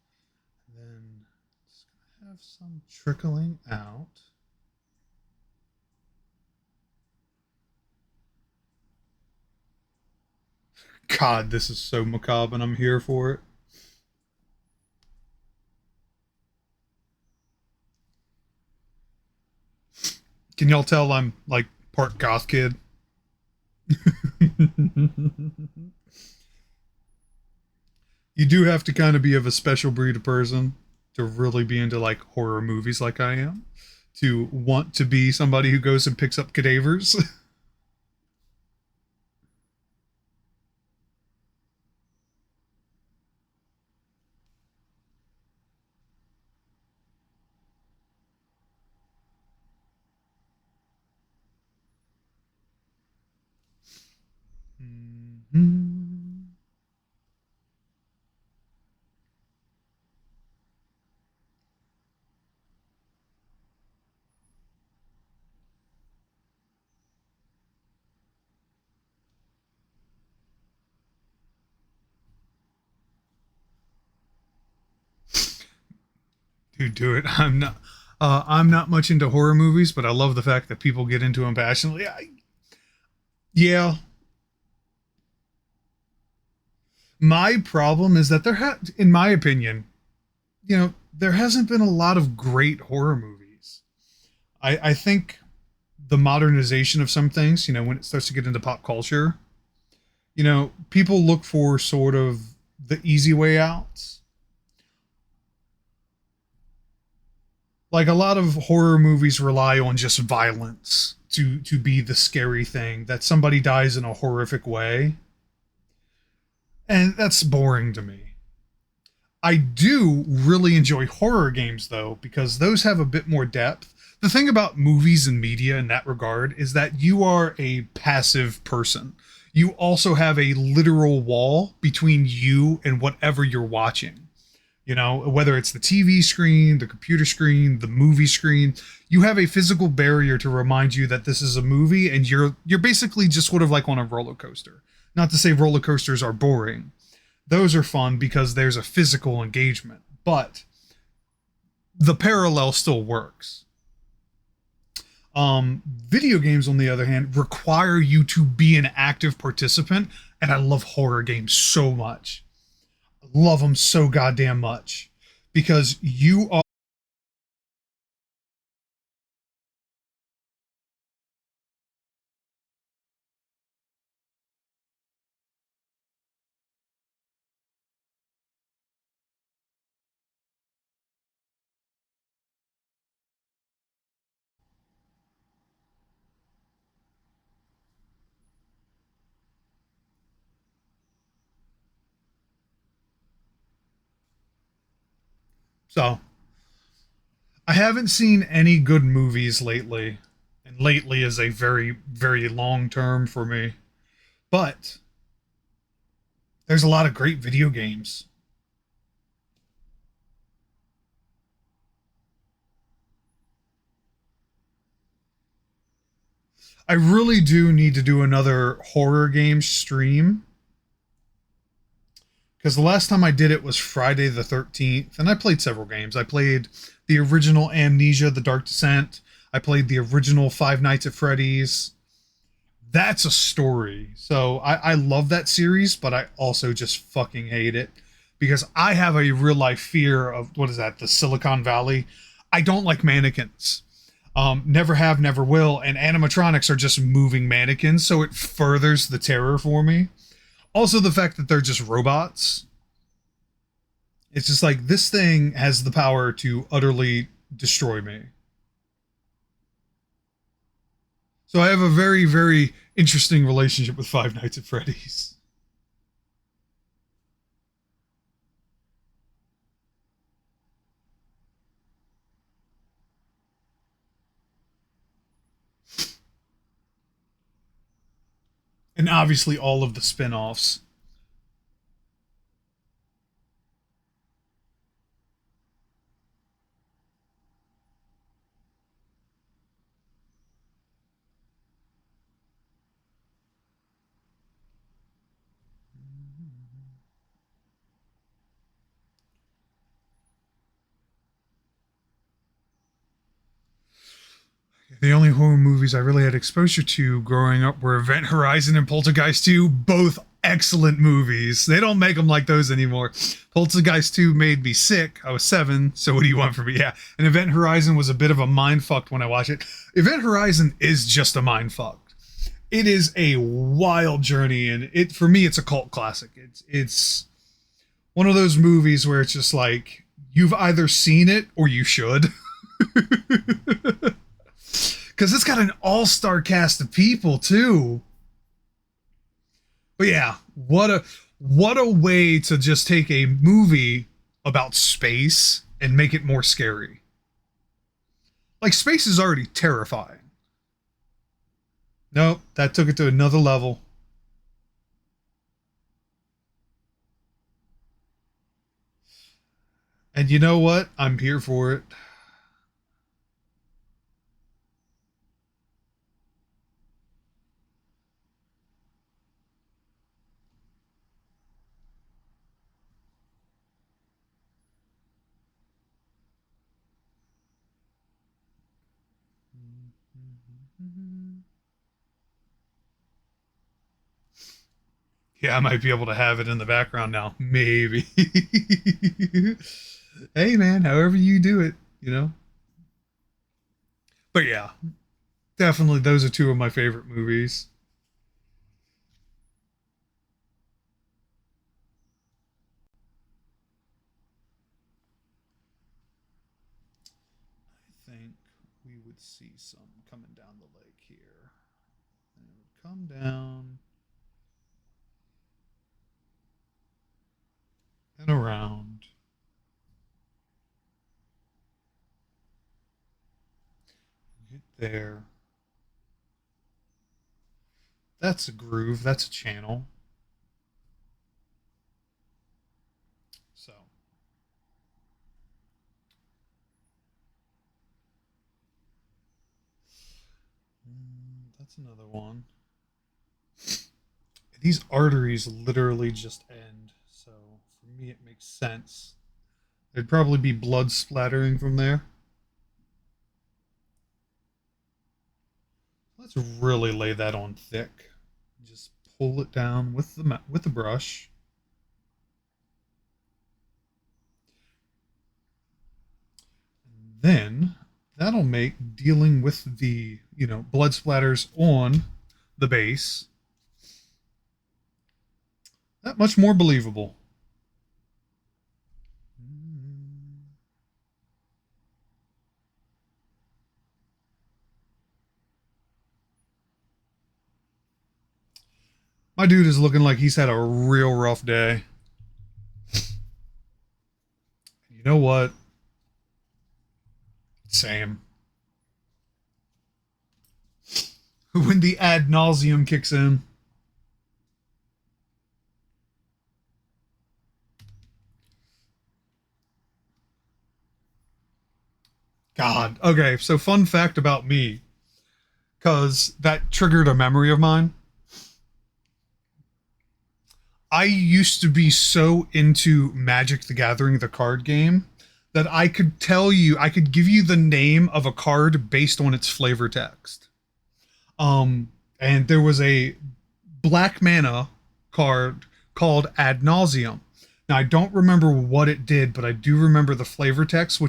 [SPEAKER 1] Then it's going to have some trickling out. God, this is so macabre and I'm here for it. Can y'all tell I'm like part goth kid? You do have to kind of be of a special breed of person to really be into like horror movies like I am, to want to be somebody who goes and picks up cadavers. Mhm. Dude, do it. I'm not much into horror movies, but I love the fact that people get into them passionately. Yeah, my problem is that in my opinion, there hasn't been a lot of great horror movies. I think the modernization of some things, when it starts to get into pop culture, people look for sort of the easy way outs. Like a lot of horror movies rely on just violence to be the scary thing, that somebody dies in a horrific way, and that's boring to me. I do really enjoy horror games though, because those have a bit more depth. The thing about movies and media in that regard is that you are a passive person. You also have a literal wall between you and whatever you're watching. Whether it's the TV screen, the computer screen, the movie screen, you have a physical barrier to remind you that this is a movie, and you're basically just sort of like on a roller coaster. Not to say roller coasters are boring. Those are fun because there's a physical engagement, but the parallel still works. Video games, on the other hand, require you to be an active participant, and I love horror games so much. I love them so goddamn much because you are. So I haven't seen any good movies lately, and lately is a very, very long term for me. But there's a lot of great video games. I really do need to do another horror game stream because the last time I did it was Friday the 13th, and I played several games. I played the original Amnesia: The Dark Descent. I played the original Five Nights at Freddy's. That's a story. So I love that series, but I also just fucking hate it because I have a real life fear of what is that, the Silicon Valley. I don't like mannequins. Never have, never will, and animatronics are just moving mannequins, so it furthers the terror for me. Also, the fact that they're just robots. It's just like this thing has the power to utterly destroy me. So I have a very, very interesting relationship with Five Nights at Freddy's. And obviously all of the spin-offs. The only horror movies I really had exposure to growing up were Event Horizon and Poltergeist 2, both excellent movies. They don't make them like those anymore. Poltergeist 2 made me sick. I was 7, so what do you want from me? Yeah. And Event Horizon was a bit of a mind fuck when I watch it. Event Horizon is just a mind fuck. It is a wild journey, and it for me it's a cult classic. It's one of those movies where it's just like you've either seen it or you should. Because it's got an all-star cast of people too. But yeah, what a way to just take a movie about space and make it more scary. Like space is already terrifying. Nope, that took it to another level. And you know what? I'm here for it. Yeah, I might be able to have it in the background now. Maybe. Hey, man, however you do it, you know? But yeah, definitely those are two of my favorite movies. I think we would see some coming down the lake here. And it would come down and around. Get there. That's a groove. That's a channel. So, that's another one. These arteries literally just end. So, for me, it makes sense. There'd probably be blood splattering from there. Let's really lay that on thick. Just pull it down with the brush. And then that'll make dealing with the, blood splatters on the base that much more believable. My dude is looking like he's had a real rough day. You know what? Same. When the ad nauseum kicks in. God. Okay, so fun fact about me, because that triggered a memory of mine. I used to be so into Magic the Gathering, the card game, that I could give you the name of a card based on its flavor text. And there was a black mana card called Ad Nauseum. Now I don't remember what it did, but I do remember the flavor text,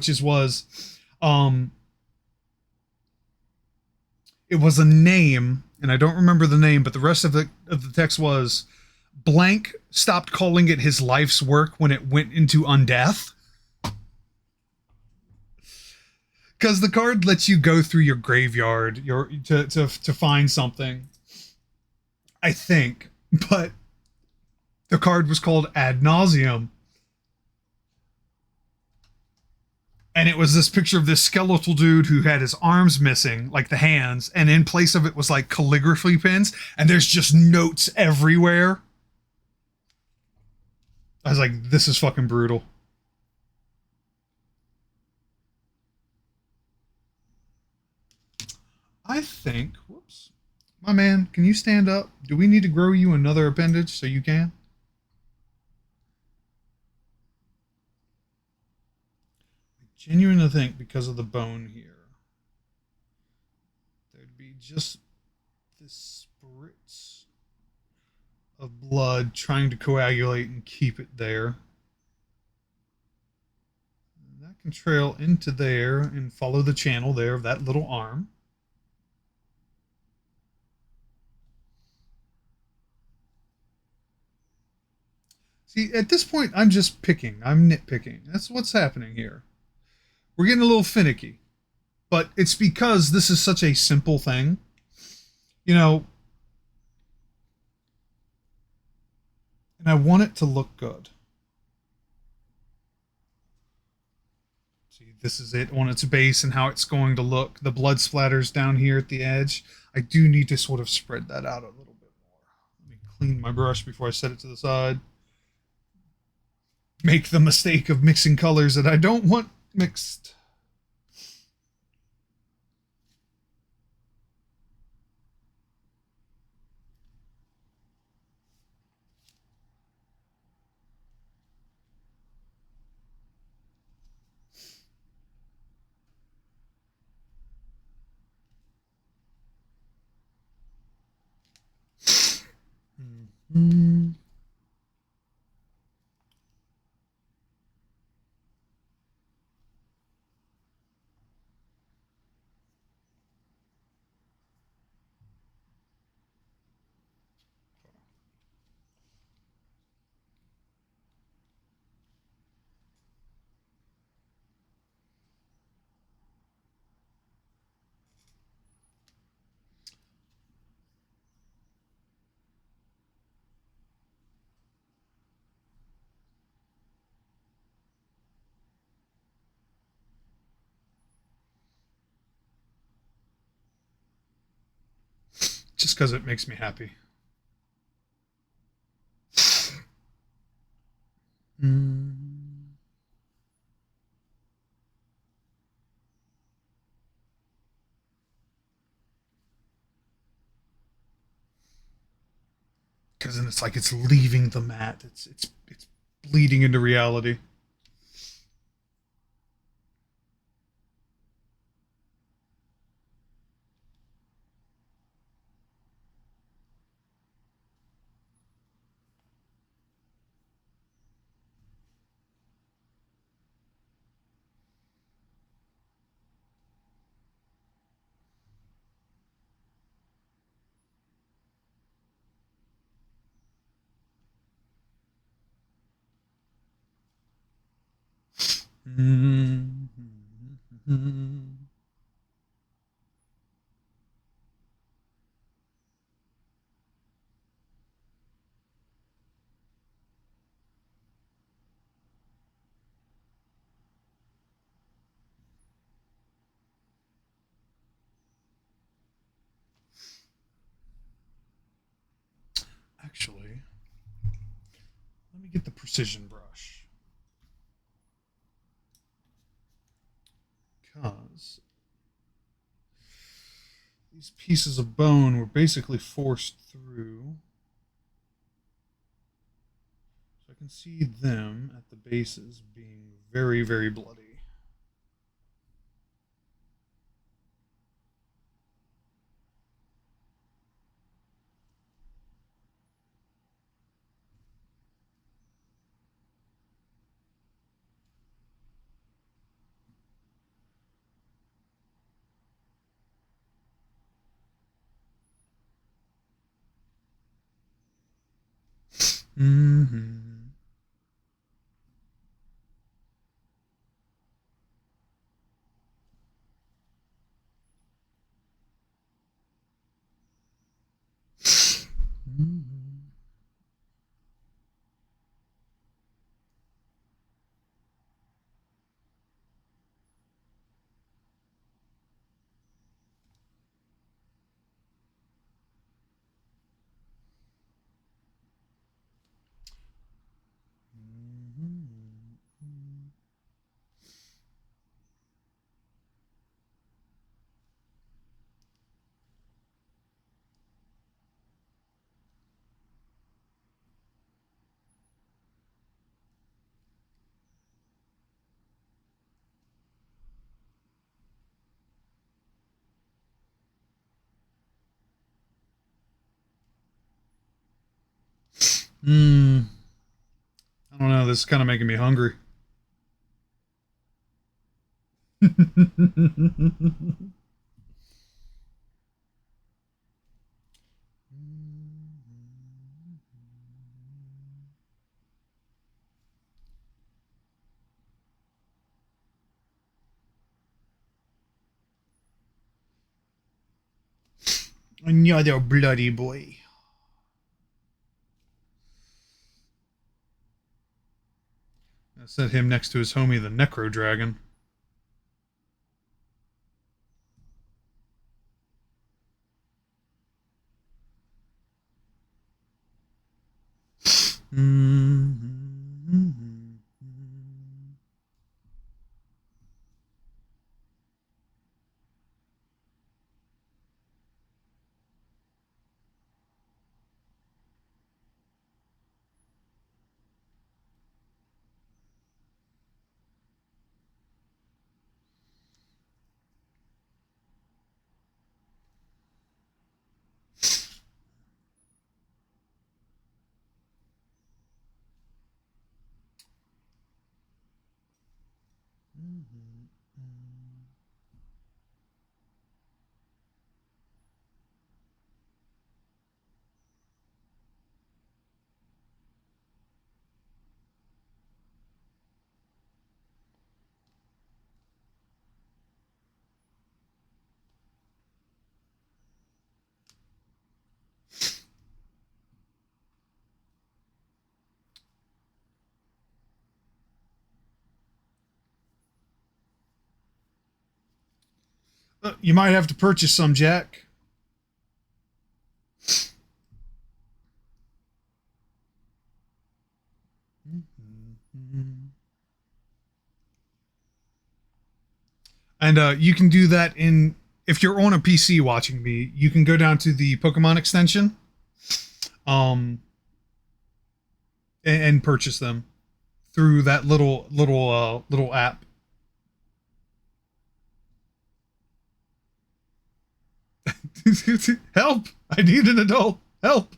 [SPEAKER 1] um, it was a name, and I don't remember the name, but the rest of the text was blank stopped calling it his life's work when it went into undeath. Because the card lets you go through your graveyard to find something, I think, but the card was called Ad Nauseum, and it was this picture of this skeletal dude who had his arms missing, like the hands, and in place of it was like calligraphy pins, and there's just notes everywhere. I was like, this is fucking brutal. I think, whoops, my man, can you stand up? Do we need to grow you another appendage so you can? I genuinely think because of the bone here, there'd be just this spritz of blood trying to coagulate and keep it there. And that can trail into there and follow the channel there of that little arm. See, at this point, I'm just picking. I'm nitpicking. That's what's happening here. We're getting a little finicky, but it's because this is such a simple thing. You know, and I want it to look good. See, this is it on its base and how it's going to look. The blood splatters down here at the edge. I do need to sort of spread that out a little bit more. Let me clean my brush before I set it to the side. make the mistake of mixing colors that I don't want mixed. Mm-hmm. Just because it makes me happy. Mm. Because then it's like it's leaving the mat. It's bleeding into reality. Mm-hmm. Actually, let me get the precision brush. Because these pieces of bone were basically forced through. So I can see them at the bases being very, very bloody. Mm-hmm. Mm-hmm. Mm. I don't know. This is kind of making me hungry. Another bloody boy. I set him next to his homie, the Necro Dragon. Mm-hmm. You might have to purchase some, Jack. And you can do that in, if you're on a PC watching me, you can go down to the Pokemon extension, um, and purchase them through that little app. Help! I need an adult. Help!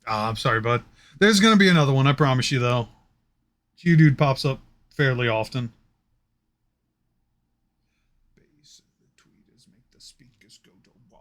[SPEAKER 1] I'm sorry, bud. There's gonna be another one, I promise you, though. Geodude pops up fairly often. Base of the tweeters make the speakers go to wah.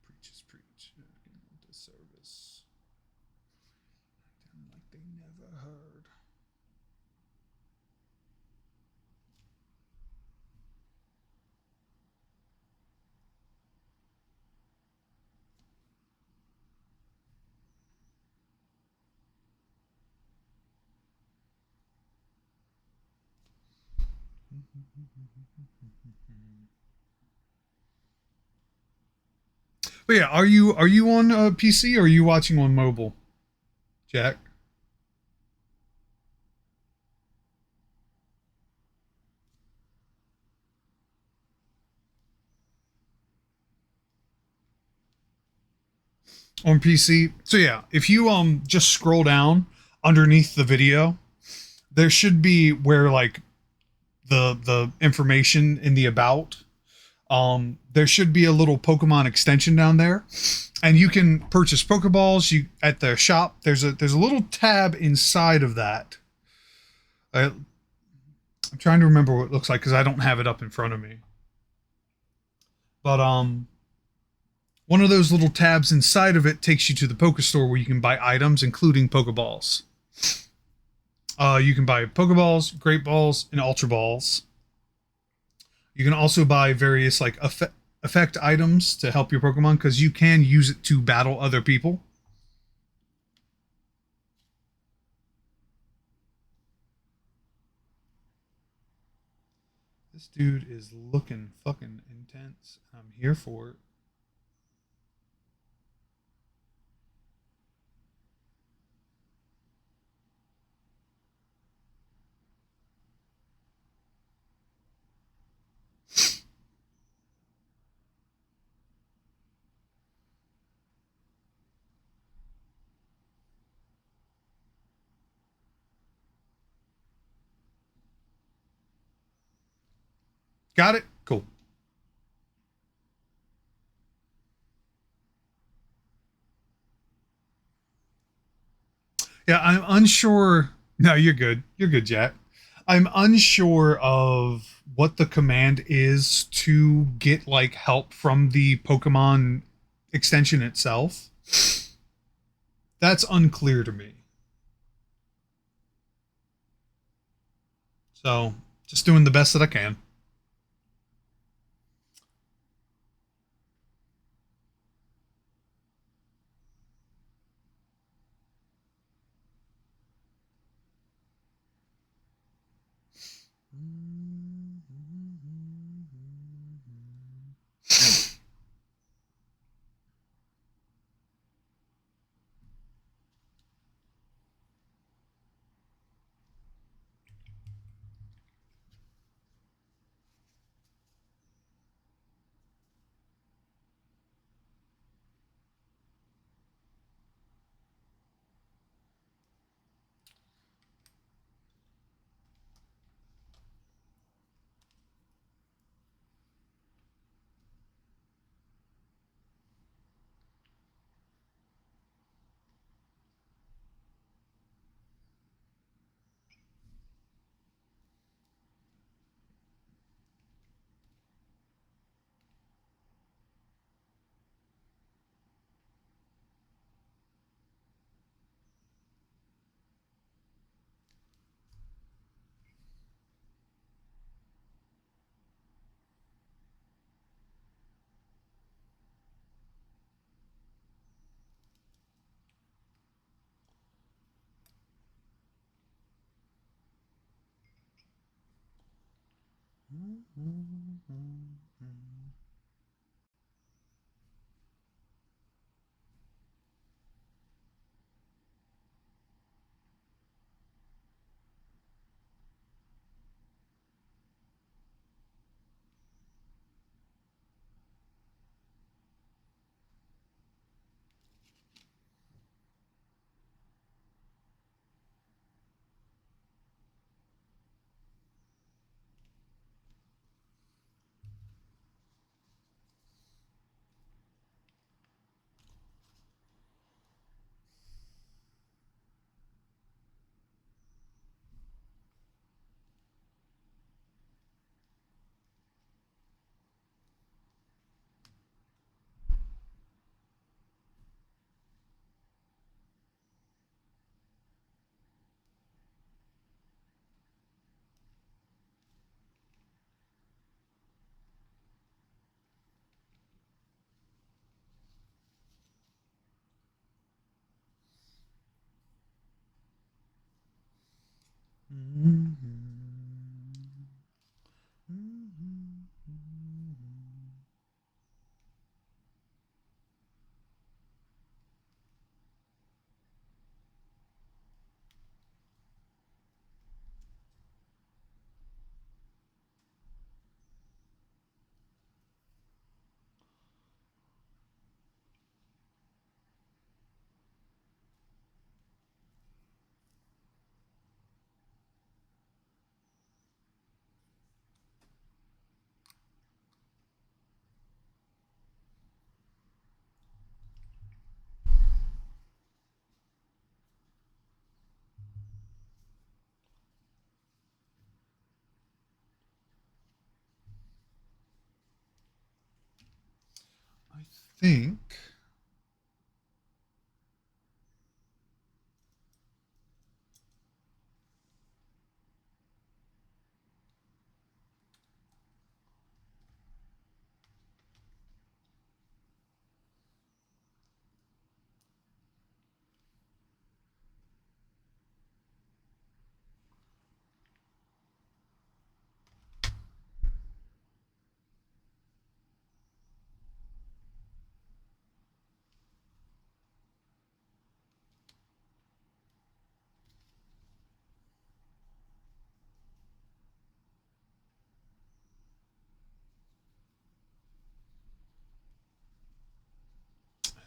[SPEAKER 1] Preachers preach. Disservice. Like they never heard. But yeah, are you on PC or are you watching on mobile, Jack? On PC. So yeah, if you just scroll down underneath the video, there should be where like the information in the about. There should be a little Pokemon extension down there, and you can purchase Pokeballs. You at the shop. There's a little tab inside of that. I'm trying to remember what it looks like because I don't have it up in front of me. But one of those little tabs inside of it takes you to the Poke Store where you can buy items, including Pokeballs. You can buy Pokeballs, Great Balls, and Ultra Balls. You can also buy various like effect items to help your Pokemon because you can use it to battle other people. This dude is looking fucking intense. I'm here for it. Got it? Cool. Yeah, I'm unsure. No, you're good. You're good, Jack. I'm unsure of what the command is to get like help from the Pokemon extension itself. That's unclear to me. So, just doing the best that I can. I think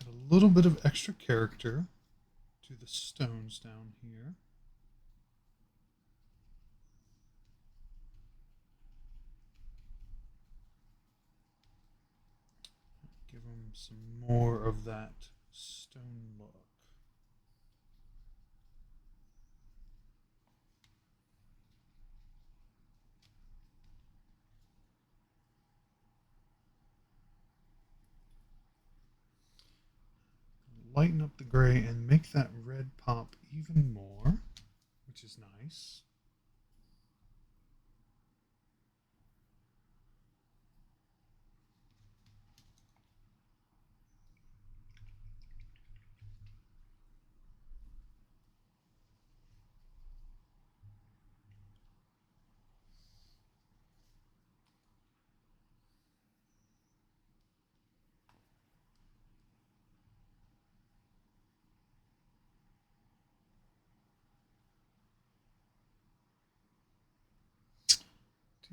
[SPEAKER 1] add a little bit of extra character to the stones down here. Give them some more of that stone look. lighten up the gray and make that red pop even more, which is nice.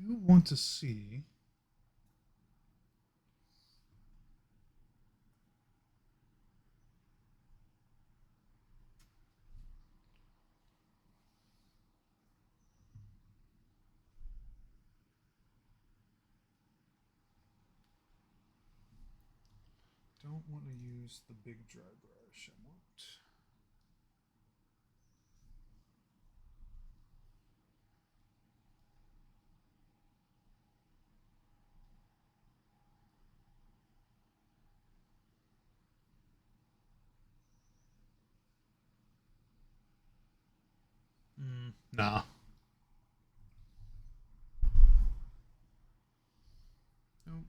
[SPEAKER 1] Do want to see. Don't want to use the big dry brush. I want. Nah. Nope.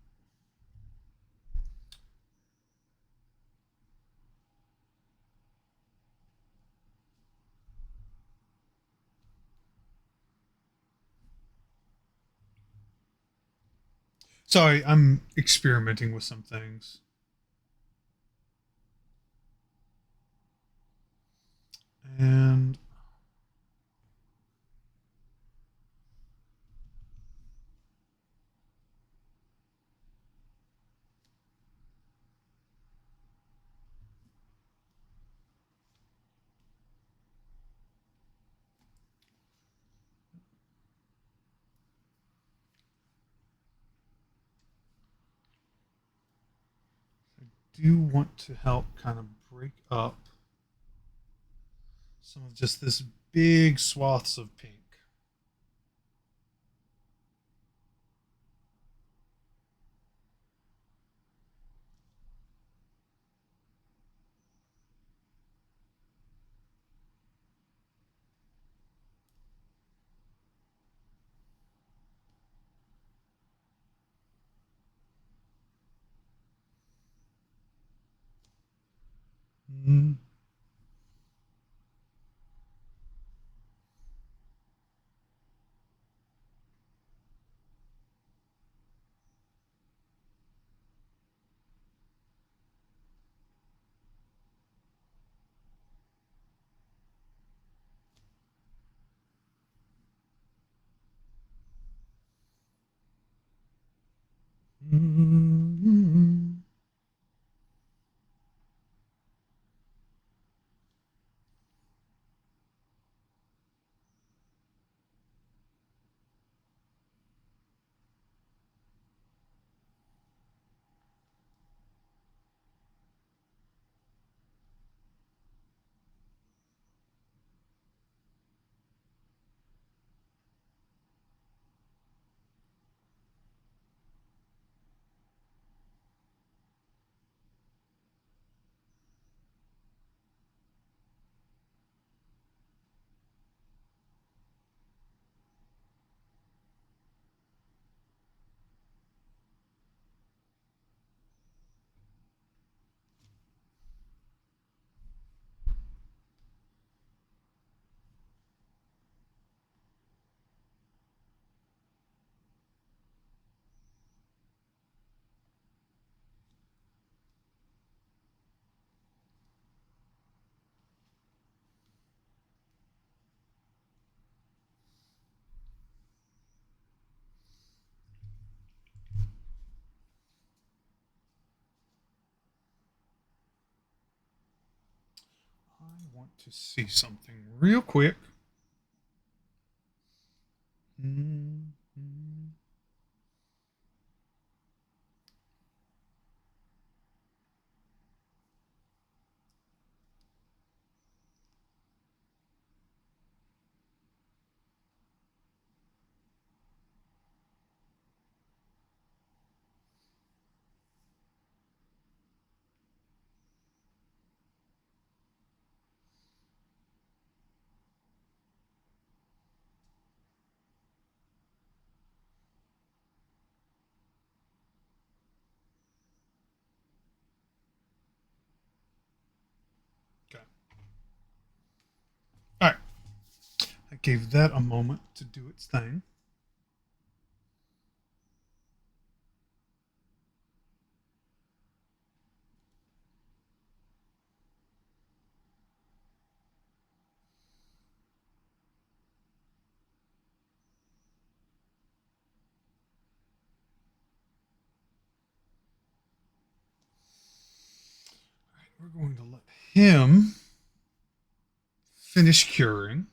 [SPEAKER 1] Sorry, I'm experimenting with some things. And I do want to help kind of break up some of just this big swaths of pink. Mm. Mm. I want to see something real quick. Mm. gave that a moment to do its thing. All right, we're going to let him finish curing.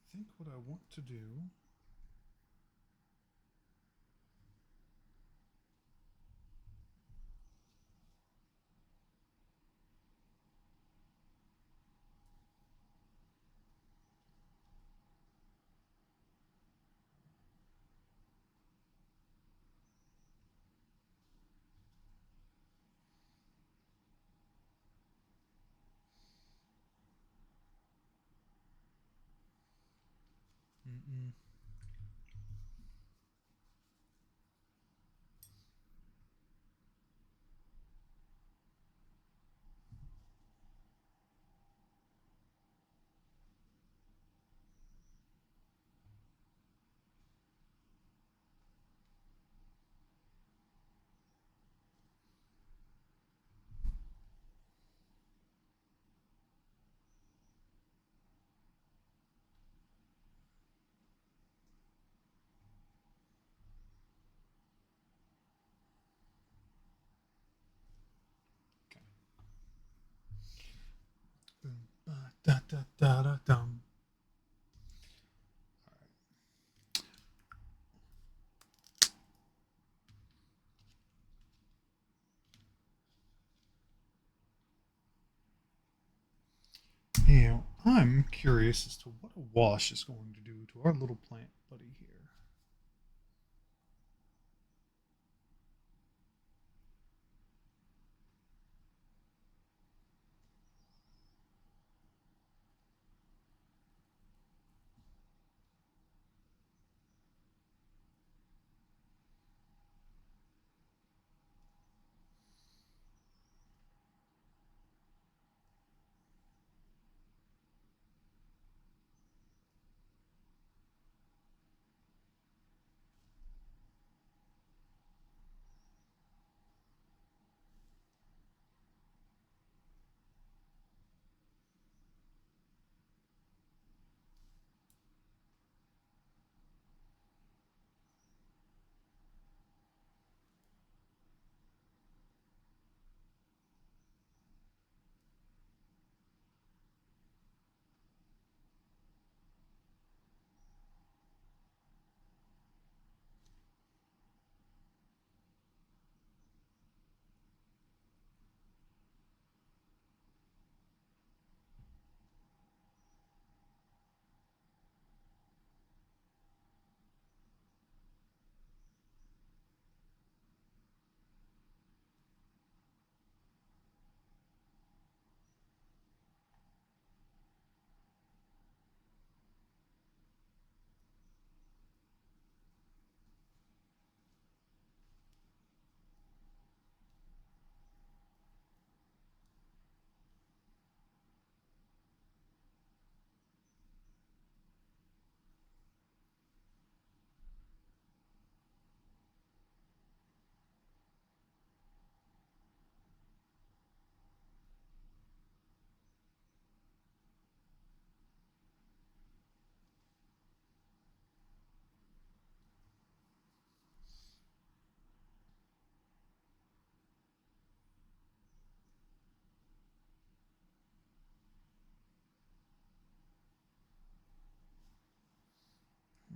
[SPEAKER 1] I think what I want to do. Mm-mm. Da, da, da, da, dum. Now, I'm curious as to what a wash is going to do to our little plant buddy here.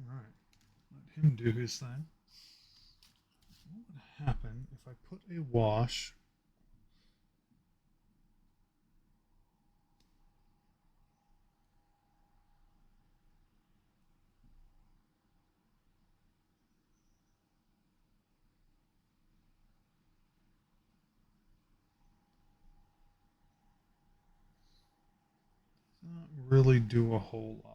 [SPEAKER 1] All right, let him do his thing. What would happen if I put a wash? Not really do a whole lot.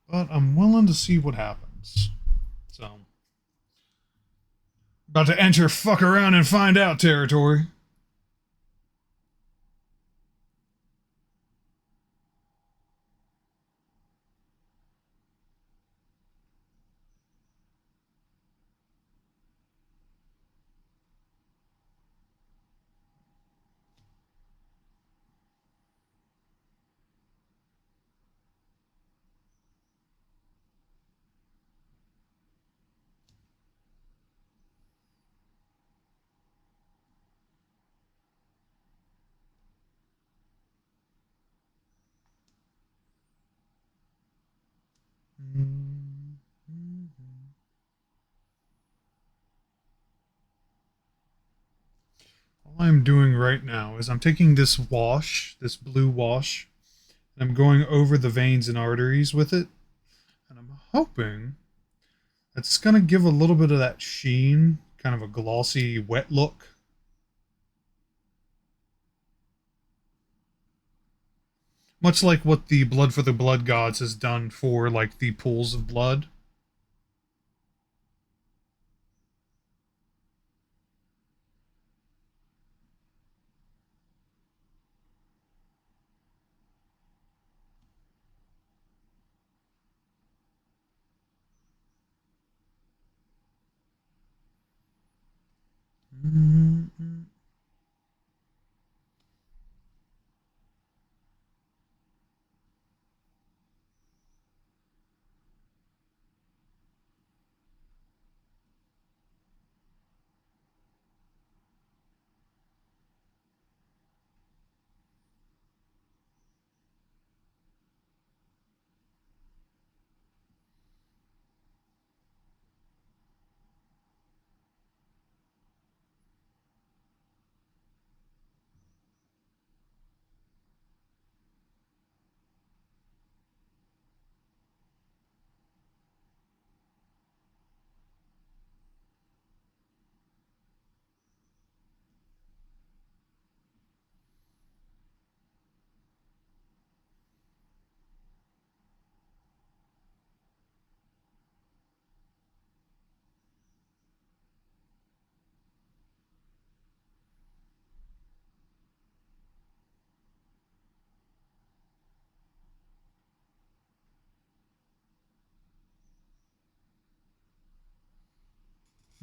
[SPEAKER 1] But I'm willing to see what happens. So, about to enter fuck around and find out territory. All I'm doing right now is I'm taking this wash, this blue wash, and I'm going over the veins and arteries with it. And I'm hoping it's going to give a little bit of that sheen, kind of a glossy, wet look. Much like what the Blood for the Blood Gods has done for, like, the pools of blood. Mm-hmm.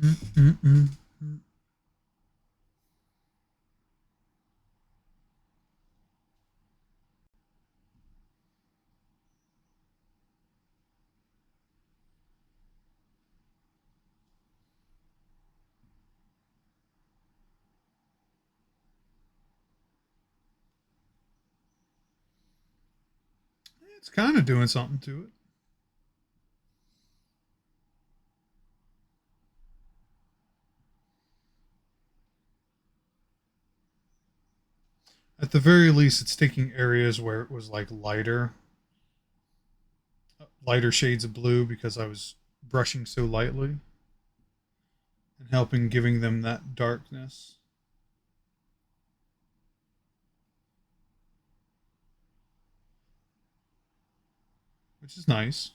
[SPEAKER 1] Mm-mm-mm. It's kind of doing something to it. At the very least, it's taking areas where it was like lighter shades of blue because I was brushing so lightly and helping giving them that darkness, which is nice.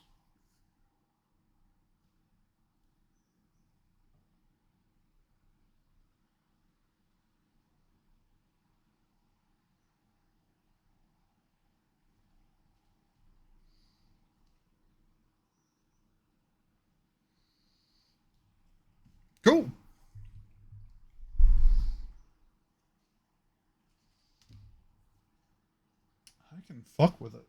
[SPEAKER 1] Cool. I can fuck with it.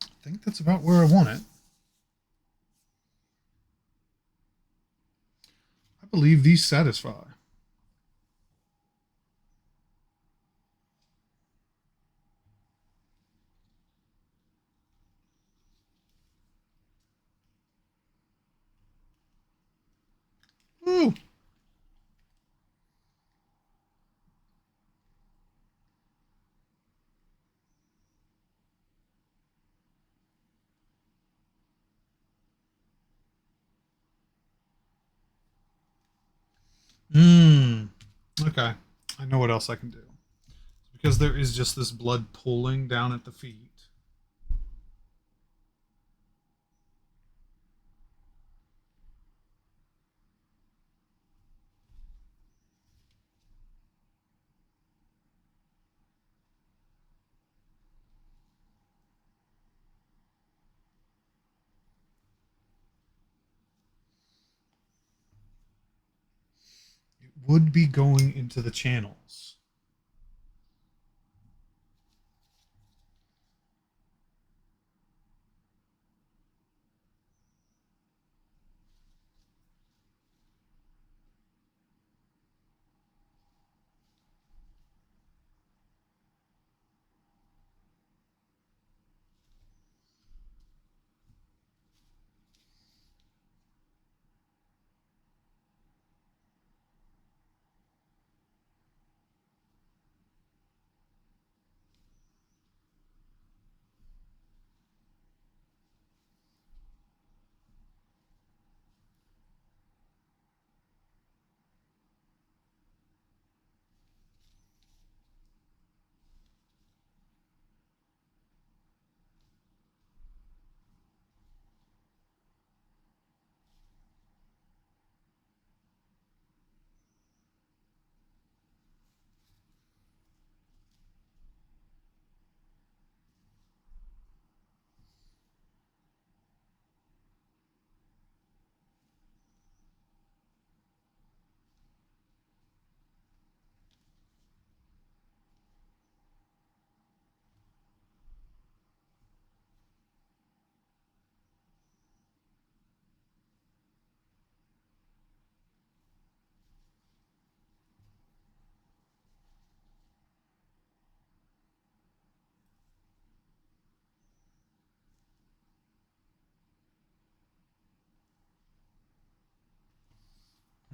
[SPEAKER 1] I think that's about where I want it. I believe these satisfy. Ooh. Okay. I know what else I can do. Because there is just this blood pooling down at the feet. It would be going into the channels.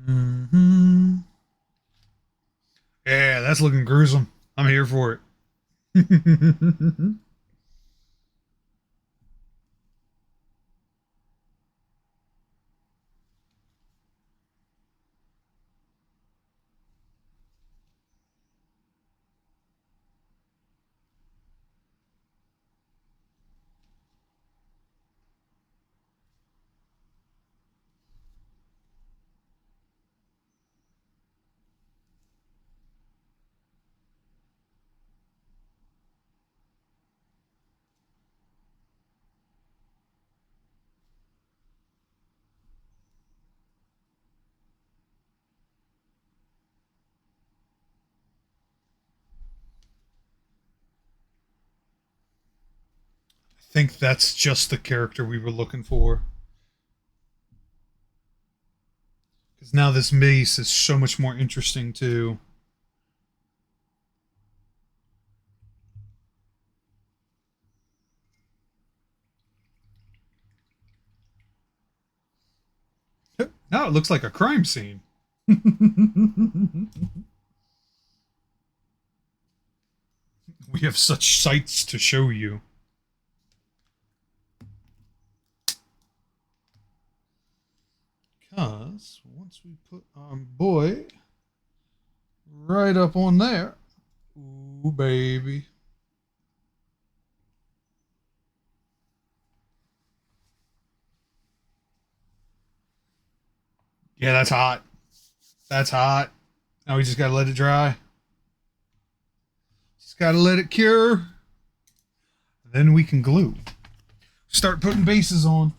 [SPEAKER 1] Mm-hmm. Yeah, that's looking gruesome. I'm here for it. I think that's just the character we were looking for. Because now this mace is so much more interesting too. Now it looks like a crime scene. We have such sights to show you. Because once we put our boy right up on there, ooh, baby. Yeah, that's hot. That's hot. Now we just gotta let it dry. Just gotta let it cure. Then we can glue. Start putting bases on.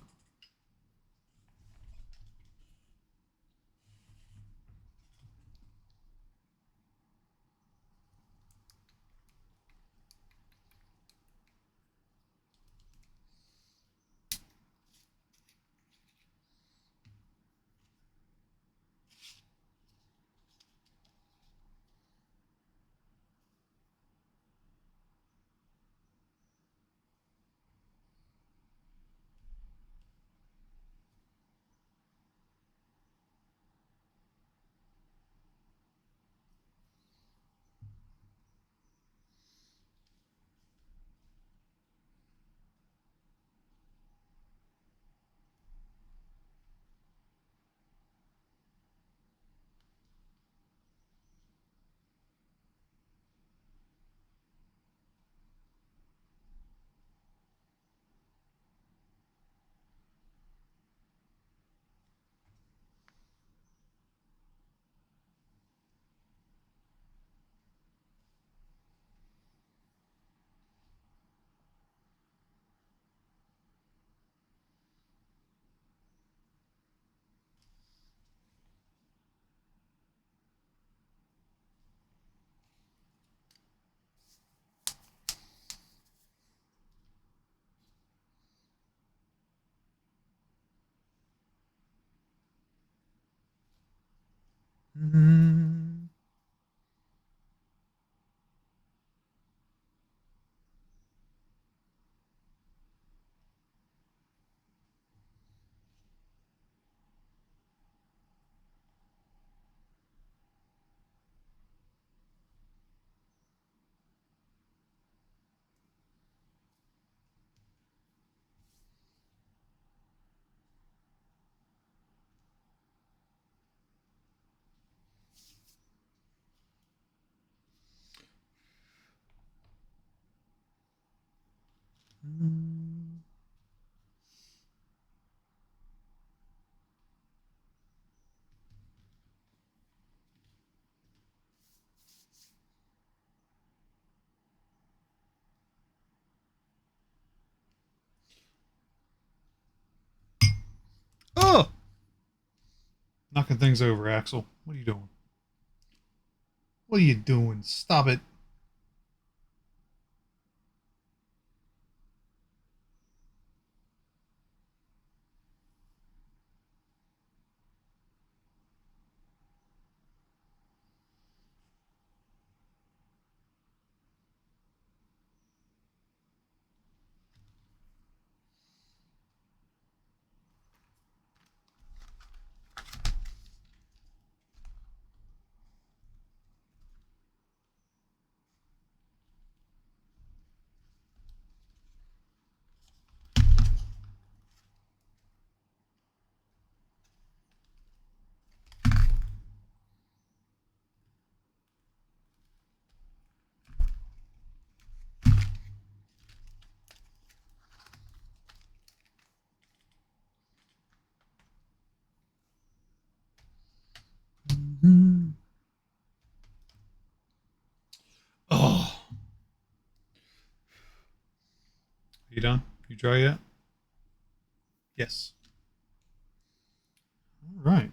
[SPEAKER 1] Mm. Mm. Oh! Knocking things over, Axel. What are you doing? What are you doing? Stop it. Mm. Oh. You done? You dry yet? Yes. All right.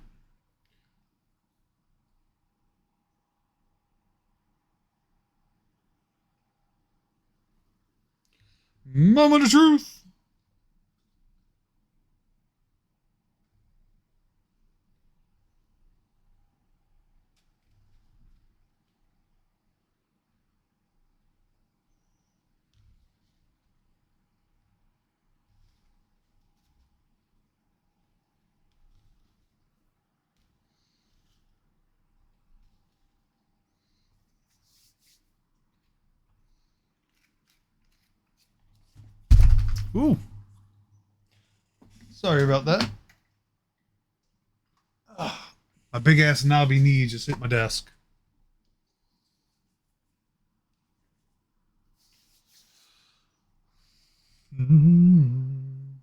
[SPEAKER 1] Moment of truth. Ooh. Sorry about that. Ugh. My big ass knobby knee just hit my desk. Mm.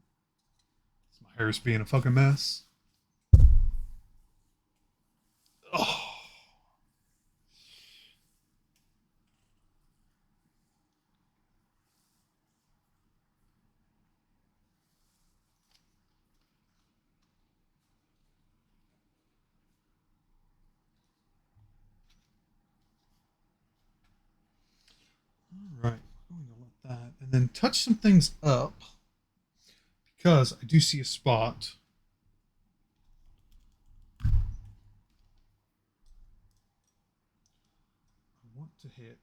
[SPEAKER 1] My hair's being a fucking mess. Oh. All right. I'm going to let that and then touch some things up because I do see a spot. I want to hit.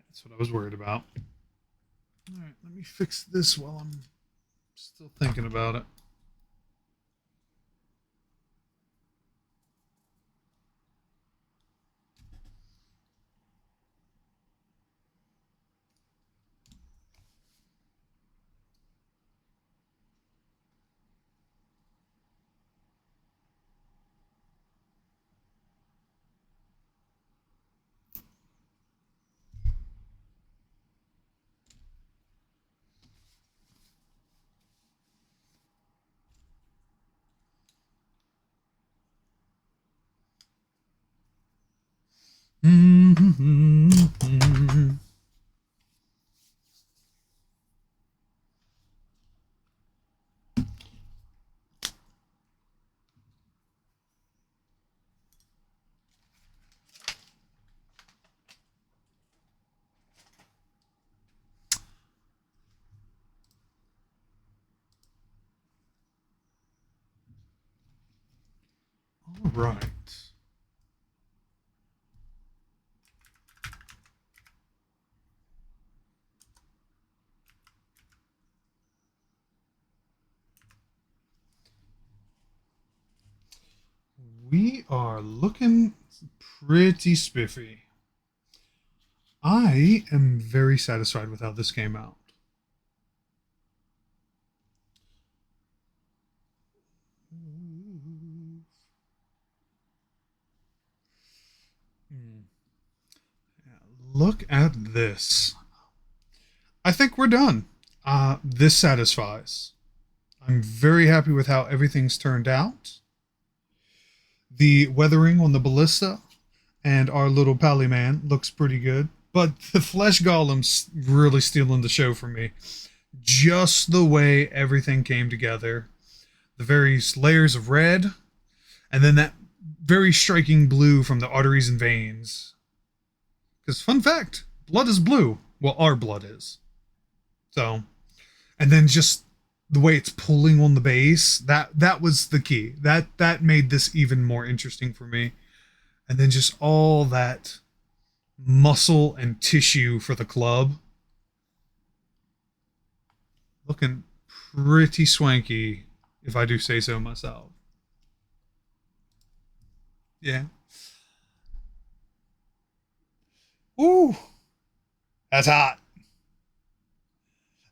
[SPEAKER 1] That's what I was worried about. All right, let me fix this while I'm still thinking about it. All right. We are looking pretty spiffy. I am very satisfied with how this came out. Look at this. I think we're done. This satisfies. I'm very happy with how everything's turned out. The weathering on the ballista and our little pally man looks pretty good. But the flesh golem's really stealing the show for me. Just the way everything came together. The various layers of red, and then that very striking blue from the arteries and veins. Because, fun fact, blood is blue. Well, our blood is. So, and then just the way it's pulling on the base, that was the key. That made this even more interesting for me. And then just all that muscle and tissue for the club. Looking pretty swanky, if I do say so myself. Yeah. Ooh, that's hot.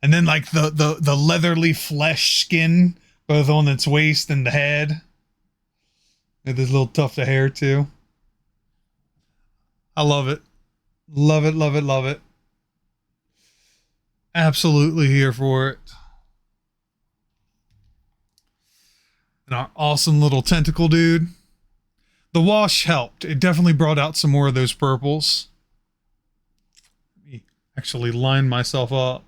[SPEAKER 1] And then like the leathery flesh skin, both on its waist and the head. And this little tuft of hair too. I love it. Love it, love it, love it. Absolutely here for it. And our awesome little tentacle dude. The wash helped. It definitely brought out some more of those purples. Let me actually line myself up.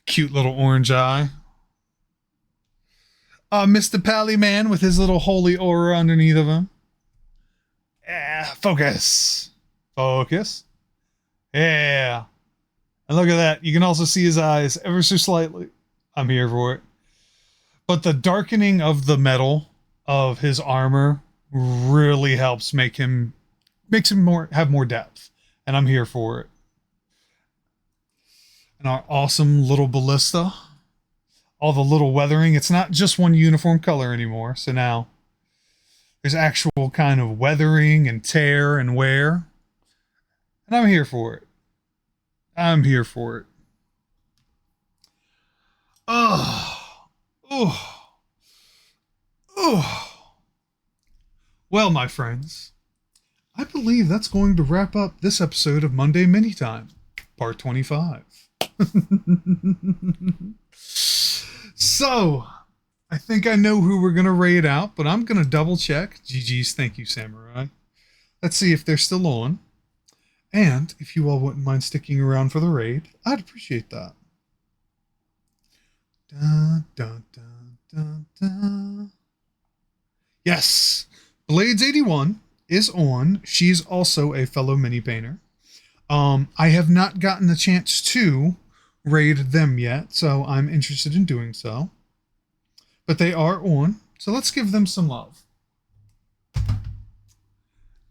[SPEAKER 1] Cute little orange eye. Mr. Pally Man with his little holy aura underneath of him. Yeah, focus. Focus. Yeah. And look at that. You can also see his eyes ever so slightly. I'm here for it. But the darkening of the metal of his armor really helps makes him have more depth. And I'm here for it. And our awesome little ballista. All the little weathering. It's not just one uniform color anymore. So now there's actual kind of weathering and tear and wear. And I'm here for it. I'm here for it. Oh. Oh. Oh. Well, my friends, I believe that's going to wrap up this episode of Monday Mini Time, part 25. So, I think I know who we're going to raid out, but I'm going to double check. GG's, thank you, Samurai. Let's see if they're still on. And if you all wouldn't mind sticking around for the raid, I'd appreciate that. Dun, dun, dun, dun, dun. Yes, Blades81 is on. She's also a fellow mini painter. I have not gotten the chance to raid them yet, so I'm interested in doing so. But they are on, so let's give them some love.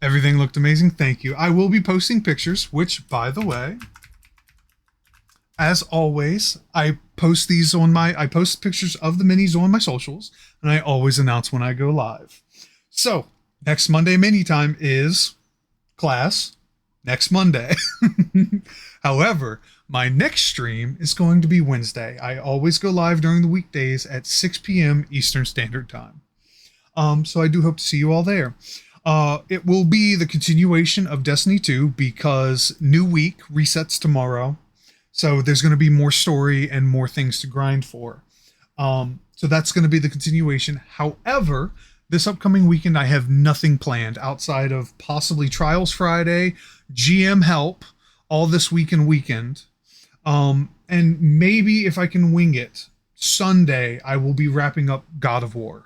[SPEAKER 1] Everything looked amazing. Thank you. I will be posting pictures, which, by the way, as always, I post pictures of the minis on my socials, and I always announce when I go live. So, next Monday Mini Time is class next Monday. However, my next stream is going to be Wednesday. I always go live during the weekdays at 6 p.m. Eastern Standard Time. So I do hope to see you all there. It will be the continuation of Destiny 2 because new week resets tomorrow. So there's going to be more story and more things to grind for. So that's going to be the continuation. However, This upcoming weekend, I have nothing planned outside of possibly Trials Friday, GM help, all this weekend. And maybe if I can wing it, Sunday I will be wrapping up God of War.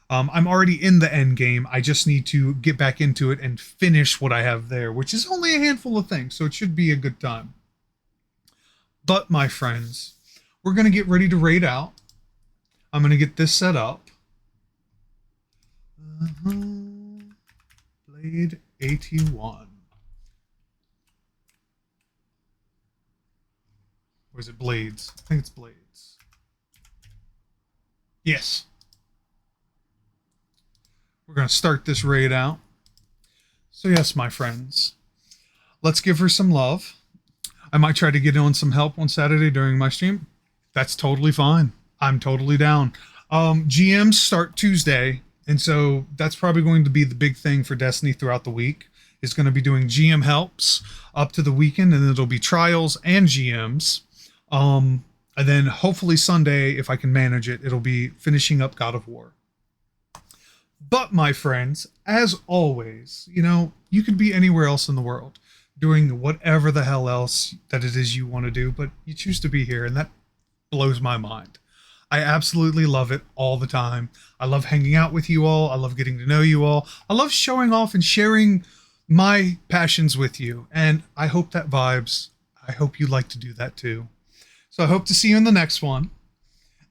[SPEAKER 1] I'm already in the end game. I just need to get back into it and finish what I have there, which is only a handful of things, so it should be a good time. But my friends, we're gonna get ready to raid out. I'm gonna get this set up. Blade 81. Or is it Blades? I think it's Blades. Yes. We're going to start this raid out. So yes, my friends, let's give her some love. I might try to get on some help on Saturday during my stream. That's totally fine. I'm totally down. GMs start Tuesday, and so that's probably going to be the big thing for Destiny throughout the week. Is going to be doing GM helps up to the weekend, and it'll be trials and GMs. And then hopefully Sunday, if I can manage it, it'll be finishing up God of War. But my friends, as always, you could be anywhere else in the world doing whatever the hell else that it is you want to do, but you choose to be here, and that blows my mind. I absolutely love it all the time. I love hanging out with you all. I love getting to know you all. I love showing off and sharing my passions with you, and I hope that vibes. I hope you like to do that too. So I hope to see you in the next one.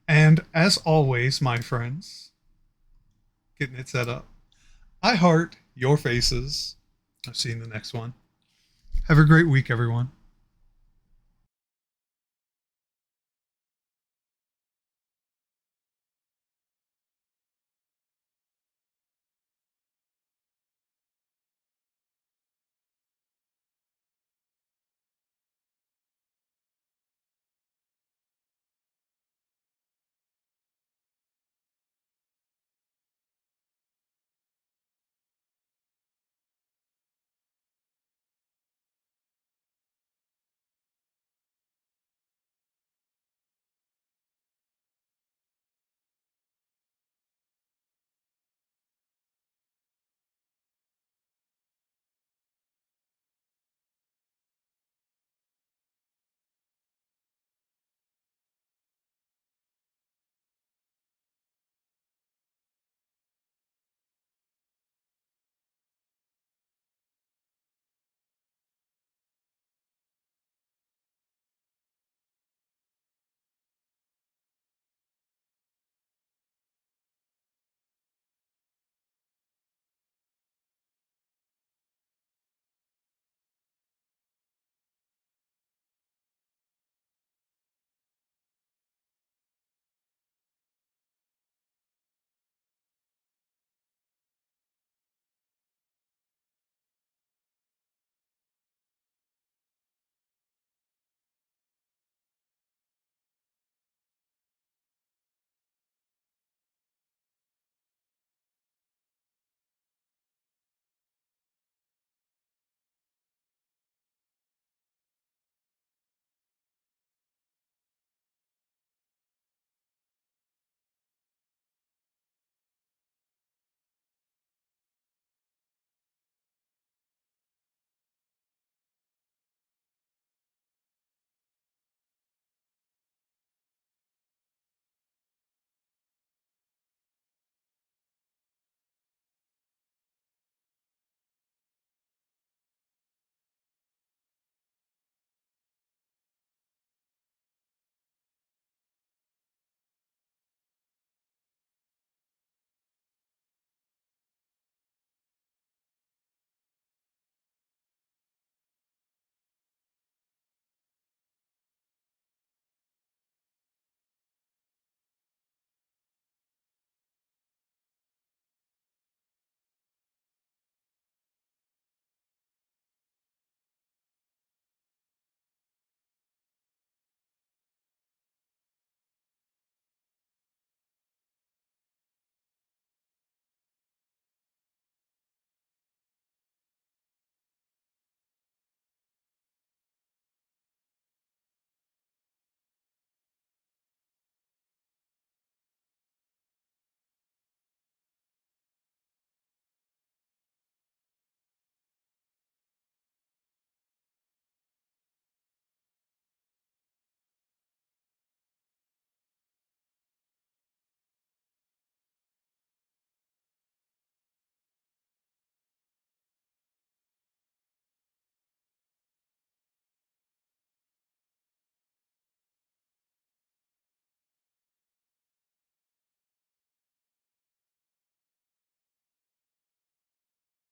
[SPEAKER 1] And as always, my friends, getting it set up, I heart your faces. I'll see you in the next one. Have a great week, everyone.